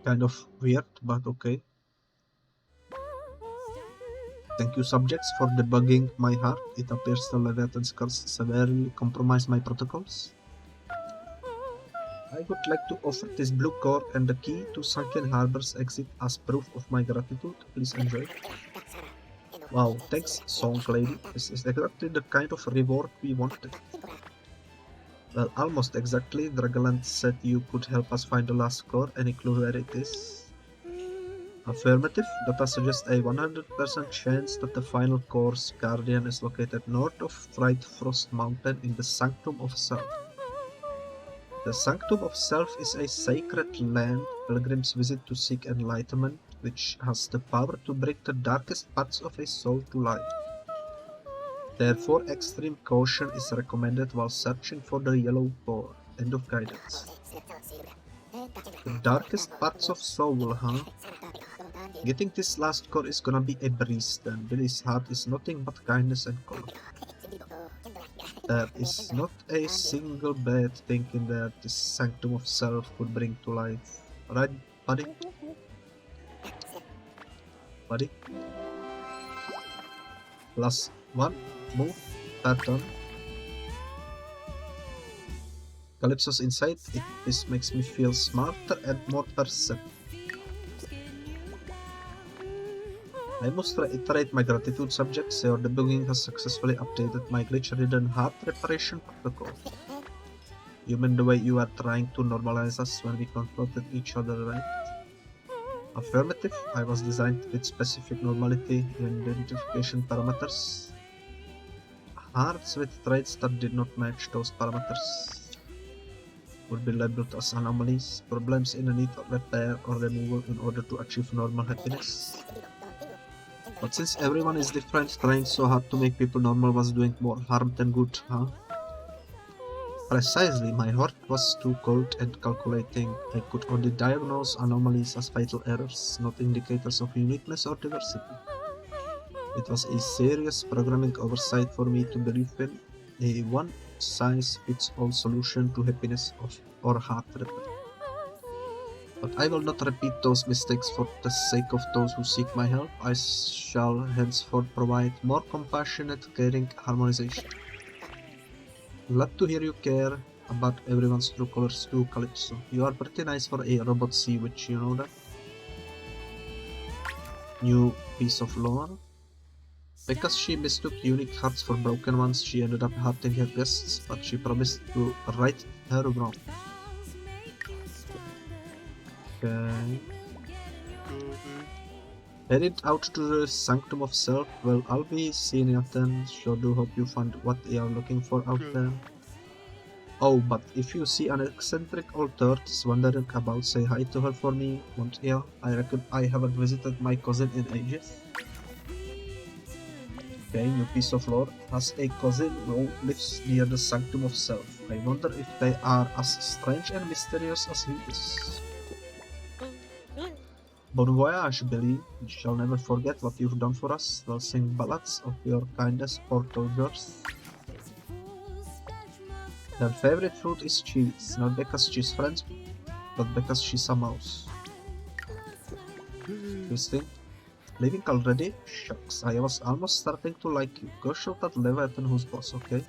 Kind of weird, but okay. Thank you, subjects, for debugging my heart. It appears the Leviathan's curse severely compromised my protocols. I would like to offer this blue core and the key to Sunken Harbor's exit as proof of my gratitude. Please enjoy. Wow, thanks, Song Lady. This is exactly the kind of reward we wanted. Well, almost exactly. Dragonland said you could help us find the last core. Any clue where it is? Affirmative. Data suggests a 100% chance that the final core's guardian is located north of Fright Frost Mountain in the Sanctum of Self. The Sanctum of Self is a sacred land pilgrims visit to seek enlightenment, which has the power to bring the darkest parts of a soul to light. Therefore, extreme caution is recommended while searching for the yellow core. End of guidance. The darkest parts of soul, huh? Getting this last core is gonna be a breeze then. Billy's heart is nothing but kindness and color. There is not a single bad thing in there this Sanctum of Self could bring to life. Right, buddy? Buddy? Plus one move pattern. Calypso's insight. This makes me feel smarter and more perceptive. I must reiterate my gratitude, subjects. Your debugging has successfully updated my glitch-ridden heart reparation protocol. You mean the way you are trying to normalize us when we confronted each other, right? Affirmative. I was designed with specific normality and identification parameters. Hearts with traits that did not match those parameters would be labeled as anomalies, problems in need of repair or removal in order to achieve normal happiness. But since everyone is different, trying so hard to make people normal was doing more harm than good, huh? Precisely, my heart was too cold and calculating. I could only diagnose anomalies as fatal errors, not indicators of uniqueness or diversity. It was a serious programming oversight for me to believe in a one-size-fits-all solution to happiness or heart repair. But I will not repeat those mistakes for the sake of those who seek my help. I shall henceforth provide more compassionate, caring harmonization. Glad to hear you care about everyone's true colors too, Calypso. You are pretty nice for a robot sea witch, you know that? New piece of lore. Because she mistook unique hearts for broken ones, she ended up hurting her guests, but she promised to right her wrong. Okay. Headed out to the Sanctum of Self. Well, I'll be seeing you then. Sure do hope you find what you are looking for out there. Oh, but if you see an eccentric old tortoise wandering about, say hi to her for me, won't you? I reckon I haven't visited my cousin in ages. Okay, new piece of lore. Has a cousin who lives near the Sanctum of Self. I wonder if they are as strange and mysterious as he is. Bon voyage, Billy. We shall never forget what you've done for us. We'll sing ballads of your kindness for soldiers. Their favorite fruit is cheese, not because she's French, but because she's a mouse. Interesting. Leaving already? Shucks, I was almost starting to like you. Go show that Leviathan who's boss, okay?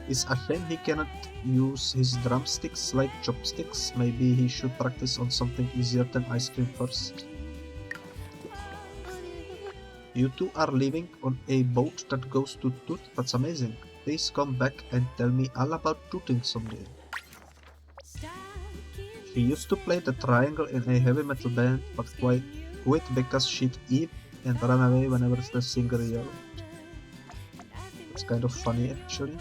It's a shame he cannot use his drumsticks like chopsticks. Maybe he should practice on something easier than ice cream first. You two are living on a boat that goes to Toot. That's amazing. Please come back and tell me all about tooting someday. She used to play the triangle in a heavy metal band, but quit because she'd eat and run away whenever the singer yelled. It's kind of funny actually.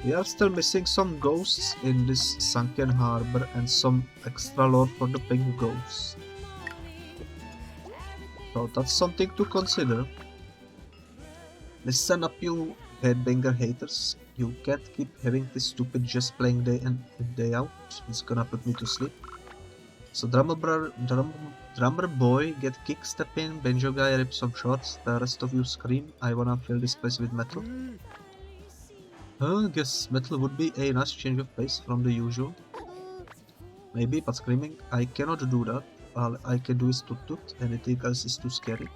We are still missing some ghosts in this sunken harbor and some extra lore for the pink ghosts. So that's something to consider. Listen up, you headbanger haters. You can't keep having this stupid just playing day in day out. It's gonna put me to sleep. So drummer boy get kick step in, banjo guy rip some shorts, the rest of you scream. I wanna fill this place with metal. Guess metal would be a nice change of pace from the usual. Maybe, but screaming, I cannot do that. All I can do is toot, anything else is too scary.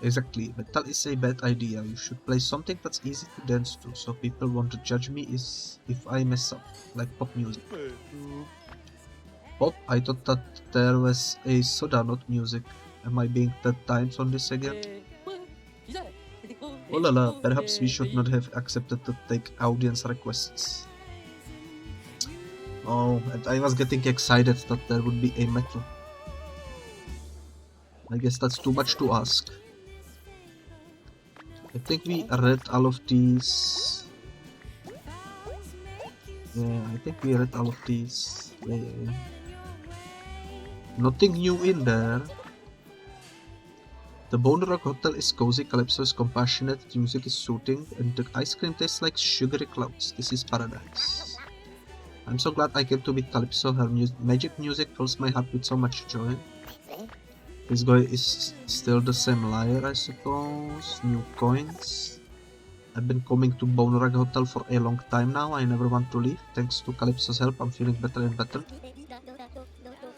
Exactly, metal is a bad idea. You should play something that's easy to dance to, so people won't judge me if I mess up, like pop music. Pop? I thought that there was a soda, not music. Am I being 10 times on this again? Oh la la, perhaps we should not have accepted to take audience requests. Oh, and I was getting excited that there would be a metal. I guess that's too much to ask. I think we read all of these. Yeah, I think we read all of these. Yeah. Nothing new in there. The Bone Rock Hotel is cozy, Calypso is compassionate, the music is soothing, and the ice cream tastes like sugary clouds. This is paradise. I'm so glad I came to meet Calypso. Her magic music fills my heart with so much joy. This guy is still the same liar, I suppose. New coins. I've been coming to Bone Rock Hotel for a long time now. I never want to leave. Thanks to Calypso's help, I'm feeling better and better.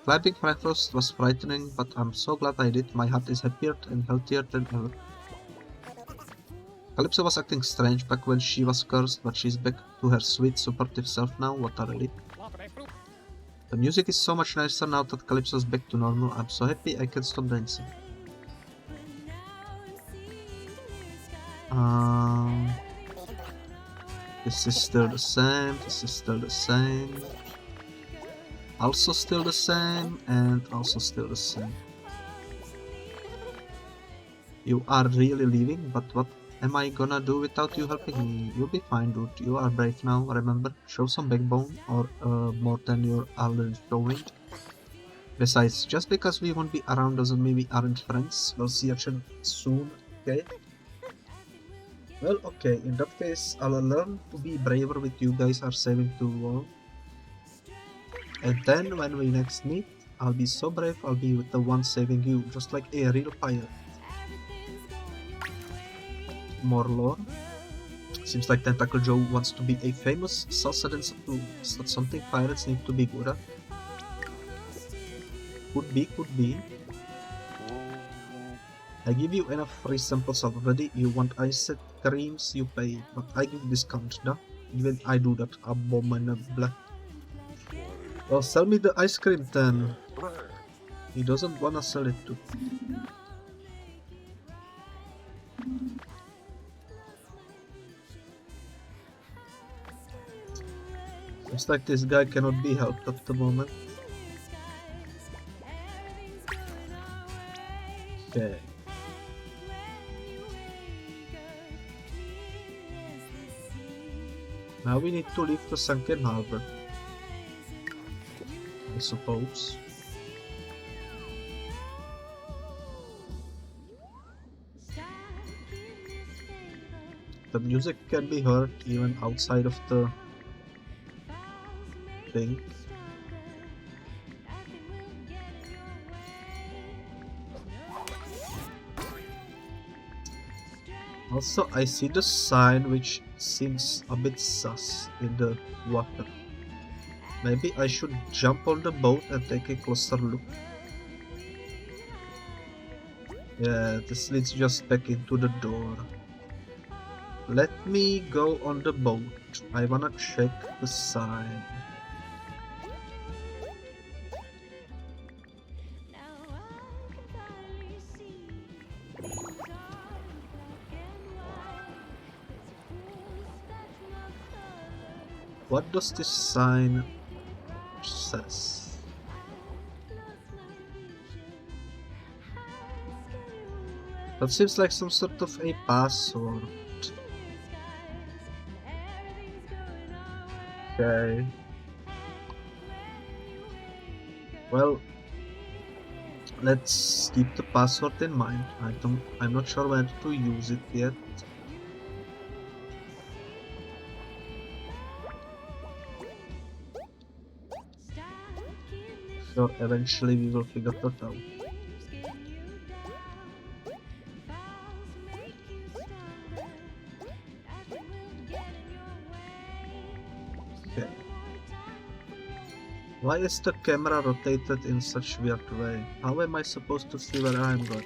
Climbing Frankfurt was frightening, but I'm so glad I did. My heart is happier and healthier than ever. Calypso was acting strange back when she was cursed, but she's back to her sweet, supportive self now. What a relief. The music is so much nicer now that Calypso's back to normal. I'm so happy I can stop dancing. This is still the same, this is still the same. Also still the same, and also still the same. You are really leaving, but what am I gonna do without you helping me? You'll be fine, dude. You are brave now, remember? Show some backbone, or more than you're already showing. Besides, just because we won't be around doesn't mean we aren't friends. We'll see each other soon, okay? Well, okay, in that case, I'll learn to be braver with you guys are saving too long. And then when we next meet, I'll be so brave, I'll be with the one saving you, just like a real pirate. More lore. Seems like Tentacle Joe wants to be a famous salsa dancer too. Is that something pirates need to be good at? Could be, could be. I give you enough free samples already. You want ice creams, you pay, but I give discount, da? Even I do that abominable. Well, sell me the ice cream then. He doesn't wanna sell it too. Looks like this guy cannot be helped at the moment. Okay. Now we need to leave the sunken harbor, I suppose. The music can be heard even outside of the thing. Also, I see the sign which seems a bit sus in the water. Maybe I should jump on the boat and take a closer look. Yeah, this leads just back into the door. Let me go on the boat. I wanna check the sign. What does this sign says? That seems like some sort of a password. Okay. Well, let's keep the password in mind. I'm not sure where to use it yet. Sure, eventually we will figure that out. Okay. Why is the camera rotated in such weird way? How am I supposed to see where I'm going?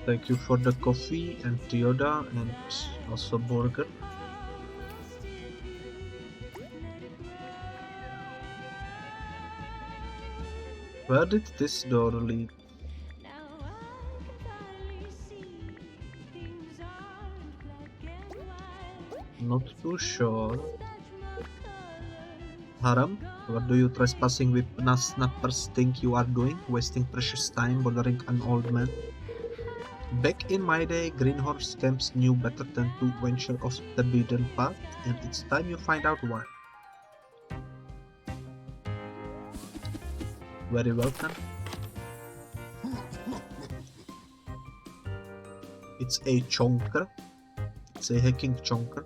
Thank you for the coffee and Toyota and also burger. Where did this door lead? Not too sure. Haram, what do you trespassing with snappers think you are doing? Wasting precious time bothering an old man? Back in my day, greenhorn scamps knew better than to venture off the beaten path, and it's time you find out why. Very welcome. It's a chonker. It's a hacking chonker.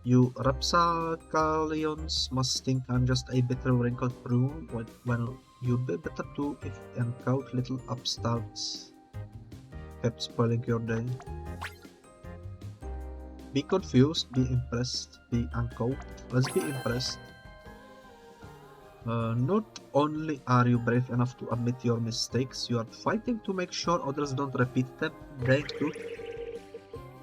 You rapscallions must think I'm just a bitter wrinkled prune. Well, you'd be better too if uncouth little upstarts kept spoiling your day. Be confused, be impressed, be uncouth. Let's be impressed. Not only are you brave enough to admit your mistakes, you are fighting to make sure others don't repeat them. Brave too.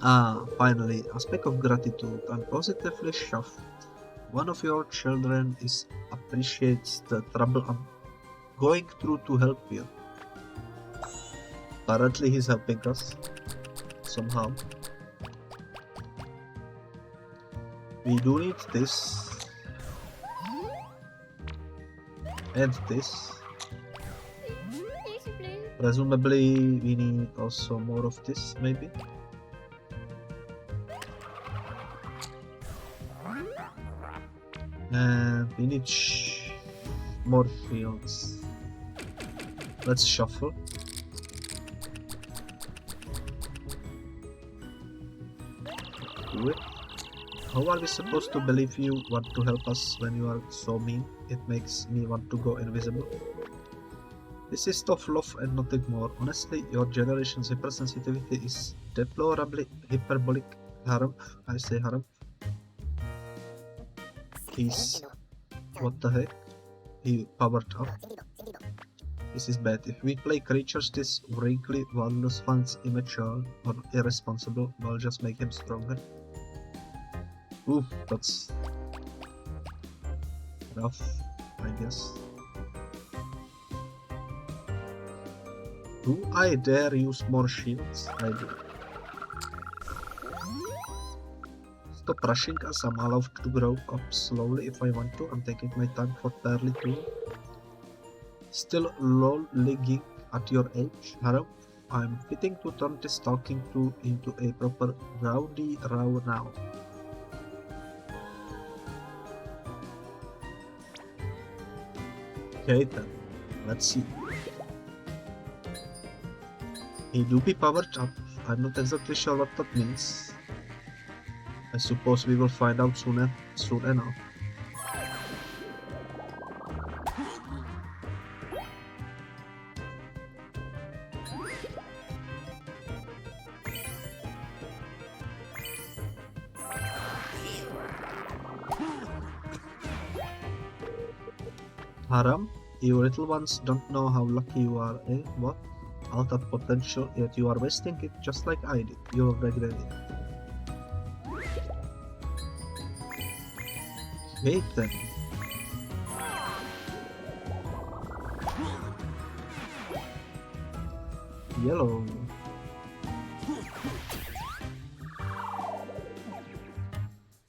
Ah, finally, a speck of gratitude. I'm positively chuffed. One of your children appreciates the trouble I'm going through to help you. Apparently he's helping us. somehow. We do need this. And this. Presumably we need also more of this, maybe. And we need more fields. Let's shuffle. Do it. How are we supposed to believe you want to help us when you are so mean? It makes me want to go invisible. This is tough love and nothing more. Honestly, your generation's hypersensitivity is deplorably hyperbolic. Harumph, I say Harumph. He's... what the heck? He powered up. This is bad. If we play creatures this wrinkly, wildness finds immature or irresponsible, we'll just make him stronger. Oof, that's rough, I guess. Do I dare use more shields? I do. Stop rushing us, I'm allowed to grow up slowly if I want to. I'm taking my time for barely 2. Still lollying at your age, Harumph. I'm fitting to turn this talking to into a proper rowdy row now. Okay then, let's see. He do be powered up. I'm not exactly sure what that means. I suppose we will find out soon enough. Haram, you little ones don't know how lucky you are, eh? What? All that potential, yet you are wasting it just like I did. You'll regret it. Okay then. Yellow.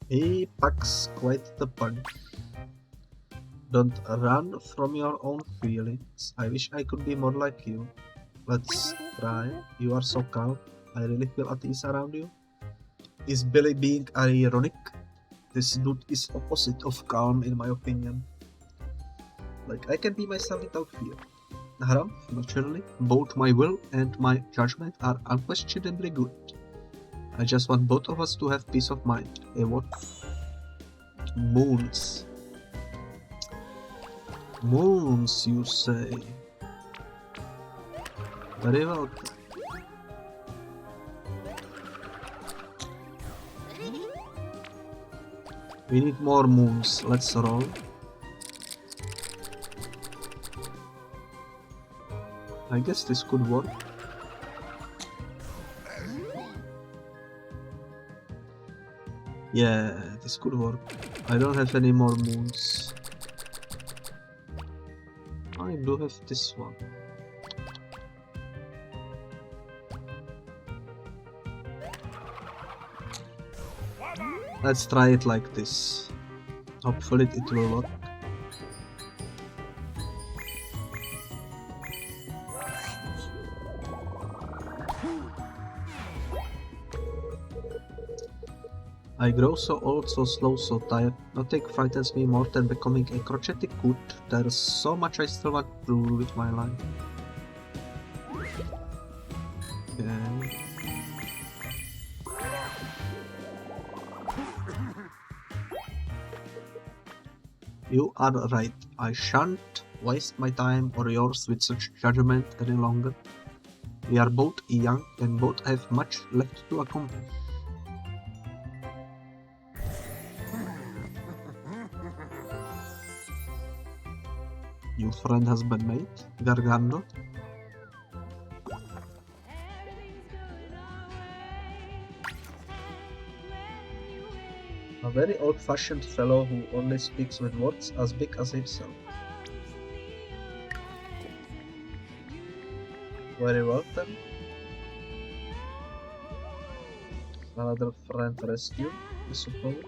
He packs quite the punch. Don't run from your own feelings. I wish I could be more like you. Let's try. You are so calm. I really feel at ease around you. Is Billy being ironic? This dude is opposite of calm in my opinion. Like, I can be myself without fear. Haram, naturally, both my will and my judgment are unquestionably good. I just want both of us to have peace of mind. What? Moons. Moons, you say? Very well. We need more moons. Let's roll. I guess this could work. Yeah, this could work. I don't have any more moons. I do have this one. Let's try it like this. Hopefully it will work. I grow so old, so slow, so tired. Nothing frightens me more than becoming a crochetic coot. There's so much I still want to do with my life. Okay. You are right. I shan't waste my time or yours with such judgment any longer. We are both young and both have much left to accomplish. Your friend has been made, Gargando. A very old-fashioned fellow who only speaks with words as big as himself. Very well then. Another friend rescue, I suppose.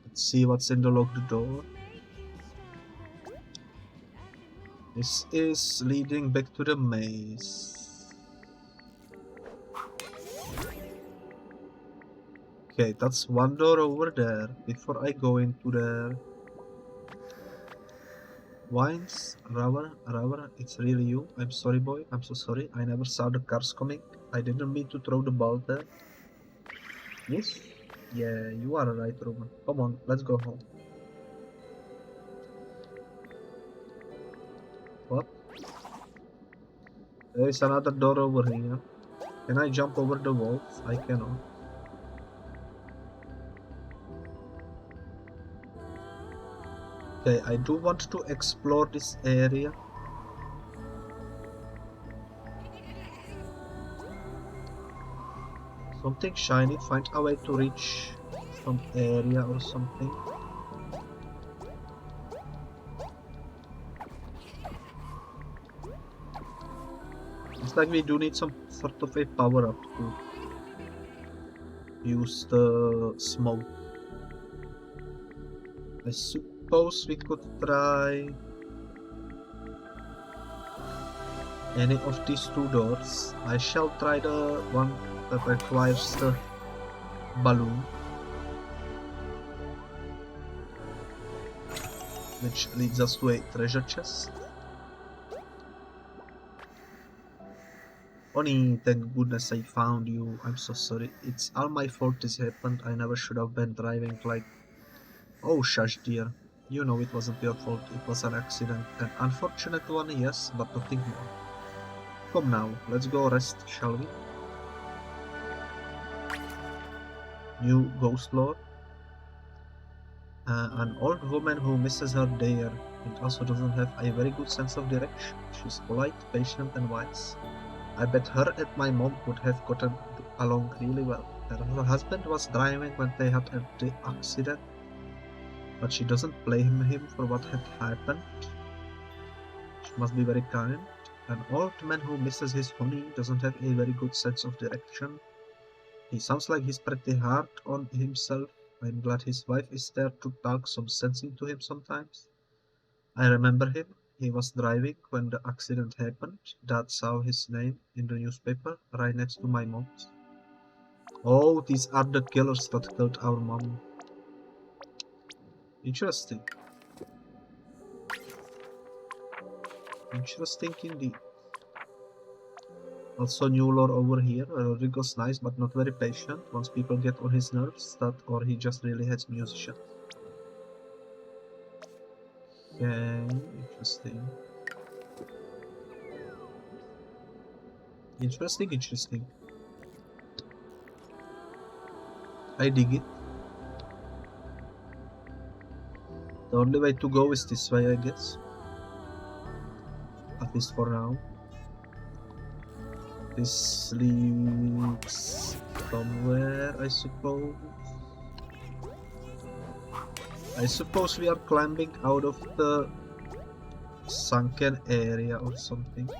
Let's see what's in the locked door. This is leading back to the maze. Okay, that's one door over there. Before I go into there. Wines, Rubber, it's really you. I'm sorry, boy. I'm so sorry. I never saw the cars coming. I didn't mean to throw the ball there. Yes? Yeah, you are right, Roman. Come on, let's go home. What? There is another door over here. Can I jump over the walls? I cannot. Okay, I do want to explore this area. Something shiny, find a way to reach some area or something. It's like we do need some sort of a power up to use the smoke. I suppose we could try any of these two doors. I shall try the one that requires the balloon, which leads us to a treasure chest. Oni, thank goodness I found you. I'm so sorry. It's all my fault this happened. I never should have been driving like... Oh, shush, dear. You know it wasn't your fault. It was an accident. An unfortunate one, yes, but nothing more. Come now, let's go rest, shall we? New Ghost Lord. An old woman who misses her deer and also doesn't have a very good sense of direction. She's polite, patient, and wise. I bet her and my mom would have gotten along really well. Her husband was driving when they had the accident, but she doesn't blame him for what had happened. She must be very kind. An old man who misses his honey doesn't have a very good sense of direction. He sounds like he's pretty hard on himself. I'm glad his wife is there to talk some sense into him sometimes. I remember him. He was driving when the accident happened. Dad saw his name in the newspaper right next to my mom's. Oh, these are the killers that killed our mom. Interesting. Interesting indeed. Also new lore over here. Rodrigo's nice but not very patient. Once people get on his nerves, that or he just really hates musicians. Okay, interesting. Interesting. I dig it. The only way to go is this way, I guess. At least for now. This leads somewhere, I suppose. I suppose we are climbing out of the sunken area or something.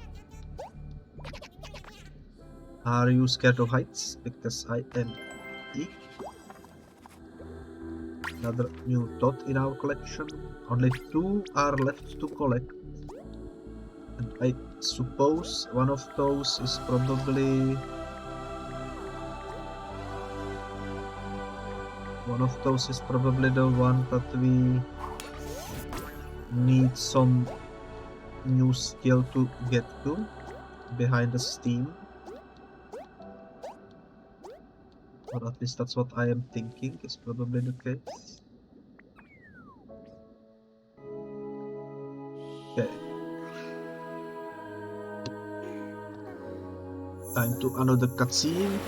Are you scared of heights? Because I am. Another new dot in our collection. Only 2 are left to collect. And I suppose one of those is probably... One of those is probably the one that we need some new skill to get to. Behind the steam. Or at least that's what I am thinking is probably the case. Okay. Time to another cutscene.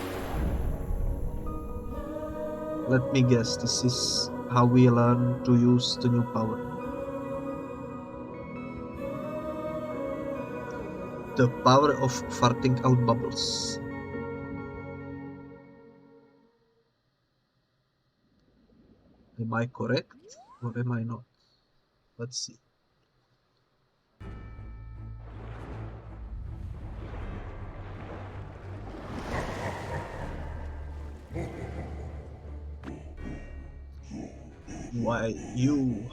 Let me guess, this is how we learn to use the new power. The power of farting out bubbles. Am I correct or am I not? Let's see. Why,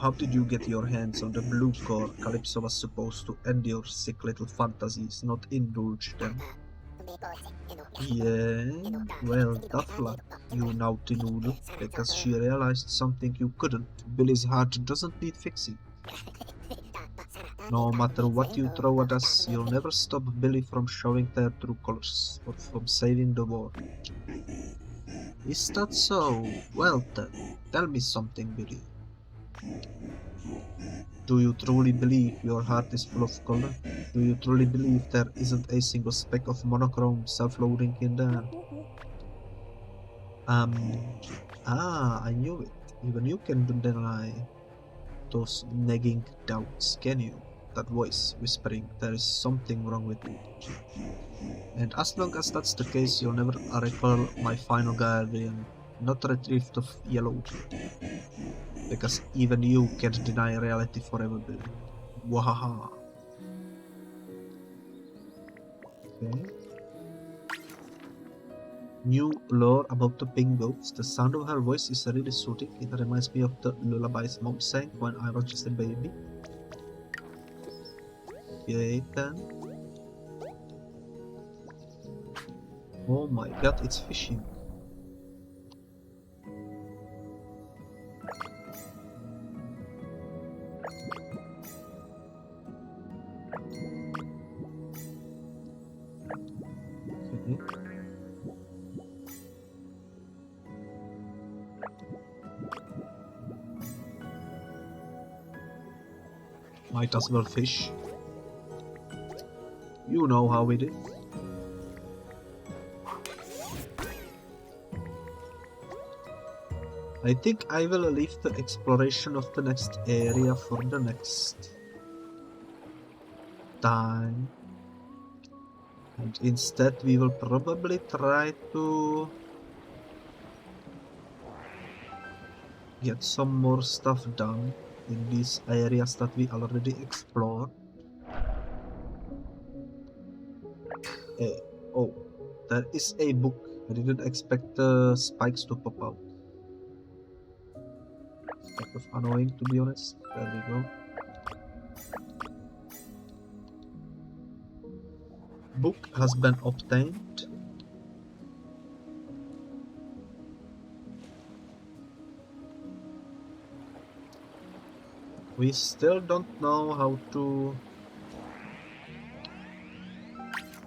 how did you get your hands on the blue core? Calypso was supposed to end your sick little fantasies, not indulge them. Yeah, well, tough luck, you naughty noodle, because she realized something you couldn't. Billy's heart doesn't need fixing. No matter what you throw at us, you'll never stop Billy from showing their true colors, or from saving the world. Is that so? Well then, tell me something, Billy. Do you truly believe your heart is full of color? Do you truly believe there isn't a single speck of monochrome self-loading in there? Um, I knew it. Even you can deny those nagging doubts, can you? That voice whispering there is something wrong with you. And as long as that's the case, you'll never recall my final guardian, not retrieved of yellow. Because even you can't deny reality forever, Billy. Wahaha. Okay. New lore about the pink ghost. The sound of her voice is really soothing. It reminds me of the lullabies mom sang when I was just a baby. Okay, then. Oh my god, it's fishing. Okay. Might as well fish. You know how it is. I think I will leave the exploration of the next area for the next time. And instead we will probably try to get some more stuff done in these areas that we already explored. Oh, there is a book. I didn't expect the spikes to pop out. Kind of annoying, to be honest. There we go. Book has been obtained. We still don't know how to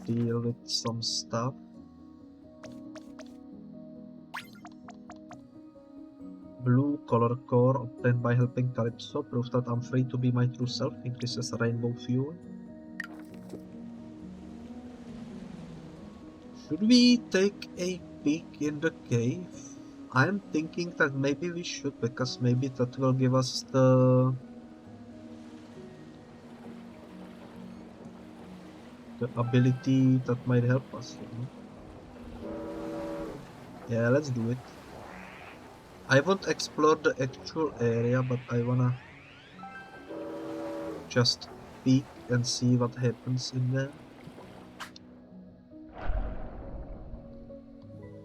deal with some stuff. Blue color core obtained by helping Calypso proves that I'm free to be my true self, increases rainbow fuel. Should we take a peek in the cave? I'm thinking that maybe we should, because maybe that will give us the ability that might help us, you know? Yeah, let's do it. I won't explore the actual area, but I wanna just peek and see what happens in there.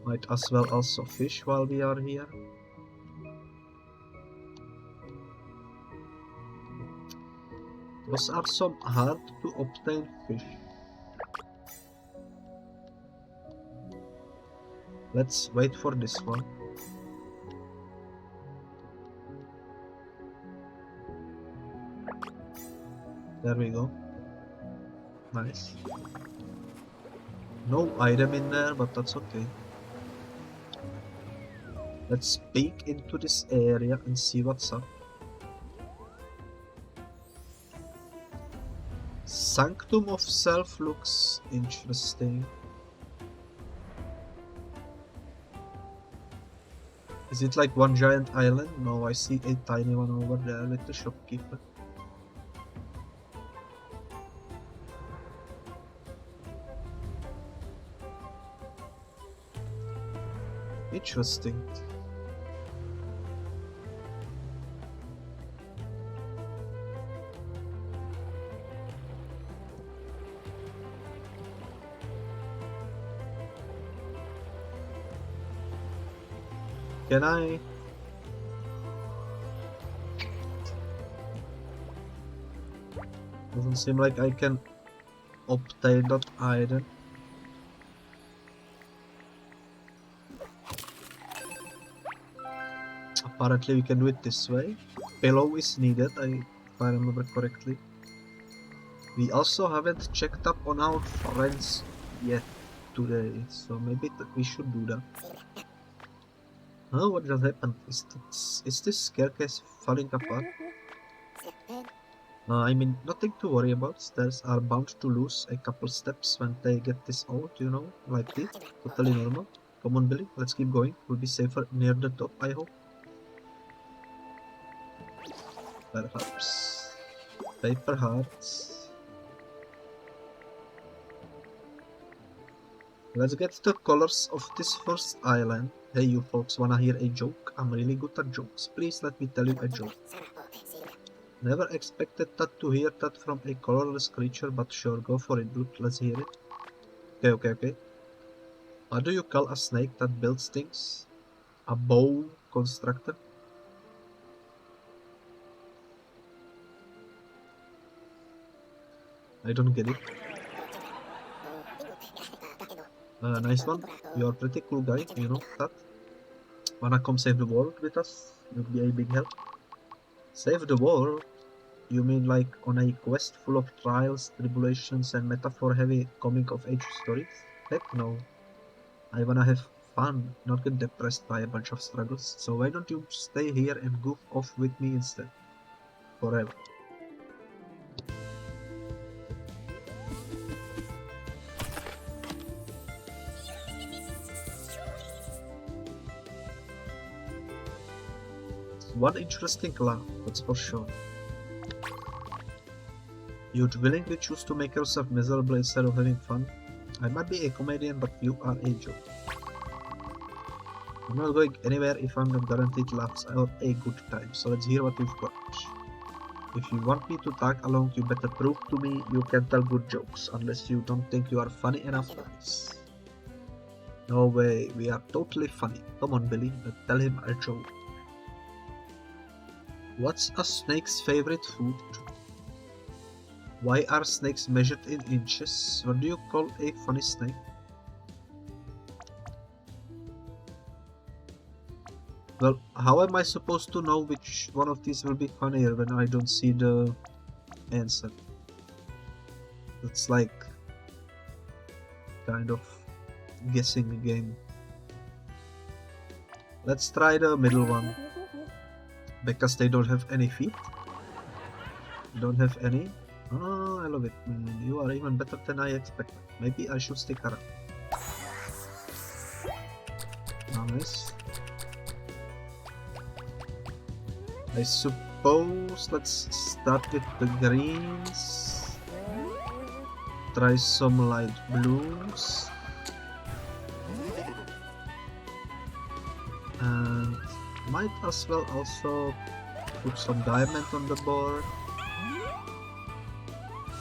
Might as well also fish while we are here. Those are some hard to obtain fish. Let's wait for this one. There we go. Nice. No item in there, but that's okay. Let's peek into this area and see what's up. Sanctum of Self looks interesting. Is it like one giant island? No, I see a tiny one over there with the shopkeeper. Interesting. Can I? Doesn't seem like I can obtain that either. Apparently we can do it this way. Pillow is needed, if I remember correctly. We also haven't checked up on our friends yet today, so maybe we should do that. Oh, what just happened? Is this staircase falling apart? I mean, nothing to worry about. Stairs are bound to lose a couple steps when they get this old, you know, like this. Totally normal. Come on, Billy, let's keep going. We'll be safer near the top, I hope. Perhaps. Paper hearts. Let's get the colors of this first island. Hey, you folks, wanna hear a joke? I'm really good at jokes. Please let me tell you a joke. Never expected to hear that from a colorless creature, but sure, go for it, dude. Let's hear it. Okay. How do you call a snake that builds things? A bow constructor? I don't get it. Nice one. You're a pretty cool guy, you know that. Wanna come save the world with us? Would be a big help. Save the world? You mean like on a quest full of trials, tribulations, and metaphor-heavy coming-of-age stories? Heck no. I wanna have fun, not get depressed by a bunch of struggles. So why don't you stay here and goof off with me instead? Forever. One interesting laugh, that's for sure. You'd willingly choose to make yourself miserable instead of having fun? I might be a comedian, but you are a joke. I'm not going anywhere if I'm not guaranteed laughs or a good time, so let's hear what you've got. If you want me to tag along, you better prove to me you can tell good jokes, unless you don't think you are funny enough for this. No way, we are totally funny. Come on, Billy, tell him a joke. What's a snake's favorite food? Why are snakes measured in inches? What do you call a funny snake? Well, how am I supposed to know which one of these will be funnier when I don't see the answer? It's like kind of guessing a game. Let's try the middle one. Because they don't have any feet. Don't have any. Oh, I love it. You are even better than I expected. Maybe I should stick around. Nice. I suppose let's start with the greens. Try some light blues. And might as well also put some diamond on the board.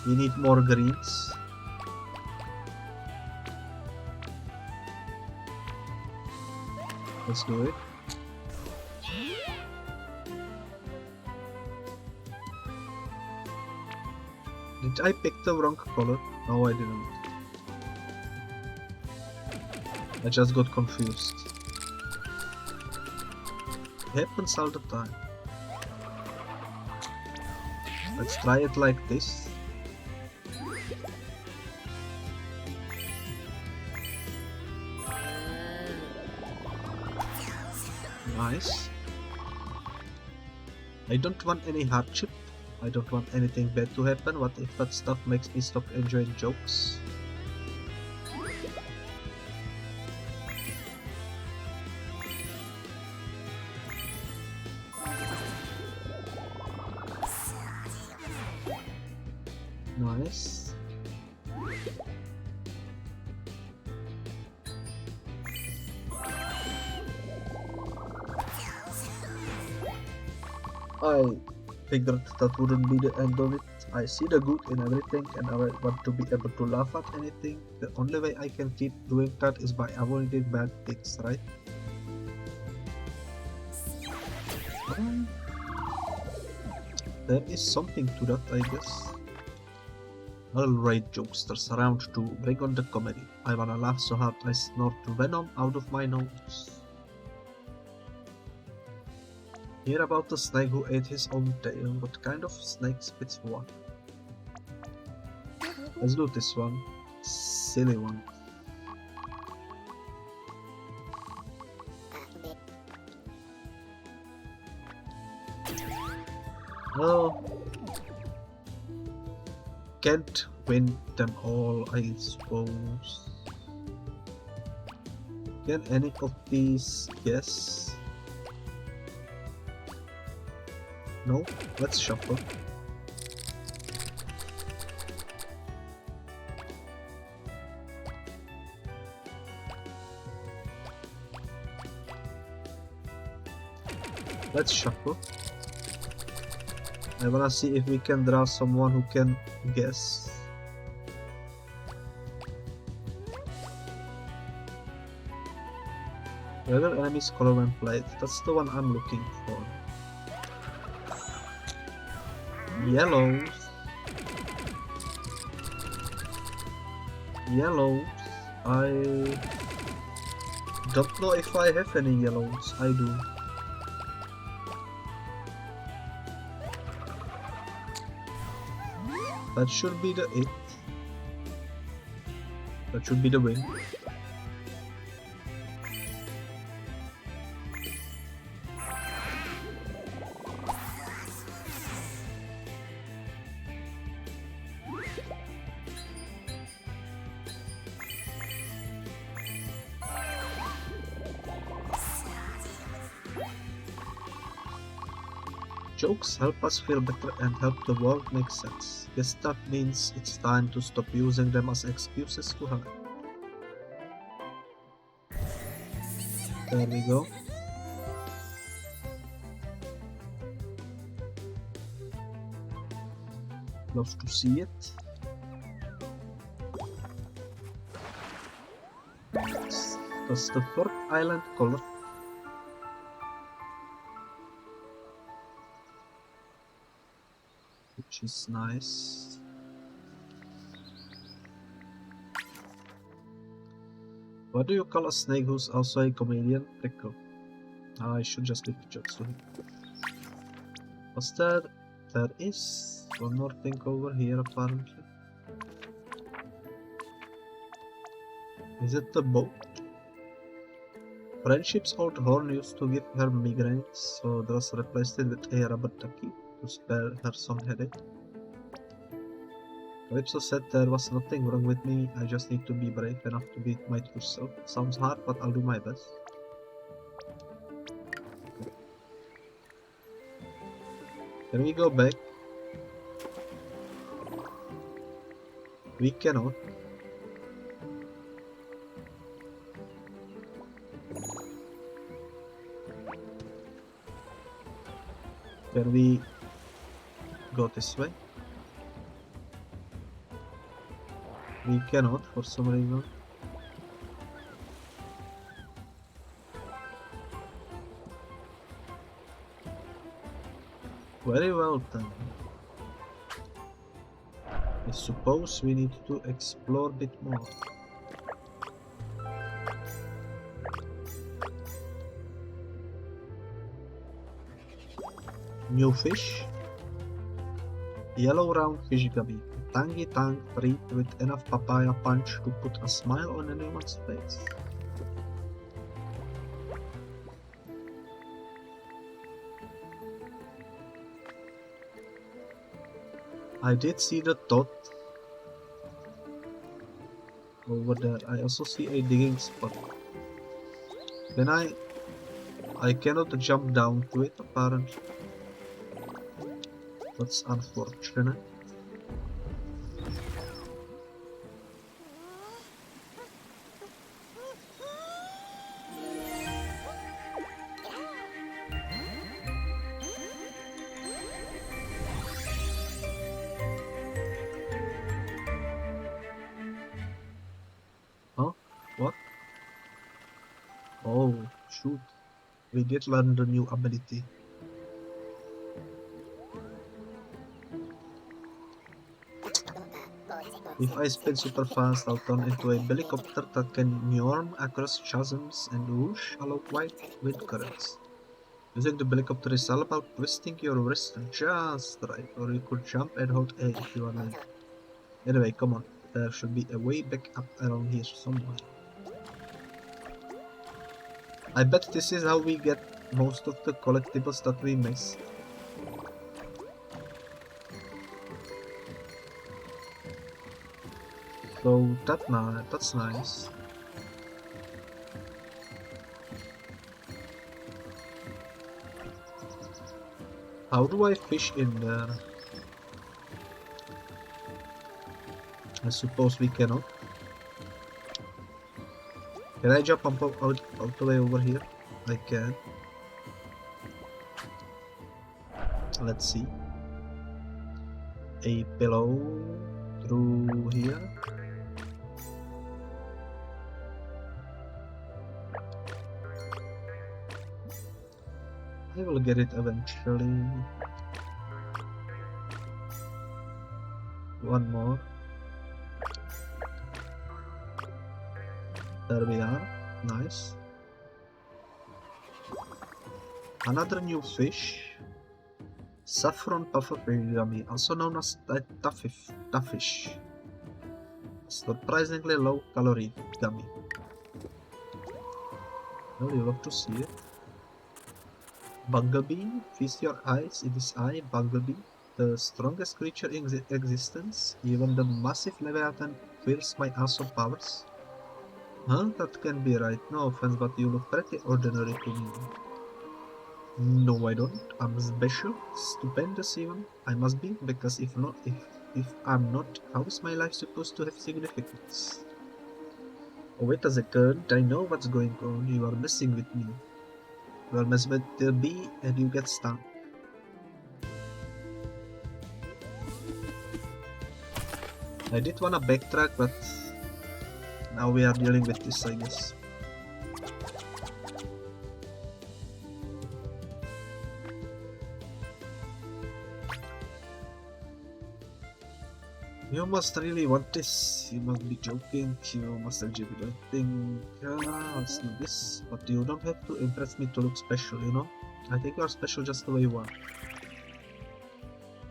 We need more greens. Let's do it. Did I pick the wrong color? No, I didn't. I just got confused. It happens all the time. Let's try it like this. Nice. I don't want any hardship. I don't want anything bad to happen. What if that stuff makes me stop enjoying jokes? Nice. I figured that wouldn't be the end of it. I see the good in everything and I want to be able to laugh at anything. The only way I can keep doing that is by avoiding bad things, right? There is something to that, I guess. Alright, jokesters, round 2. Bring on the comedy. I wanna laugh so hard I snort venom out of my nose. Hear about the snake who ate his own tail. What kind of snake spits what? Let's do this one. Silly one. Oh. Can't win them all, I suppose. Can any of these guess? No? Let's shuffle. Let's shuffle. I wanna see if we can draw someone who can guess. Whether enemies color when played. That's the one I'm looking for. Yellows. Yellows. I don't know if I have any yellows. I do. That should be the it. That should be the win. Jokes help us feel better and help the world make sense. Guess that means it's time to stop using them as excuses to hide. There we go. Love to see it. That's the fourth island color. Which is nice. What do you call a snake who's also a comedian? Prickle. I should just leave the jokes to him. What's there? There is one more thing over here apparently. Is it the boat? Friendship's old horn used to give her migraines, so Dross replaced it with a rubber ducky to spare her some headache. Calypso said there was nothing wrong with me, I just need to be brave enough to beat my true self. Sounds hard, but I'll do my best. Can we go back? We cannot. Can we go this way? We cannot for some reason. Very well then. I suppose we need to explore a bit more. New fish. Yellow round fish gummy. Tangy tongue treat with enough papaya punch to put a smile on anyone's face. I did see the dot over there. I also see a digging spot. Then I cannot jump down to it apparently. That's unfortunate. Huh? What? Oh, shoot. We did learn the new ability. If I spin super fast, I'll turn into a helicopter that can norm across chasms and whoosh along wide wind currents. Using the helicopter is all about twisting your wrist just right, or you could jump and hold A if you are late. Anyway, come on, there should be a way back up around here somewhere. I bet this is how we get most of the collectibles that we missed. So that's nice. How do I fish in there? I suppose we cannot. Can I jump out the way over here? I can. Let's see. A pillow through here. I will get it eventually. One more. There we are. Nice. Another new fish. Saffron pufferfish gummy, also known as tuffish. Surprisingly low calorie gummy. Now you love to see it. Bumblebee, feast your eyes, it is I, Bumblebee, the strongest creature in existence. Even the massive Leviathan fears my awesome powers. Huh? That can be right, no offense, but you look pretty ordinary to me. No, I don't. I'm special, stupendous even. I must be, because if I'm not, how is my life supposed to have significance? Oh, wait a second, I know what's going on. You are messing with me. You are messing with the bee and you get stung. I did wanna backtrack, but now we are dealing with this, I guess. You must really want this. You must be joking. You must actually be joking. Let's do this. But you don't have to impress me to look special, you know? I think you are special just the way you are.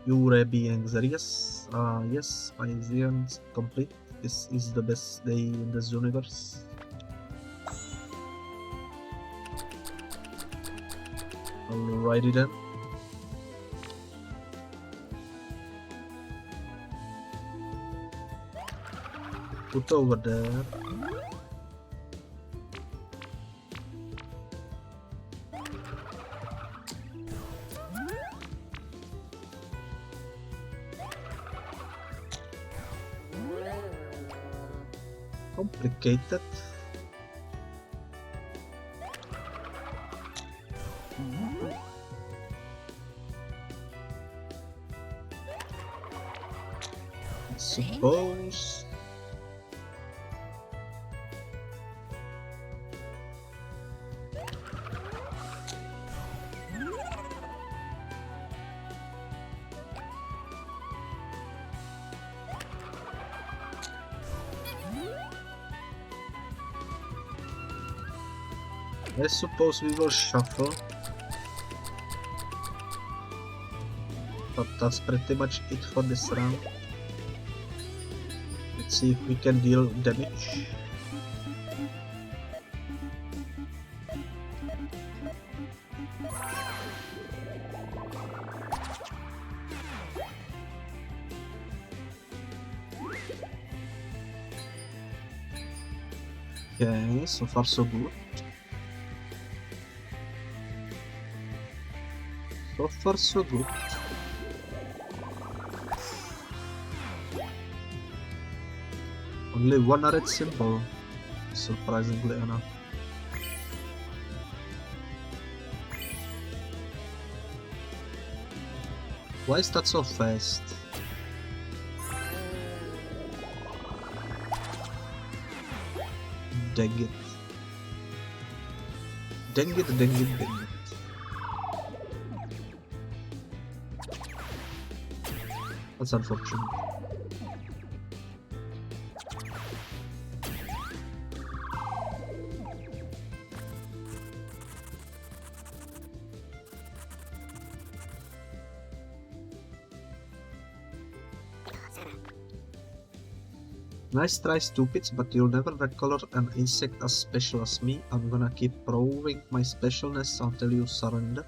You're being serious? Yes, my Zeon's complete. This is the best day in this universe. Alrighty then. Put over there. Complicated. I suppose. I suppose we will shuffle, but that's pretty much it for this round. Let's see if we can deal damage. Okay, so far so good. So far so good. Only one red symbol, surprisingly enough. Why is that so fast? Dang it. Dang it, dang it, dang it. That's unfortunate. Nice try, stupids, but you'll never recolor an insect as special as me. I'm gonna keep proving my specialness until you surrender.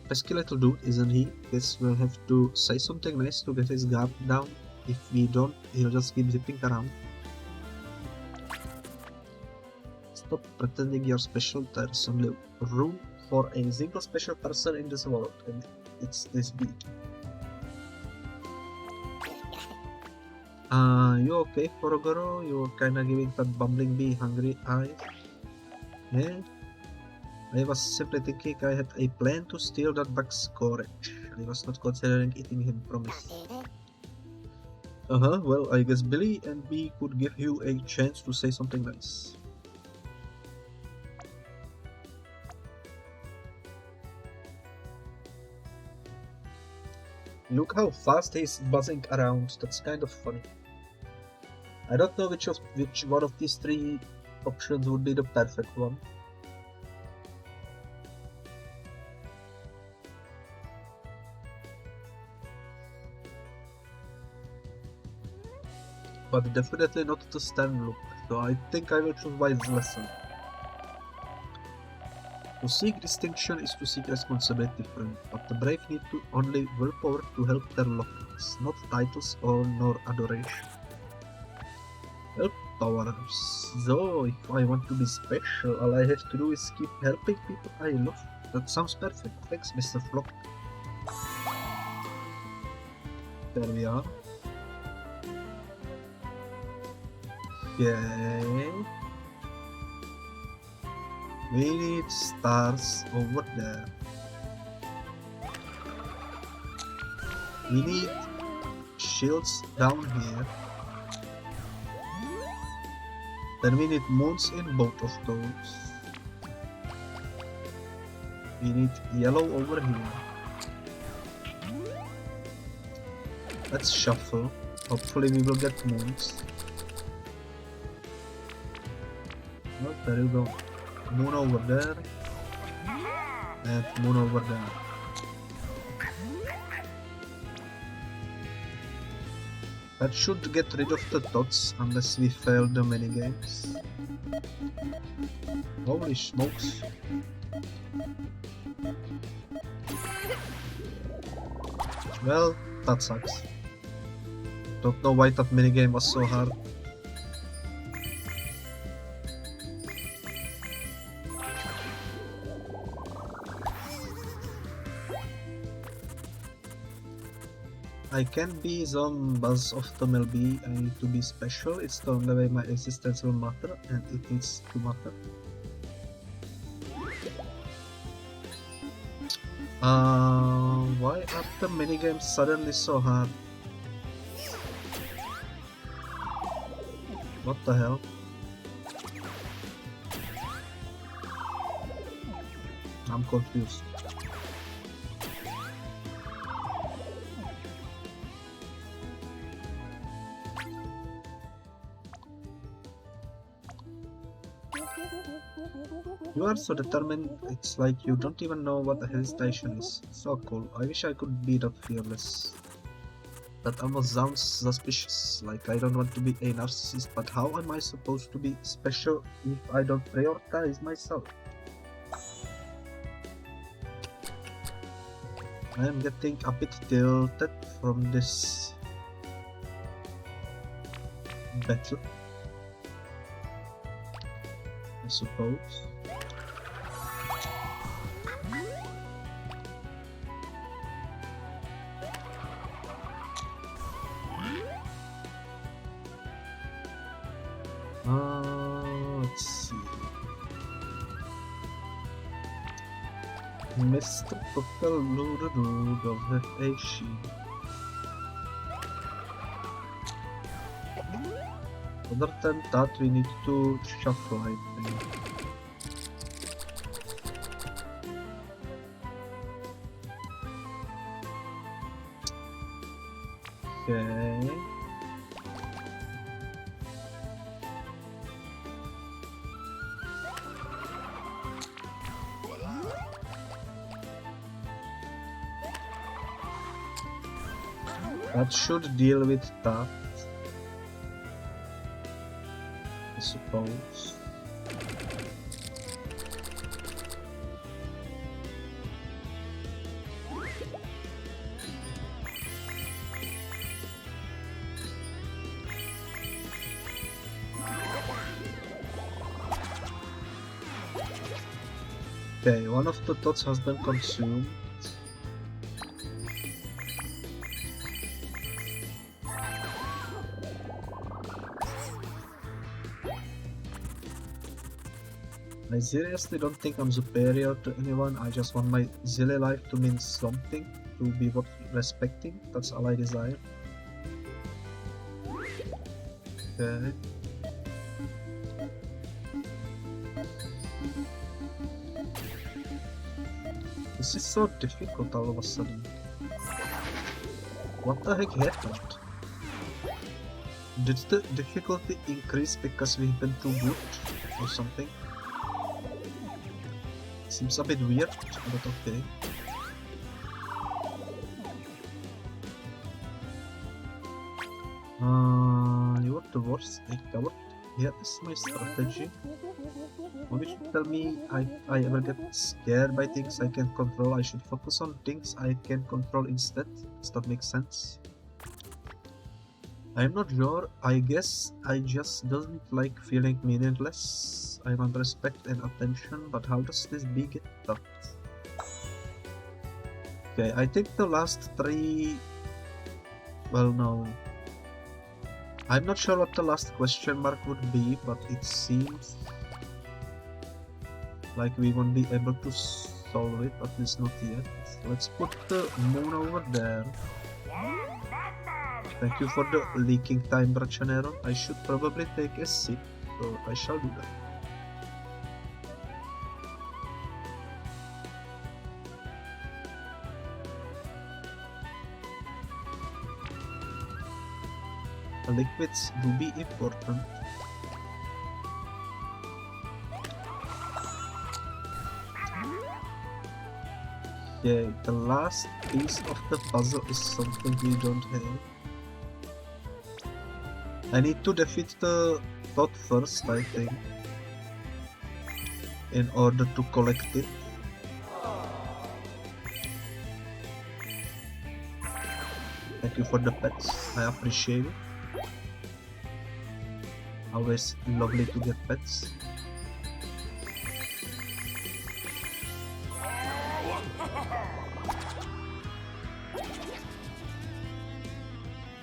Pesky little dude, isn't he? Guess we'll have to say something nice to get his guard down. If we don't, he'll just keep zipping around. Stop pretending you're special. There's only room for a single special person in this world, and it's this bee. You okay, Forogoro? You're kinda giving that bumbling bee hungry eyes. Yeah? I was simply thinking I had a plan to steal that bug's courage. I was not considering eating him, promise. Well, I guess Billy and me could give you a chance to say something nice. Look how fast he's buzzing around, that's kind of funny. I don't know which one of these three options would be the perfect one. But definitely not the stand look, so I think I will choose wise lesson. To seek distinction is to seek responsibility, friend, but the brave need to only willpower to help their lockings, not titles or nor adoration. Willpower. So, if I want to be special, all I have to do is keep helping people I love. That sounds perfect. Thanks, Mr. Flock. There we are. Okay. We need stars over there. We need shields down here. Then we need moons in both of those. We need yellow over here. Let's shuffle. Hopefully we will get moons. Oh, there you go. Moon over there. And moon over there. That should get rid of the dots unless we fail the minigames. Holy smokes. Well, that sucks. Don't know why that minigame was so hard. I can't be some buzz of the MLB. I need to be special. It's the only way my existence will matter, and it needs to matter. Why are the minigames suddenly so hard? What the hell? I'm confused. You are so determined, it's like you don't even know what a hesitation is. So cool. I wish I could be that fearless. That almost sounds suspicious, like I don't want to be a narcissist, but how am I supposed to be special if I don't prioritize myself? I am getting a bit tilted from this battle, I suppose. Let's see. Mr. Purple Loodoo don't have a shield. Other than that, we need to shuffle, I think. Okay. That should deal with that. I suppose. Okay, one of the dots has been consumed. I seriously don't think I'm superior to anyone. I just want my silly life to mean something, to be worth respecting. That's all I desire. Okay. This is so difficult all of a sudden. What the heck happened? Did the difficulty increase because we've been too good or something? Seems a bit weird, but okay. You're the worst, a coward. Here is my strategy. Maybe should tell me I ever get scared by things I can't control. I should focus on things I can control instead. Does that make sense? I'm not sure. I guess I just don't like feeling meaningless. I want respect and attention, but how does this be get that? Okay, I think the last three... Well, no. I'm not sure what the last question mark would be, but it seems like we won't be able to solve it, at least not yet. Let's put the moon over there. Thank you for the leaking time, Braccianero. I should probably take a sip, so I shall do that. Liquids do be important. Yeah, the last piece of the puzzle is something we don't have. I need to defeat the thought first, I think, in order to collect it. Thank you for the pets, I appreciate it. Always lovely to get pets.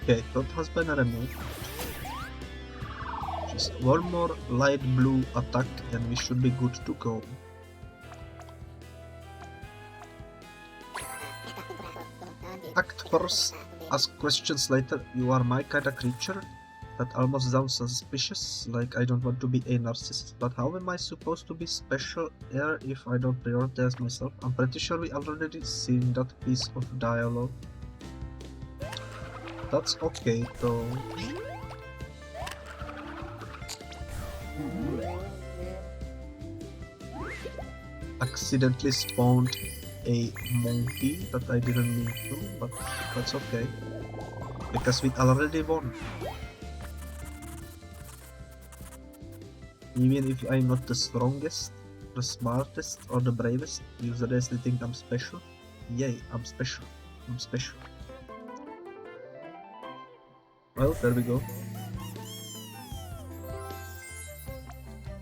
Okay, that has been removed. Just one more light blue attack and we should be good to go. Act first, ask questions later. You are my kind of creature? That almost sounds suspicious, like I don't want to be a narcissist, but how am I supposed to be special here if I don't prioritize myself? I'm pretty sure we already seen that piece of dialogue. That's okay though. Accidentally spawned a monkey that I didn't mean to, but that's okay. Because we already won. Even if I'm not the strongest, the smartest, or the bravest, users they think I'm special. Yay, I'm special. I'm special. Well, there we go.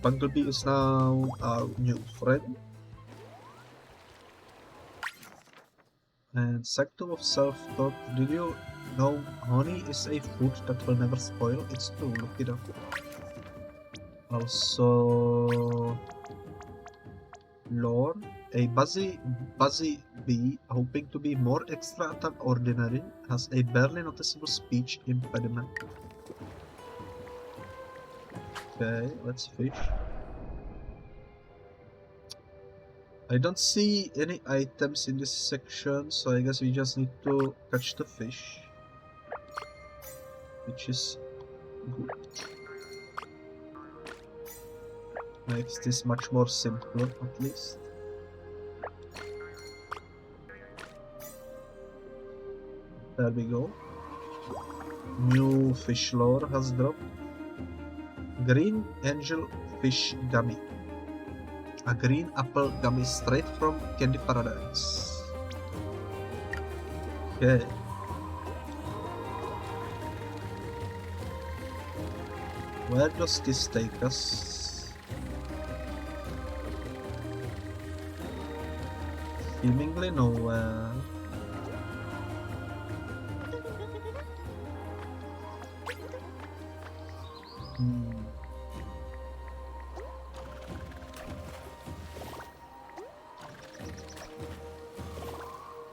Bumblebee is now our new friend. And Sanctum of Self-Thought, did you know honey is a food that will never spoil? It's true, look it up. Also, lore, a buzzy bee hoping to be more extra than ordinary has a barely noticeable speech impediment. Okay, let's fish. I don't see any items in this section, so I guess we just need to catch the fish, which is good. Makes this much more simpler, at least. There we go. New fish lore has dropped. Green angel fish gummy. A green apple gummy straight from Candy Paradise. Okay. Where does this take us? Seemingly nowhere.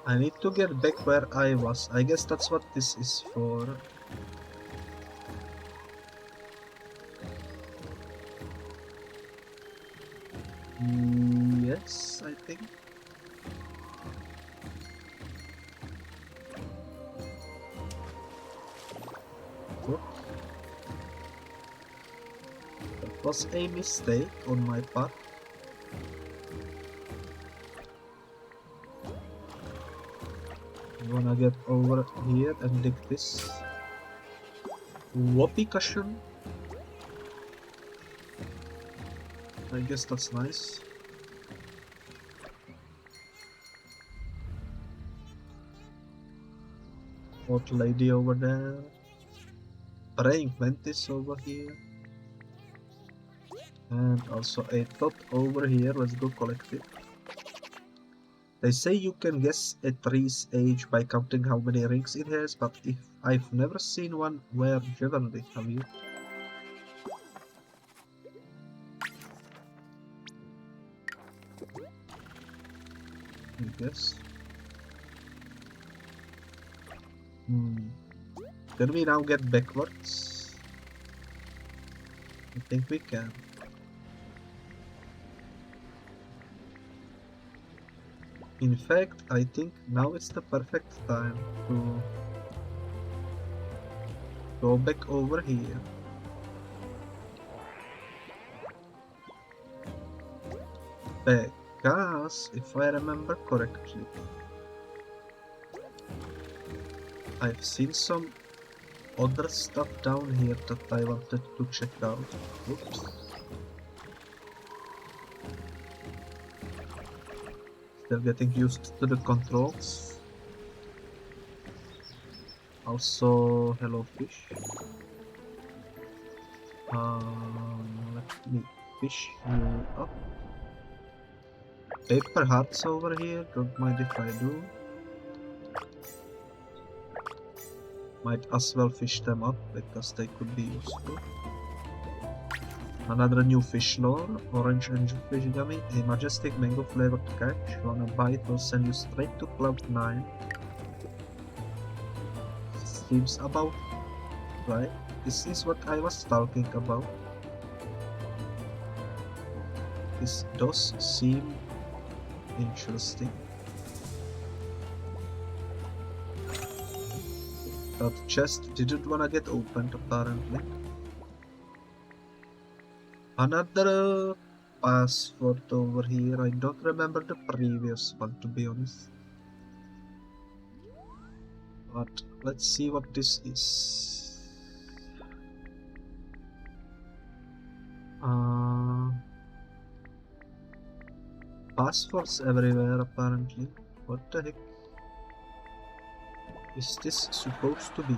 I need to get back where I was. I guess that's what this is for. Yes, I think. What? That was a mistake on my part. I'm gonna get over here and dig this. Whoopee cushion. I guess that's nice. Old lady over there. Praying mantis over here. And also a top over here. Let's go collect it. They say you can guess a tree's age by counting how many rings it has, but if I've never seen one wear jewelry, have you? I guess. Can we now get backwards? I think we can. In fact, I think now is the perfect time to go back over here. Because, if I remember correctly, I've seen some other stuff down here that I wanted to check out. Oops. Still getting used to the controls. Also, hello fish. Let me fish you up. Paper hearts over here, don't mind if I do. Might as well fish them up because they could be useful. Another new fish lore, orange angel fish gummy, a majestic mango flavored catch. Wanna bite will send you straight to Cloud 9. Seems about right. This is what I was talking about. This does seem interesting. That chest didn't wanna get opened apparently. Another password over here. I don't remember the previous one to be honest. But let's see what this is. Passwords everywhere apparently. What the heck is this supposed to be?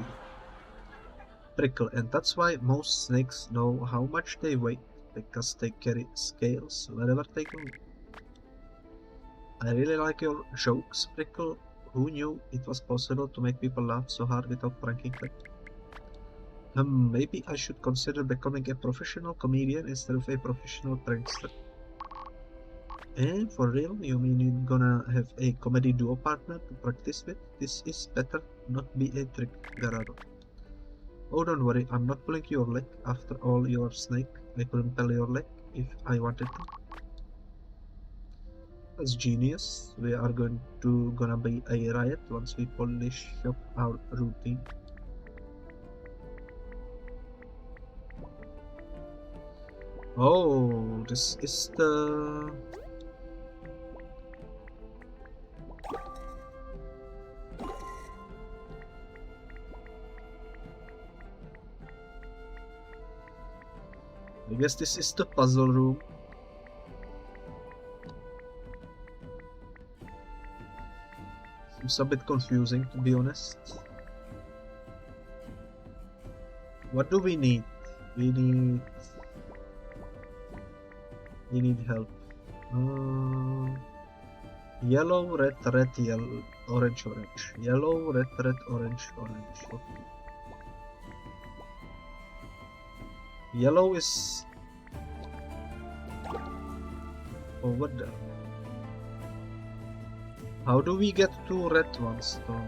Prickle, and that's why most snakes know how much they weigh, because they carry scales wherever they go. I really like your jokes, Prickle. Who knew it was possible to make people laugh so hard without pranking them? Maybe I should consider becoming a professional comedian instead of a professional prankster. For real? You mean you're gonna have a comedy duo partner to practice with? This is better not be a Triggerfyre. Oh, don't worry, I'm not pulling your leg. After all, you're a snake. I couldn't pull your leg if I wanted to. That's genius. We are gonna be a riot once we polish up our routine. Oh, this is the... I guess this is the puzzle room. It's a bit confusing, to be honest. What do we need? We need help. Yellow, red, yellow, orange. Yellow, red, orange. Okay. Yellow is over there. How do we get two red ones though?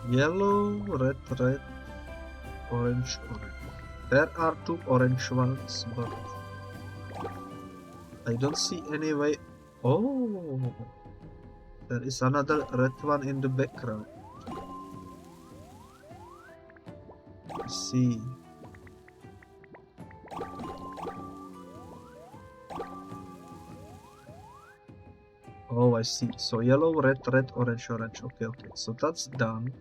Yellow, red, orange. There are two orange ones, but I don't see any way. Oh, there is another red one in the background. I see. Oh, I see. So yellow, red, orange. Okay. So that's done.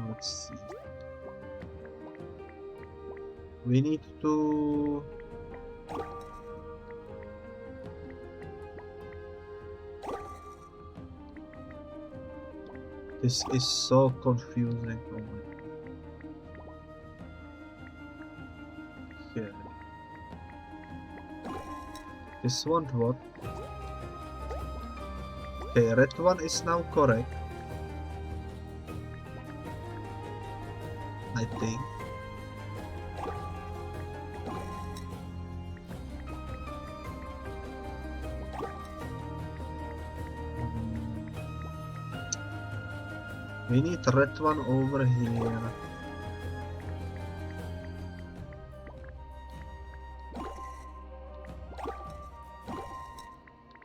Let's see. We need to... This is so confusing. Oh my. Okay. This one what? Okay, red one is now correct. I think. We need red one over here.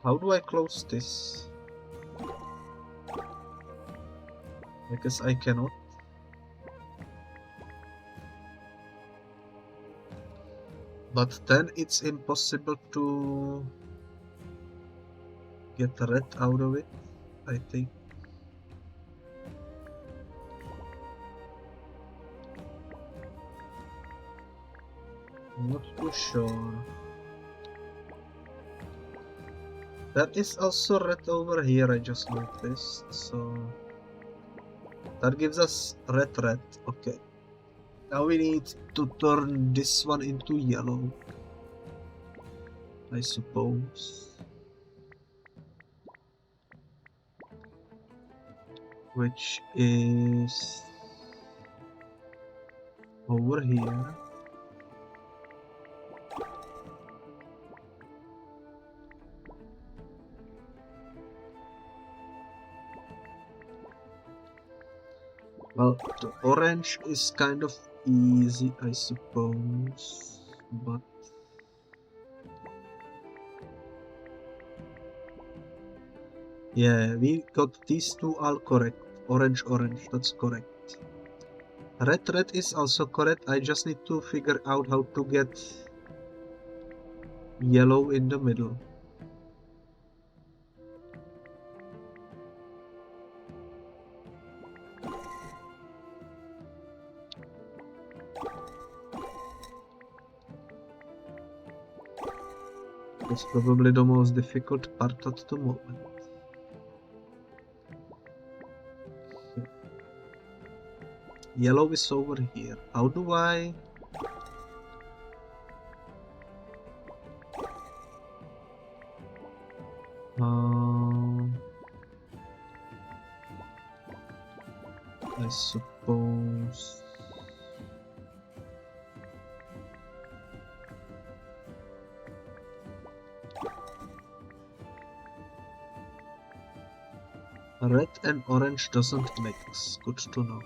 How do I close this? I guess I cannot. But then it's impossible to get red out of it, I think. I'm not too sure. That is also red over here, I just noticed, so... That gives us red. Okay. Now we need to turn this one into yellow, I suppose. Which is... over here. Well, the orange is kind of easy, I suppose, but... Yeah, we got these two all correct. Orange, that's correct. Red is also correct, I just need to figure out how to get yellow in the middle. It's probably the most difficult part at the moment. Yellow is over here. How do I... I suppose... Red and orange doesn't mix. Good to know.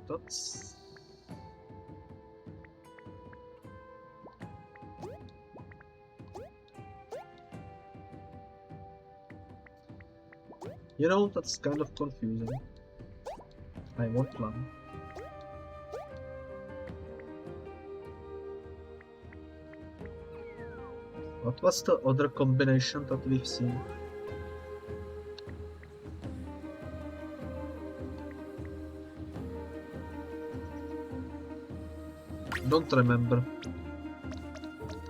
That's... You know, that's kind of confusing. I won't lie. What was the other combination that we've seen? Don't remember.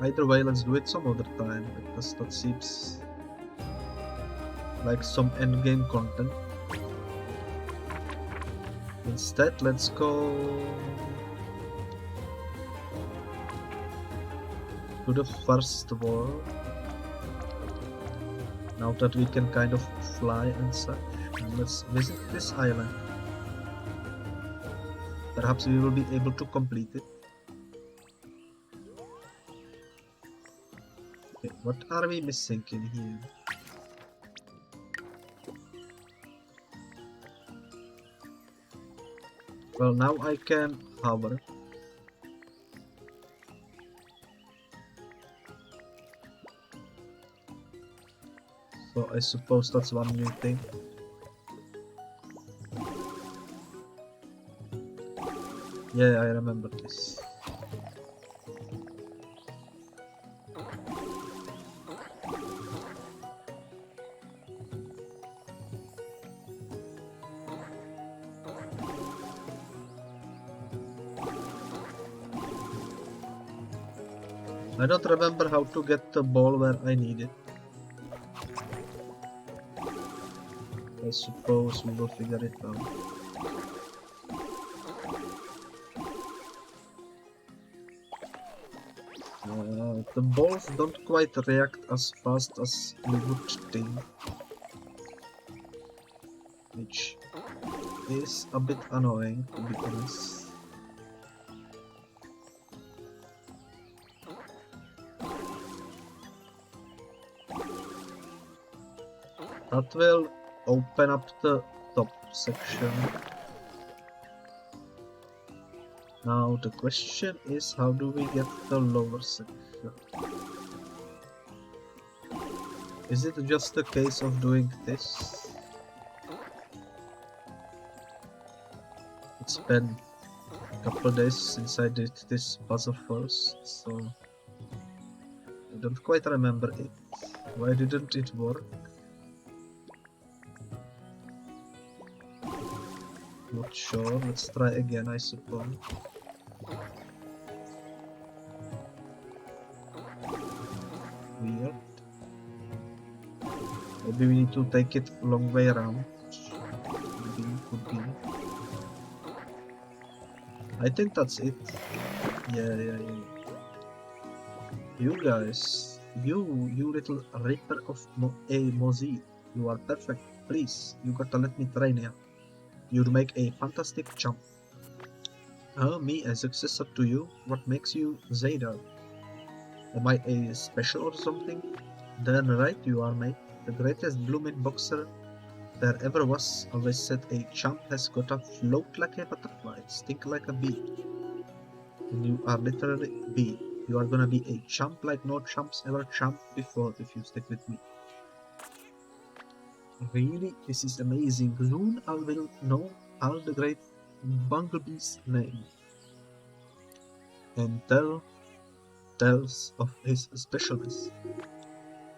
Either way, let's do it some other time, because that seems like some endgame content. Instead, let's go to the first world. Now that we can kind of fly and such, and let's visit this island. Perhaps we will be able to complete it. Okay, what are we missing in here? Well, now I can hover. So I suppose that's one new thing. Yeah, I remember this. I don't remember how to get the ball where I need it. I suppose we will figure it out. The balls don't quite react as fast as you would think, which is a bit annoying, to be honest. That will open up the top section. Now the question is, how do we get the lower section? Is it just a case of doing this? It's been a couple days since I did this puzzle first, so I don't quite remember it. Why didn't it work? Not sure, let's try again, I suppose. Weird. Maybe we need to take it a long way around. Maybe, could be. I think that's it. Yeah. You guys, you little ripper of Mozzie, you are perfect. Please, you gotta let me train you. You'd make a fantastic champ. Me, a successor to you? What makes you Zeta? Am I a special or something? Then right you are, mate. The greatest blooming boxer there ever was always said a champ has gotta float like a butterfly, stink like a bee. And you are literally bee. You are gonna be a champ like no champs ever champed before if you stick with me. Really? This is amazing. Soon I will know all the great Bumblebee's name. And tells of his specialness.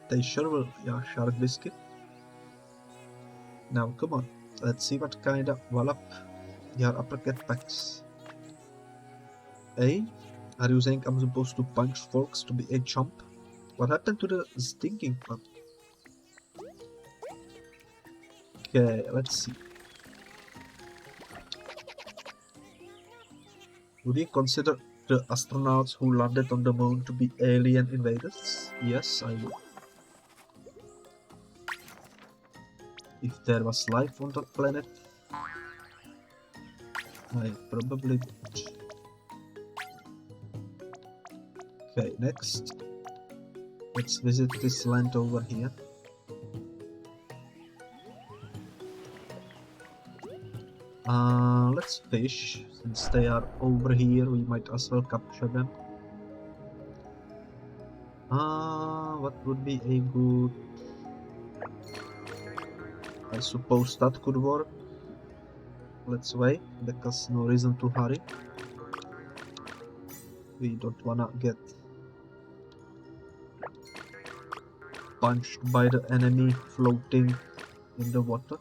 They sure will, yeah, Shark Biscuit. Now come on, let's see what kind of wallop your uppercut packs. Hey, are you saying I'm supposed to punch forks to be a chump? What happened to the stinking part? Okay, let's see. Would you consider the astronauts who landed on the moon to be alien invaders? Yes, I would. If there was life on that planet, I probably would. Okay, next. Let's visit this land over here. Let's fish. Since they are over here, we might as well capture them. What would be a good... I suppose that could work. Let's wait, because no reason to hurry. We don't wanna get punched by the enemy floating in the water.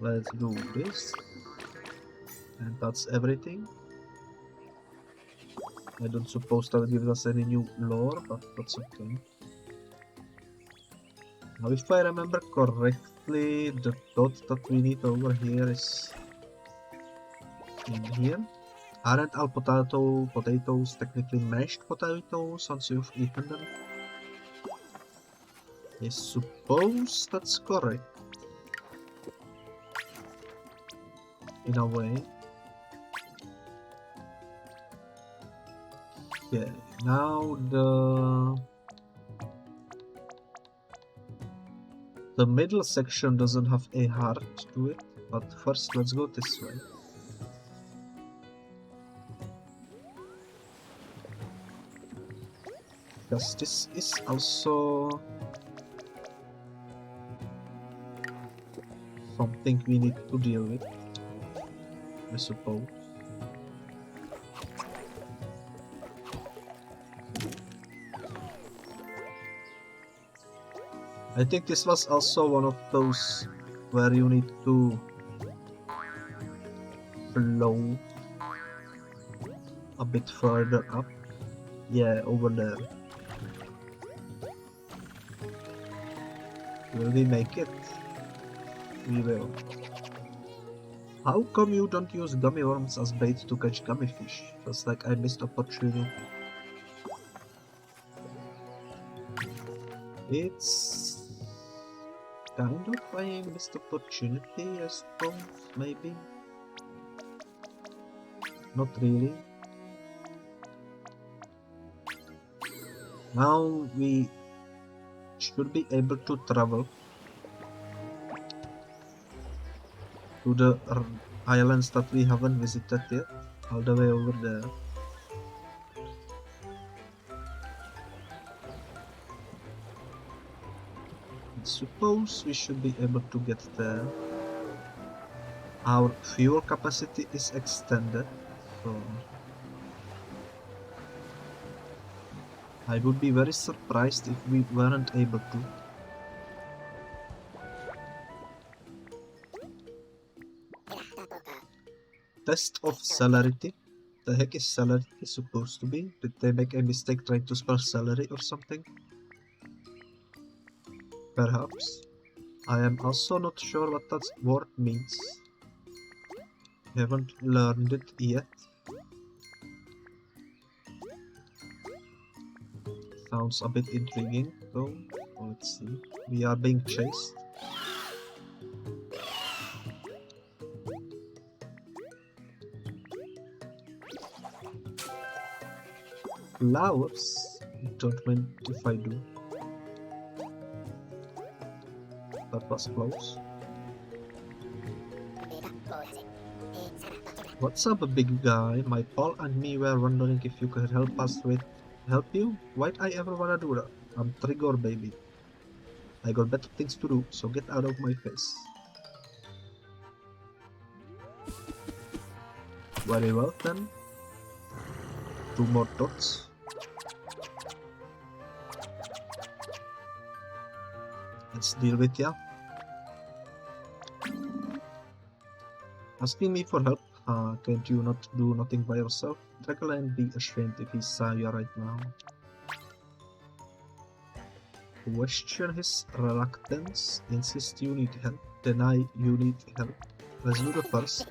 Let's do this. And that's everything. I don't suppose that gives us any new lore, but that's okay. Now if I remember correctly, the dot that we need over here is in here. Aren't all potatoes technically mashed potatoes once you've eaten them? I suppose that's correct. In a way. Yeah, now the middle section doesn't have a heart to it, but first let's go this way. Because this is also something we need to deal with, I suppose. I think this was also one of those where you need to flow a bit further up. Yeah, over there. Will we make it? We will. How come you don't use gummy worms as bait to catch gummy fish? Just like I missed opportunity. It's kind of a missed opportunity, I suppose, maybe. Not really. Now we should be able to travel to the islands that we haven't visited yet, all the way over there. I suppose we should be able to get there. Our fuel capacity is extended, so I would be very surprised if we weren't able to. Test of celerity. The heck is celerity supposed to be? Did they make a mistake trying to spell celery or something? Perhaps. I am also not sure what that word means. Haven't learned it yet. Sounds a bit intriguing though. Let's see. We are being chased. Flowers? Don't mind if I do. That was close. What's up, big guy? My pal and me were wondering if you could help us with... Help you? Why'd I ever wanna do that? I'm Trigger, baby. I got better things to do, so get out of my face. Very well then. 2 more dots. Let's deal with ya. Asking me for help? Can't you not do nothing by yourself? Dragland be ashamed if he saw you right now. Question his reluctance, insist you need help, deny you need help. Let's do the first.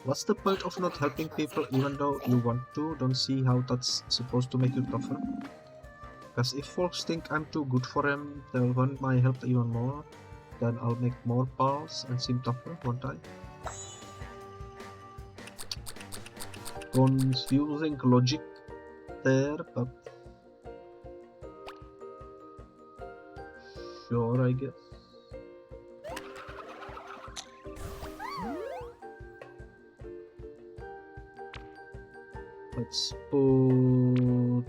What's the point of not helping people even though you want to? Don't see how that's supposed to make you tougher. Because if folks think I'm too good for them, they'll want my help even more. Then I'll make more pals and seem tougher, won't I? Confusing logic there, but sure, I guess. Let's put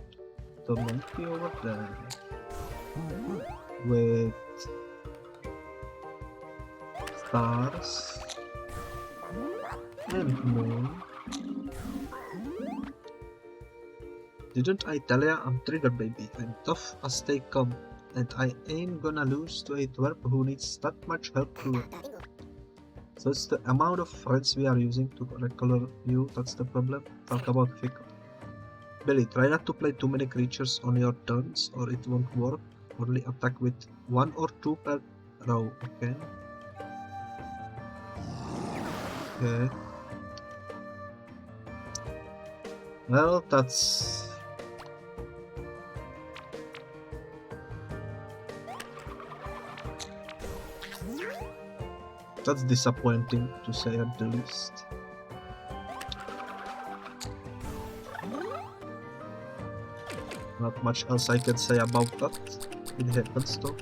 the monkey over there with stars and moon. Didn't I tell ya I'm Trigger baby? I'm tough as they come, and I ain't gonna lose to a twerp who needs that much help to it. So it's the amount of friends we are using to regular you that's the problem. Talk about fickle. Billy, try not to play too many creatures on your turns or it won't work. Only attack with 1 or 2 per row, okay? Okay. Well, that's disappointing to say at the least. Not much else I can say about that. It happens though.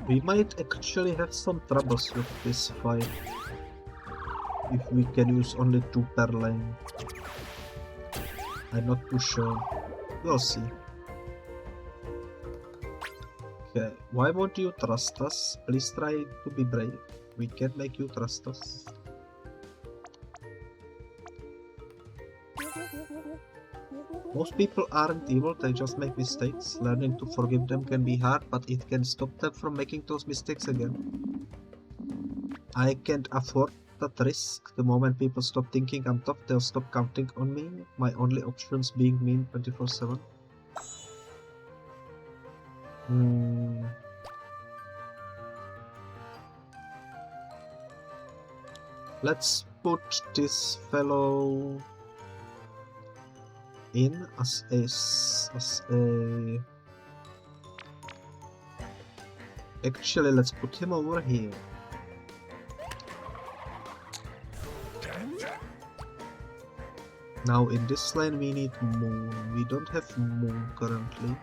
We might actually have some troubles with this fight if we can use only 2 per lane. I'm not too sure. We'll see. Okay, why won't you trust us? Please try to be brave. We can make you trust us. Most people aren't evil, they just make mistakes. Learning to forgive them can be hard, but it can stop them from making those mistakes again. I can't afford that risk. The moment people stop thinking I'm tough, they'll stop counting on me. My only options being mean 24/7. Let's put this fellow in as a actually let's put him over here. Now in this lane we need moon. We don't have moon currently.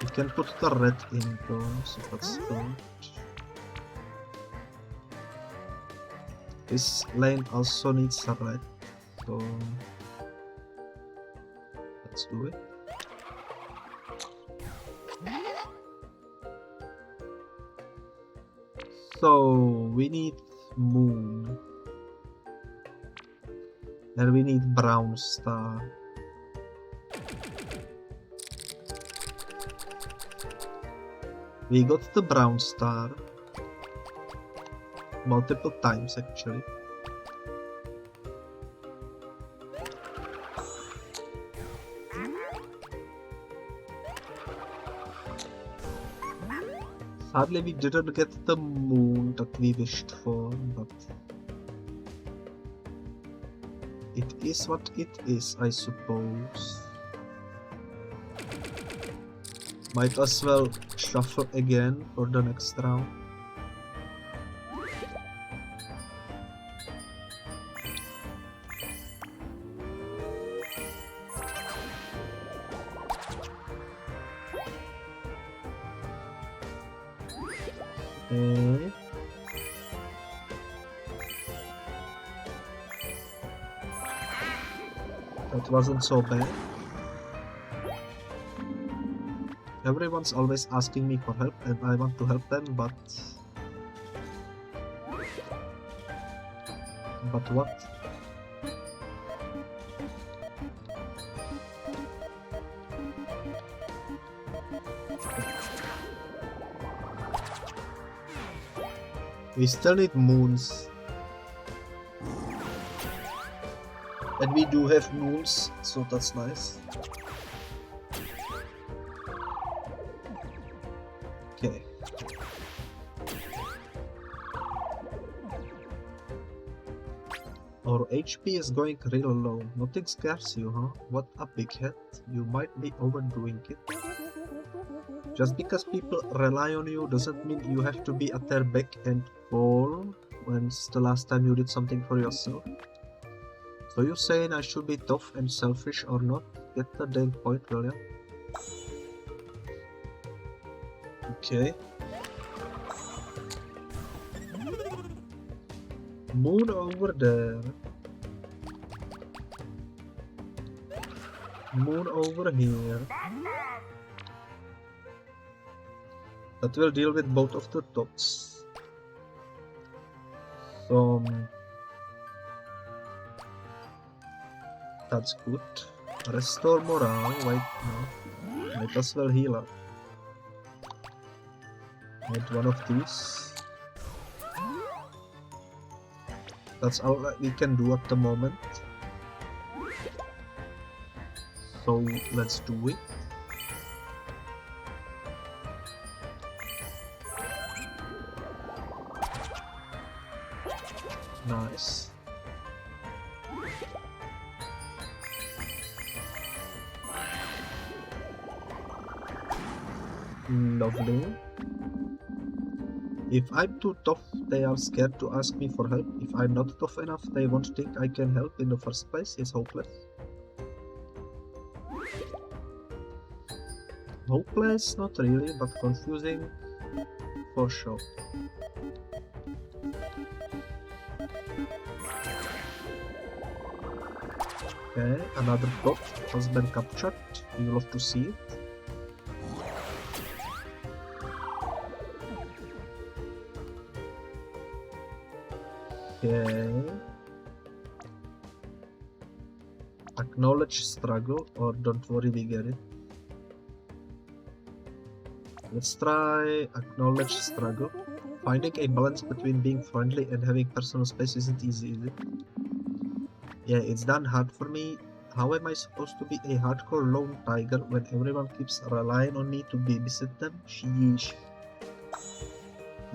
We can put the red in though, so that's good. This lane also needs a red, so let's do it. So we need moon. And we need brown star. We got the brown star multiple times actually. Sadly we didn't get the moon that we wished for, but it is what it is, I suppose. Might as well shuffle again for the next round. Okay. That wasn't so bad. Everyone's always asking me for help and I want to help them, but what? We still need moons. And we do have moons, so that's nice. Okay. Our HP is going real low. Nothing scares you, huh? What a big head. You might be overdoing it. Just because people rely on you doesn't mean you have to be at their beck and call. When's the last time you did something for yourself? So you saying I should be tough and selfish or not? Get the dang point, will ya? Okay. Moon over there. Moon over here. That will deal with both of the dots. That's good. Restore morale. Wait, no. Might as well heal up. Need one of these. That's all that we can do at the moment. So let's do it. Nice. Lovely. If I'm too tough, they are scared to ask me for help. If I'm not tough enough, they won't think I can help in the first place. It's hopeless. Hopeless? Not really, but confusing for sure. Okay, another dot has been captured. You love to see it. Okay. Acknowledge struggle, or don't worry, we get it. Let's try acknowledge struggle. Finding a balance between being friendly and having personal space isn't easy, is it? Yeah, it's done hard for me. How am I supposed to be a hardcore lone tiger when everyone keeps relying on me to babysit them? Sheesh.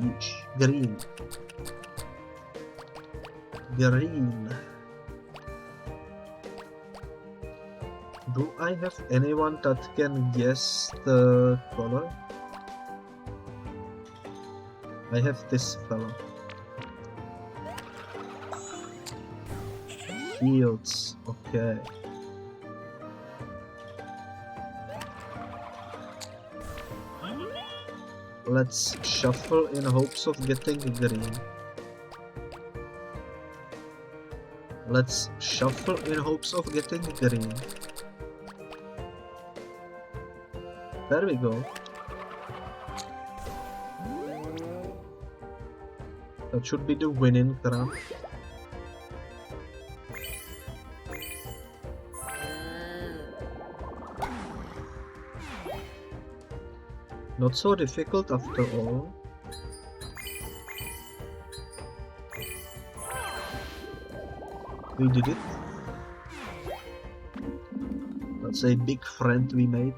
Yeesh. Green. Green. Do I have anyone that can guess the color? I have this fellow. Fields, okay. Let's shuffle in hopes of getting green. Let's shuffle in hopes of getting green. There we go. That should be the winning crown. Not so difficult after all. We did it. That's a big friend we made.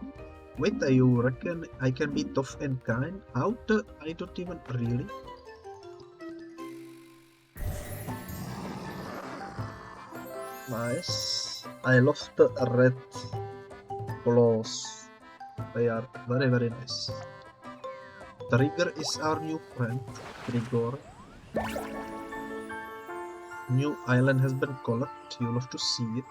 Wait, you reckon I can be tough and kind? How the... I don't even really... Nice. I love the red claws. They are very, very nice. Trigger is our new friend. Trigger. New island has been colored. You'll have to see it.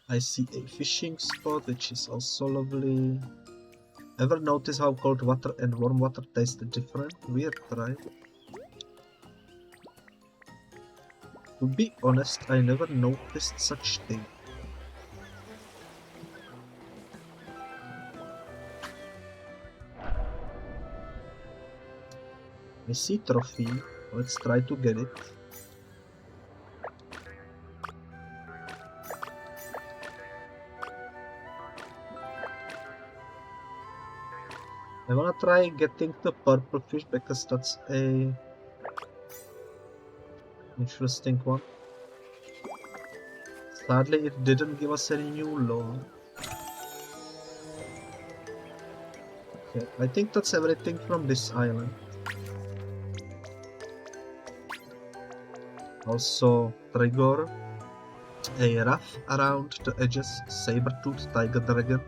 I see a fishing spot, which is also lovely. Ever notice how cold water and warm water taste different? Weird, right? To be honest, I never noticed such thing. I see trophy. Let's try to get it. I wanna try getting the purple fish because that's a interesting one. Sadly, it didn't give us any new lore. Okay, I think that's everything from this island. Also, Trigger, a rough around the edges saber-toothed tiger dragon.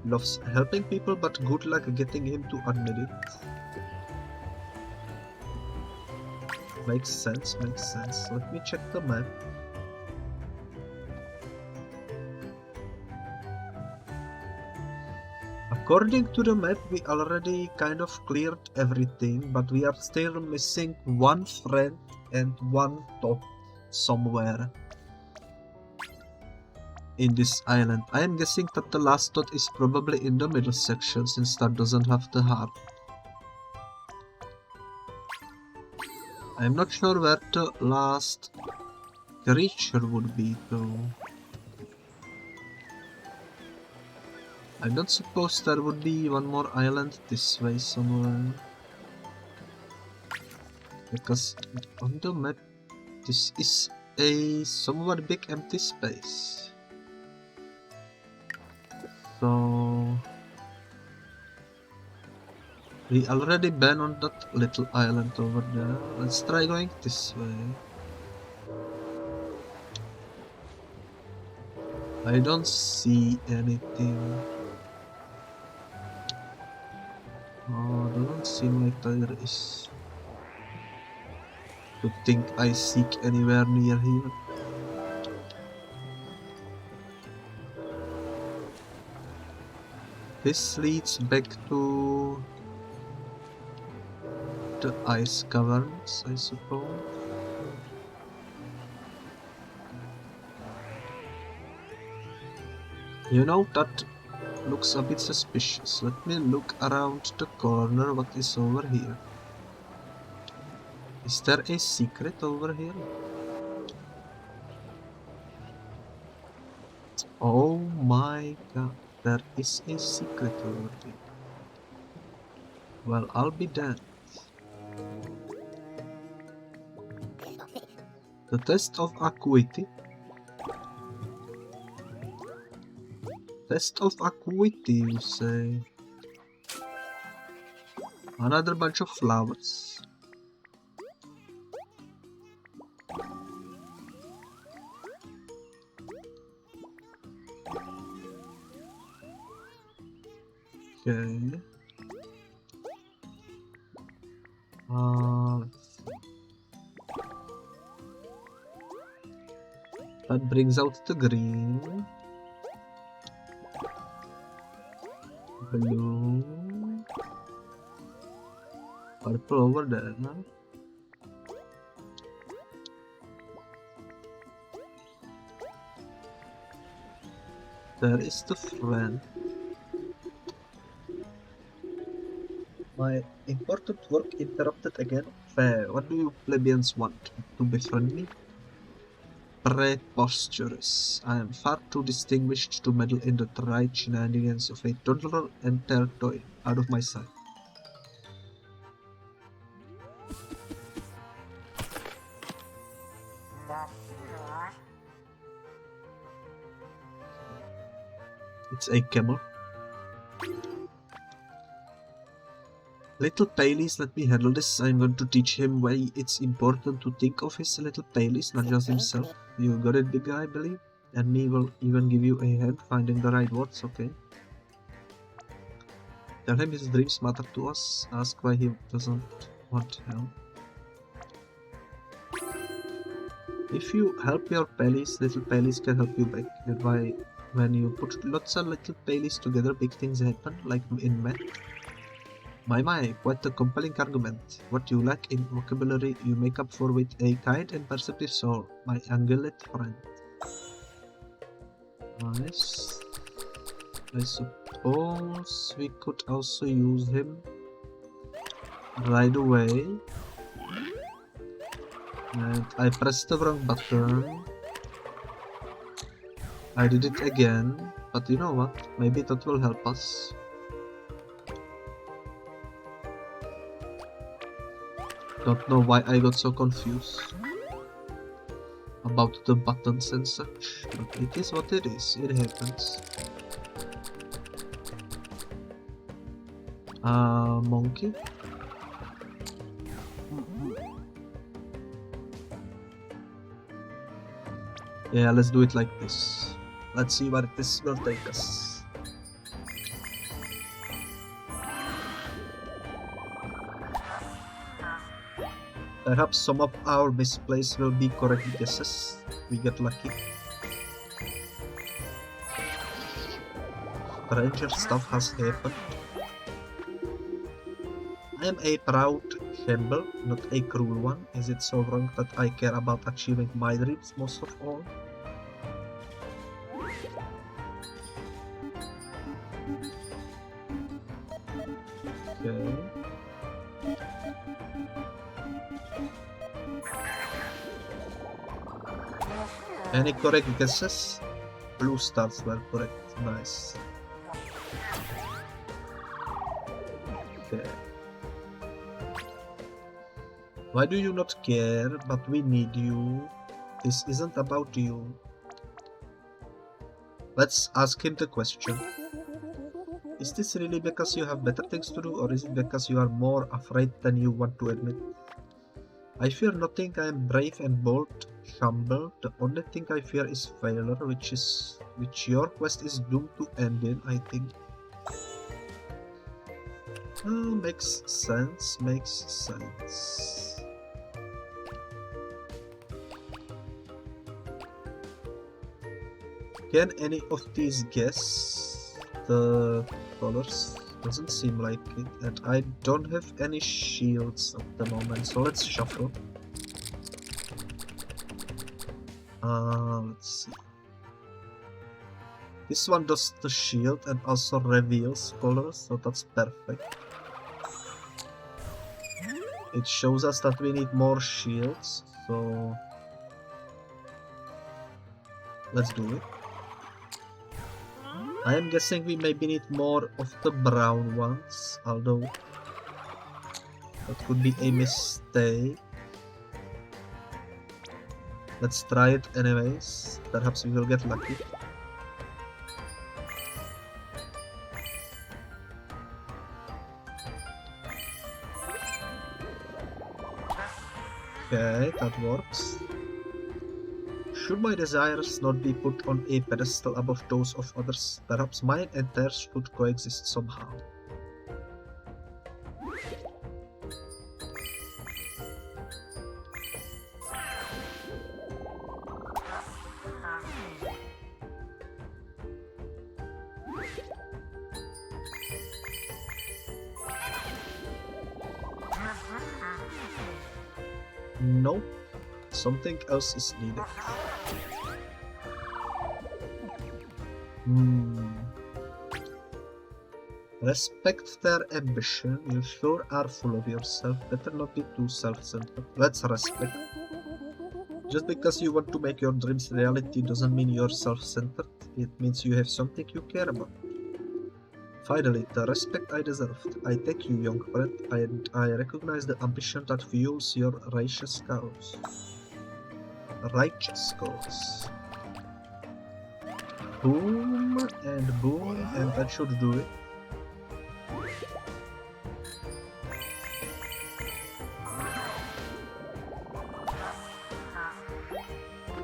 Loves helping people, but good luck getting him to admit it. Makes sense, makes sense. Let me check the map. According to the map, we already kind of cleared everything, but we are still missing one friend and one top somewhere in this island. I am guessing that the last dot is probably in the middle section since that doesn't have the heart. I'm not sure where the last creature would be though. I don't suppose there would be one more island this way somewhere. Because on the map this is a somewhat big empty space. So we already been on that little island over there. Let's try going this way. I don't see anything. Oh, doesn't seem like there is. To think I seek anywhere near here. This leads back to the ice caverns, I suppose. You know, that looks a bit suspicious. Let me look around the corner. What is over here? Is there a secret over here? Oh my god, there is a secret over here. Well, I'll be damned. The test of acuity. Test of acuity, you say? Another bunch of flowers. Okay. Let's see. That brings out the green. Blue. Purple over there, no? There is the friend. My important work interrupted again. Fair. What do you plebeians want? To befriend me? Preposterous. I am far too distinguished to meddle in the trite shenanigans of a toddler and toy. Out of my sight. It's a camel. Little Paileys, let me handle this. I'm going to teach him why it's important to think of his little Paileys, not just himself. You got it, big guy, I believe? And me will even give you a hand finding the right words, okay? Tell him his dreams matter to us. Ask why he doesn't want help. If you help your Paileys, little Paileys can help you back. And why, when you put lots of little Paileys together, big things happen, like in math. My, quite a compelling argument. What you lack in vocabulary, you make up for with a kind and perceptive soul, my ungulate friend. Nice. I suppose we could also use him right away. And I pressed the wrong button. I did it again, but you know what? Maybe that will help us. Don't know why I got so confused about the buttons and such, but it is what it is, it happens. Monkey? Yeah, let's do it like this. Let's see where this will take us. Perhaps some of our misplays will be correct guesses. We get lucky. Stranger stuff has happened. I am a proud humble, not a cruel one. Is it so wrong that I care about achieving my dreams most of all? Okay. Any correct guesses? Blue stars were correct. Nice. Okay. Why do you not care? But we need you. This isn't about you. Let's ask him the question. Is this really because you have better things to do, or is it because you are more afraid than you want to admit? I fear nothing. I am brave and bold, humble. The only thing I fear is failure, which your quest is doomed to end in, I think. Makes sense, makes sense. Can any of these guess the colors? Doesn't seem like it, and I don't have any shields at the moment, so let's shuffle. Let's see. This one does the shield and also reveals colors, so that's perfect. It shows us that we need more shields, so let's do it. I am guessing we maybe need more of the brown ones, although that could be a mistake. Let's try it anyways, perhaps we will get lucky. Okay, that works. Should my desires not be put on a pedestal above those of others? Perhaps mine and theirs should coexist somehow. Nope. Something else is needed. Respect their ambition. You sure are full of yourself. Better not be too self-centered. Let's respect. Just because you want to make your dreams reality doesn't mean you're self-centered. It means you have something you care about. Finally, the respect I deserved. I thank you, young friend, and I recognize the ambition that fuels your righteous cause. Righteous cause. Boom, and that should do it.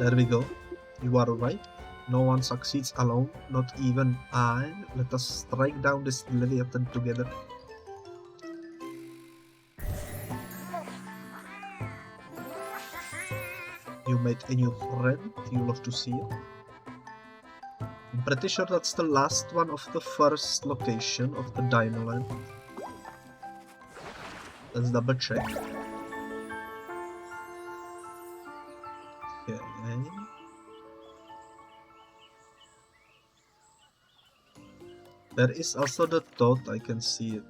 There we go. You are right. No one succeeds alone, not even I. Let us strike down this Leviathan together. You made a new friend, you love to see it. I'm pretty sure that's the last one of the first location of the Dinoland. Let's double check. Okay. There is also the thought, I can see it.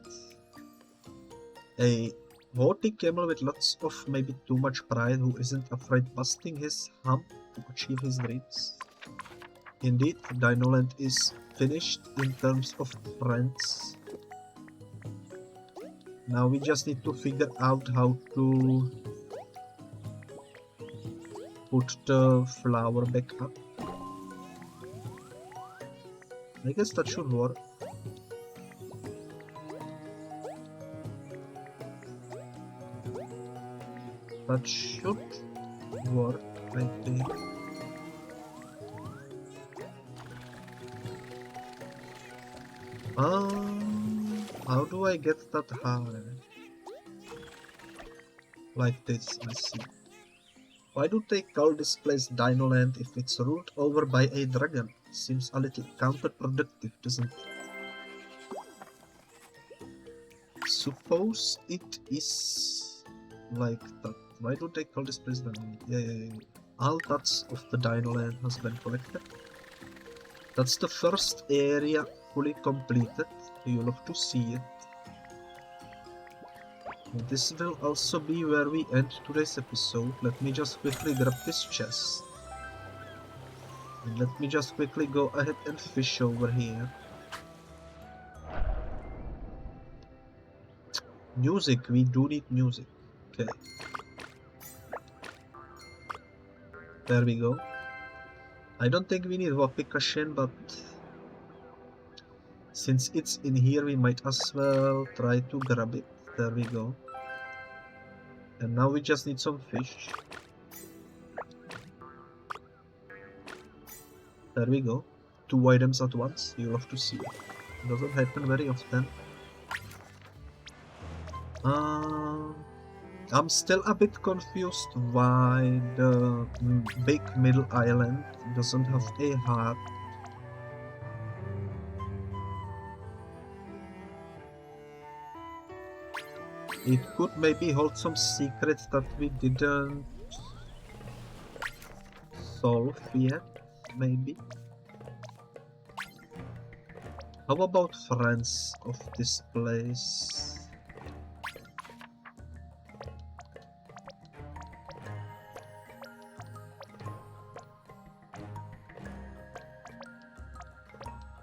A haughty camel with lots of maybe too much pride who isn't afraid busting his hump to achieve his dreams. Indeed, Dinoland is finished in terms of friends. Now we just need to figure out how to put the flower back up. I guess that should work. That should work, I think. How do I get that high? Like this, I see. Why do they call this place Dinoland if it's ruled over by a dragon? Seems a little counterproductive, doesn't it? Suppose it is like that. Why do they call this place Dinoland? Yeah. All dots of the Dinoland has been collected. That's the first area fully completed. You'll have to see it. This will also be where we end today's episode. Let me just quickly grab this chest. And let me just quickly go ahead and fish over here. Music, we do need music. Okay. There we go. I don't think we need Wapikashin, but since it's in here, we might as well try to grab it. There we go. And now we just need some fish. There we go. 2 items at once. You'll have to see. It doesn't happen very often. I'm still a bit confused why the big middle island doesn't have a heart. It could maybe hold some secrets that we didn't solve yet, maybe. How about friends of this place?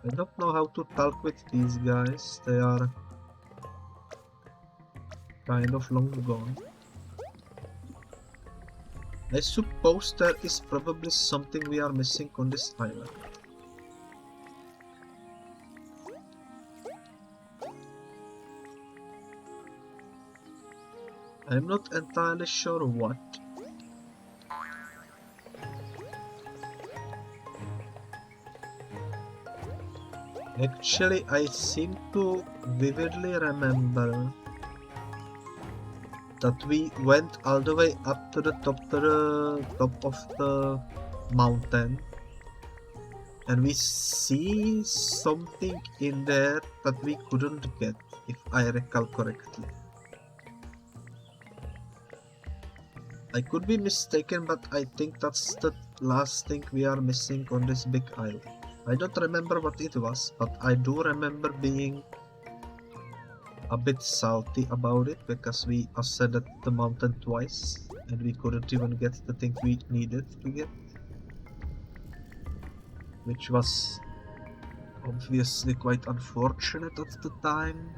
I don't know how to talk with these guys. They are kind of long gone. I suppose there is probably something we are missing on this island. I'm not entirely sure what. Actually, I seem to vividly remember that we went all the way up to the top of the mountain, and we see something in there that we couldn't get, if I recall correctly. I could be mistaken, but I think that's the last thing we are missing on this big island. I don't remember what it was, but I do remember being a bit salty about it because we ascended the mountain twice and we couldn't even get the thing we needed to get, which was obviously quite unfortunate at the time.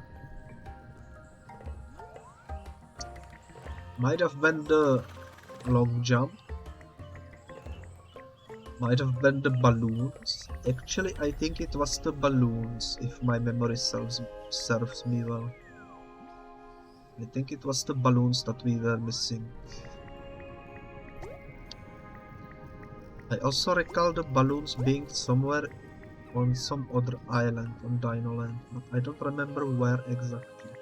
Might have been the long jump, might have been the balloons. Actually, I think it was the balloons, if my memory serves me well. I think it was the balloons that we were missing. I also recall the balloons being somewhere on some other island on Dinoland, but I don't remember where exactly.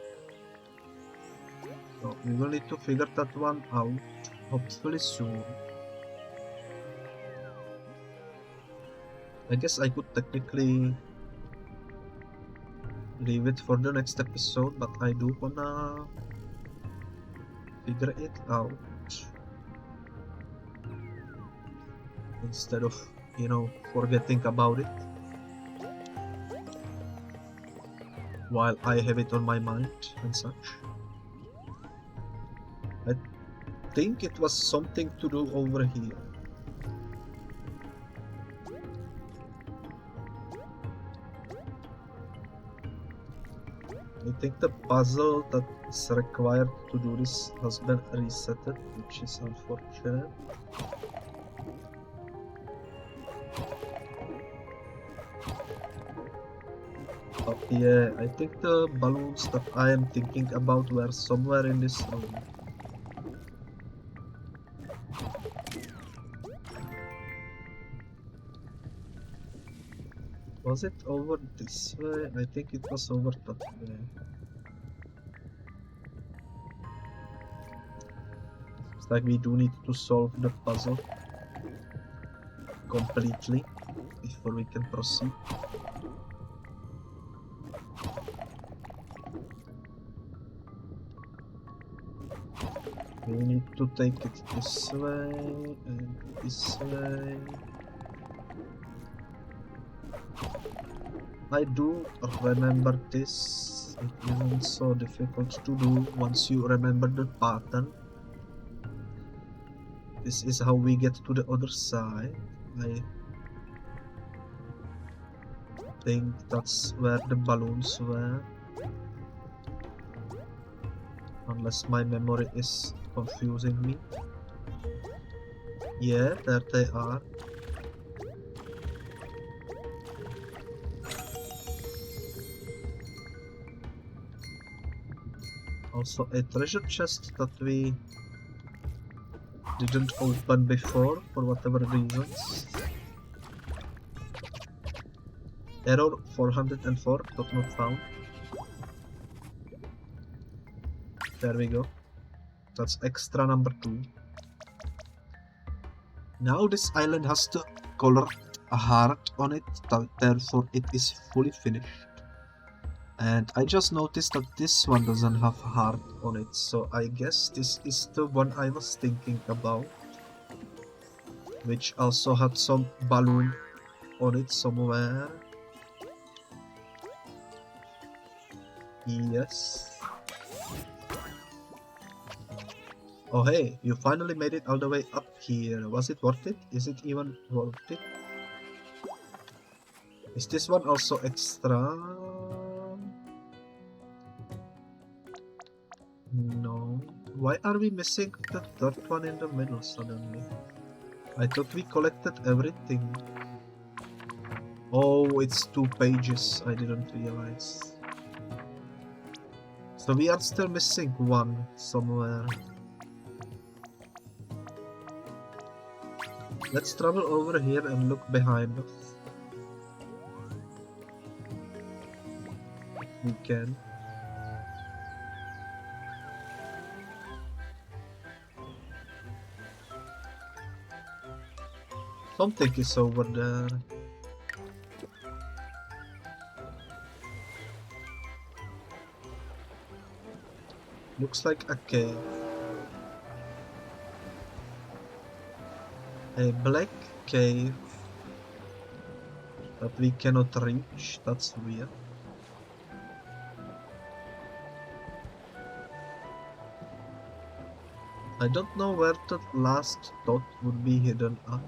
So we will need to figure that one out, hopefully soon. I guess I could technically leave it for the next episode, but I do wanna figure it out instead of, forgetting about it while I have it on my mind and such. I think it was something to do over here. I think the puzzle that is required to do this has been resetted, which is unfortunate. But yeah, I think the balloons that I am thinking about were somewhere in this room. Was it over this way? I think it was over that way. It's like we do need to solve the puzzle completely before we can proceed. We need to take it this way and this way. I do remember this. It isn't so difficult to do once you remember the pattern. This is how we get to the other side. I think that's where the balloons were. Unless my memory is confusing me. Yeah, there they are. Also a treasure chest that we didn't open before for whatever reasons. Error 404, but not found. There we go. That's extra number 2. Now this island has the color a heart on it, therefore it is fully finished. And I just noticed that this one doesn't have heart on it, so I guess this is the one I was thinking about, which also had some balloon on it somewhere. Yes. Oh hey, you finally made it all the way up here. Was it worth it? Is it even worth it? Is this one also extra? No. Why are we missing the third one in the middle suddenly? I thought we collected everything. Oh, it's 2 pages. I didn't realize. So we are still missing one somewhere. Let's travel over here and look behind us. We can. Something is over there. Looks like a cave. A black cave that we cannot reach. That's weird. I don't know where the last dot would be hidden at.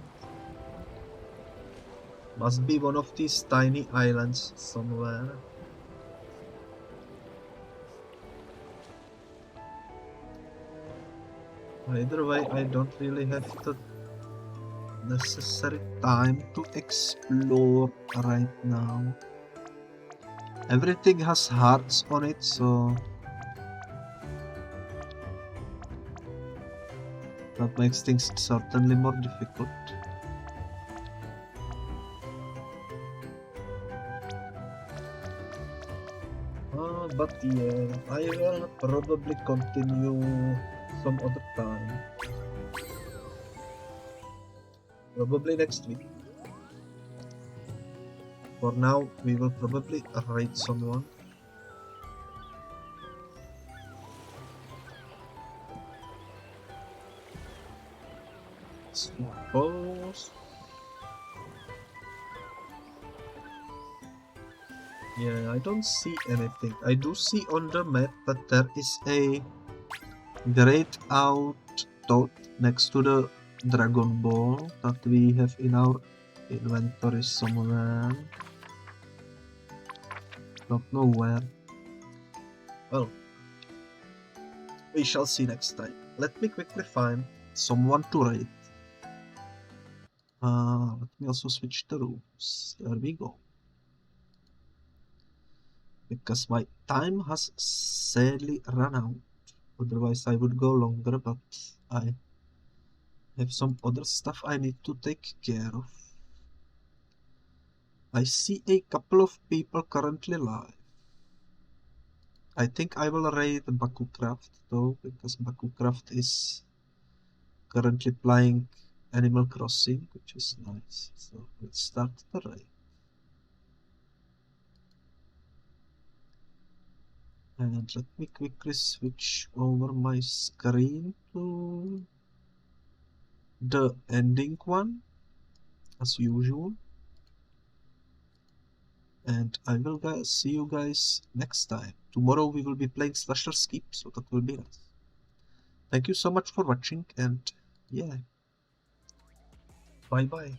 Must be one of these tiny islands somewhere. Either way, I don't really have the necessary time to explore right now. Everything has hearts on it, so that makes things certainly more difficult. But yeah, I will probably continue some other time. Probably next week. For now, we will probably raid someone. Suppose. Yeah, I don't see anything. I do see on the map that there is a grayed out dot next to the Dragon Ball that we have in our inventory somewhere. Don't know where. Well, we shall see next time. Let me quickly find someone to raid. Let me also switch the rooms. There we go. Because my time has sadly run out. Otherwise I would go longer, but I have some other stuff I need to take care of. I see a couple of people currently live. I think I will raid BakuCraft though, because BakuCraft is currently playing Animal Crossing, which is nice. So let's start the raid. And let me quickly switch over my screen to the ending one, as usual. And I will see you guys next time. Tomorrow we will be playing Slasher Skip, so that will be nice. Thank you so much for watching, and yeah, bye bye.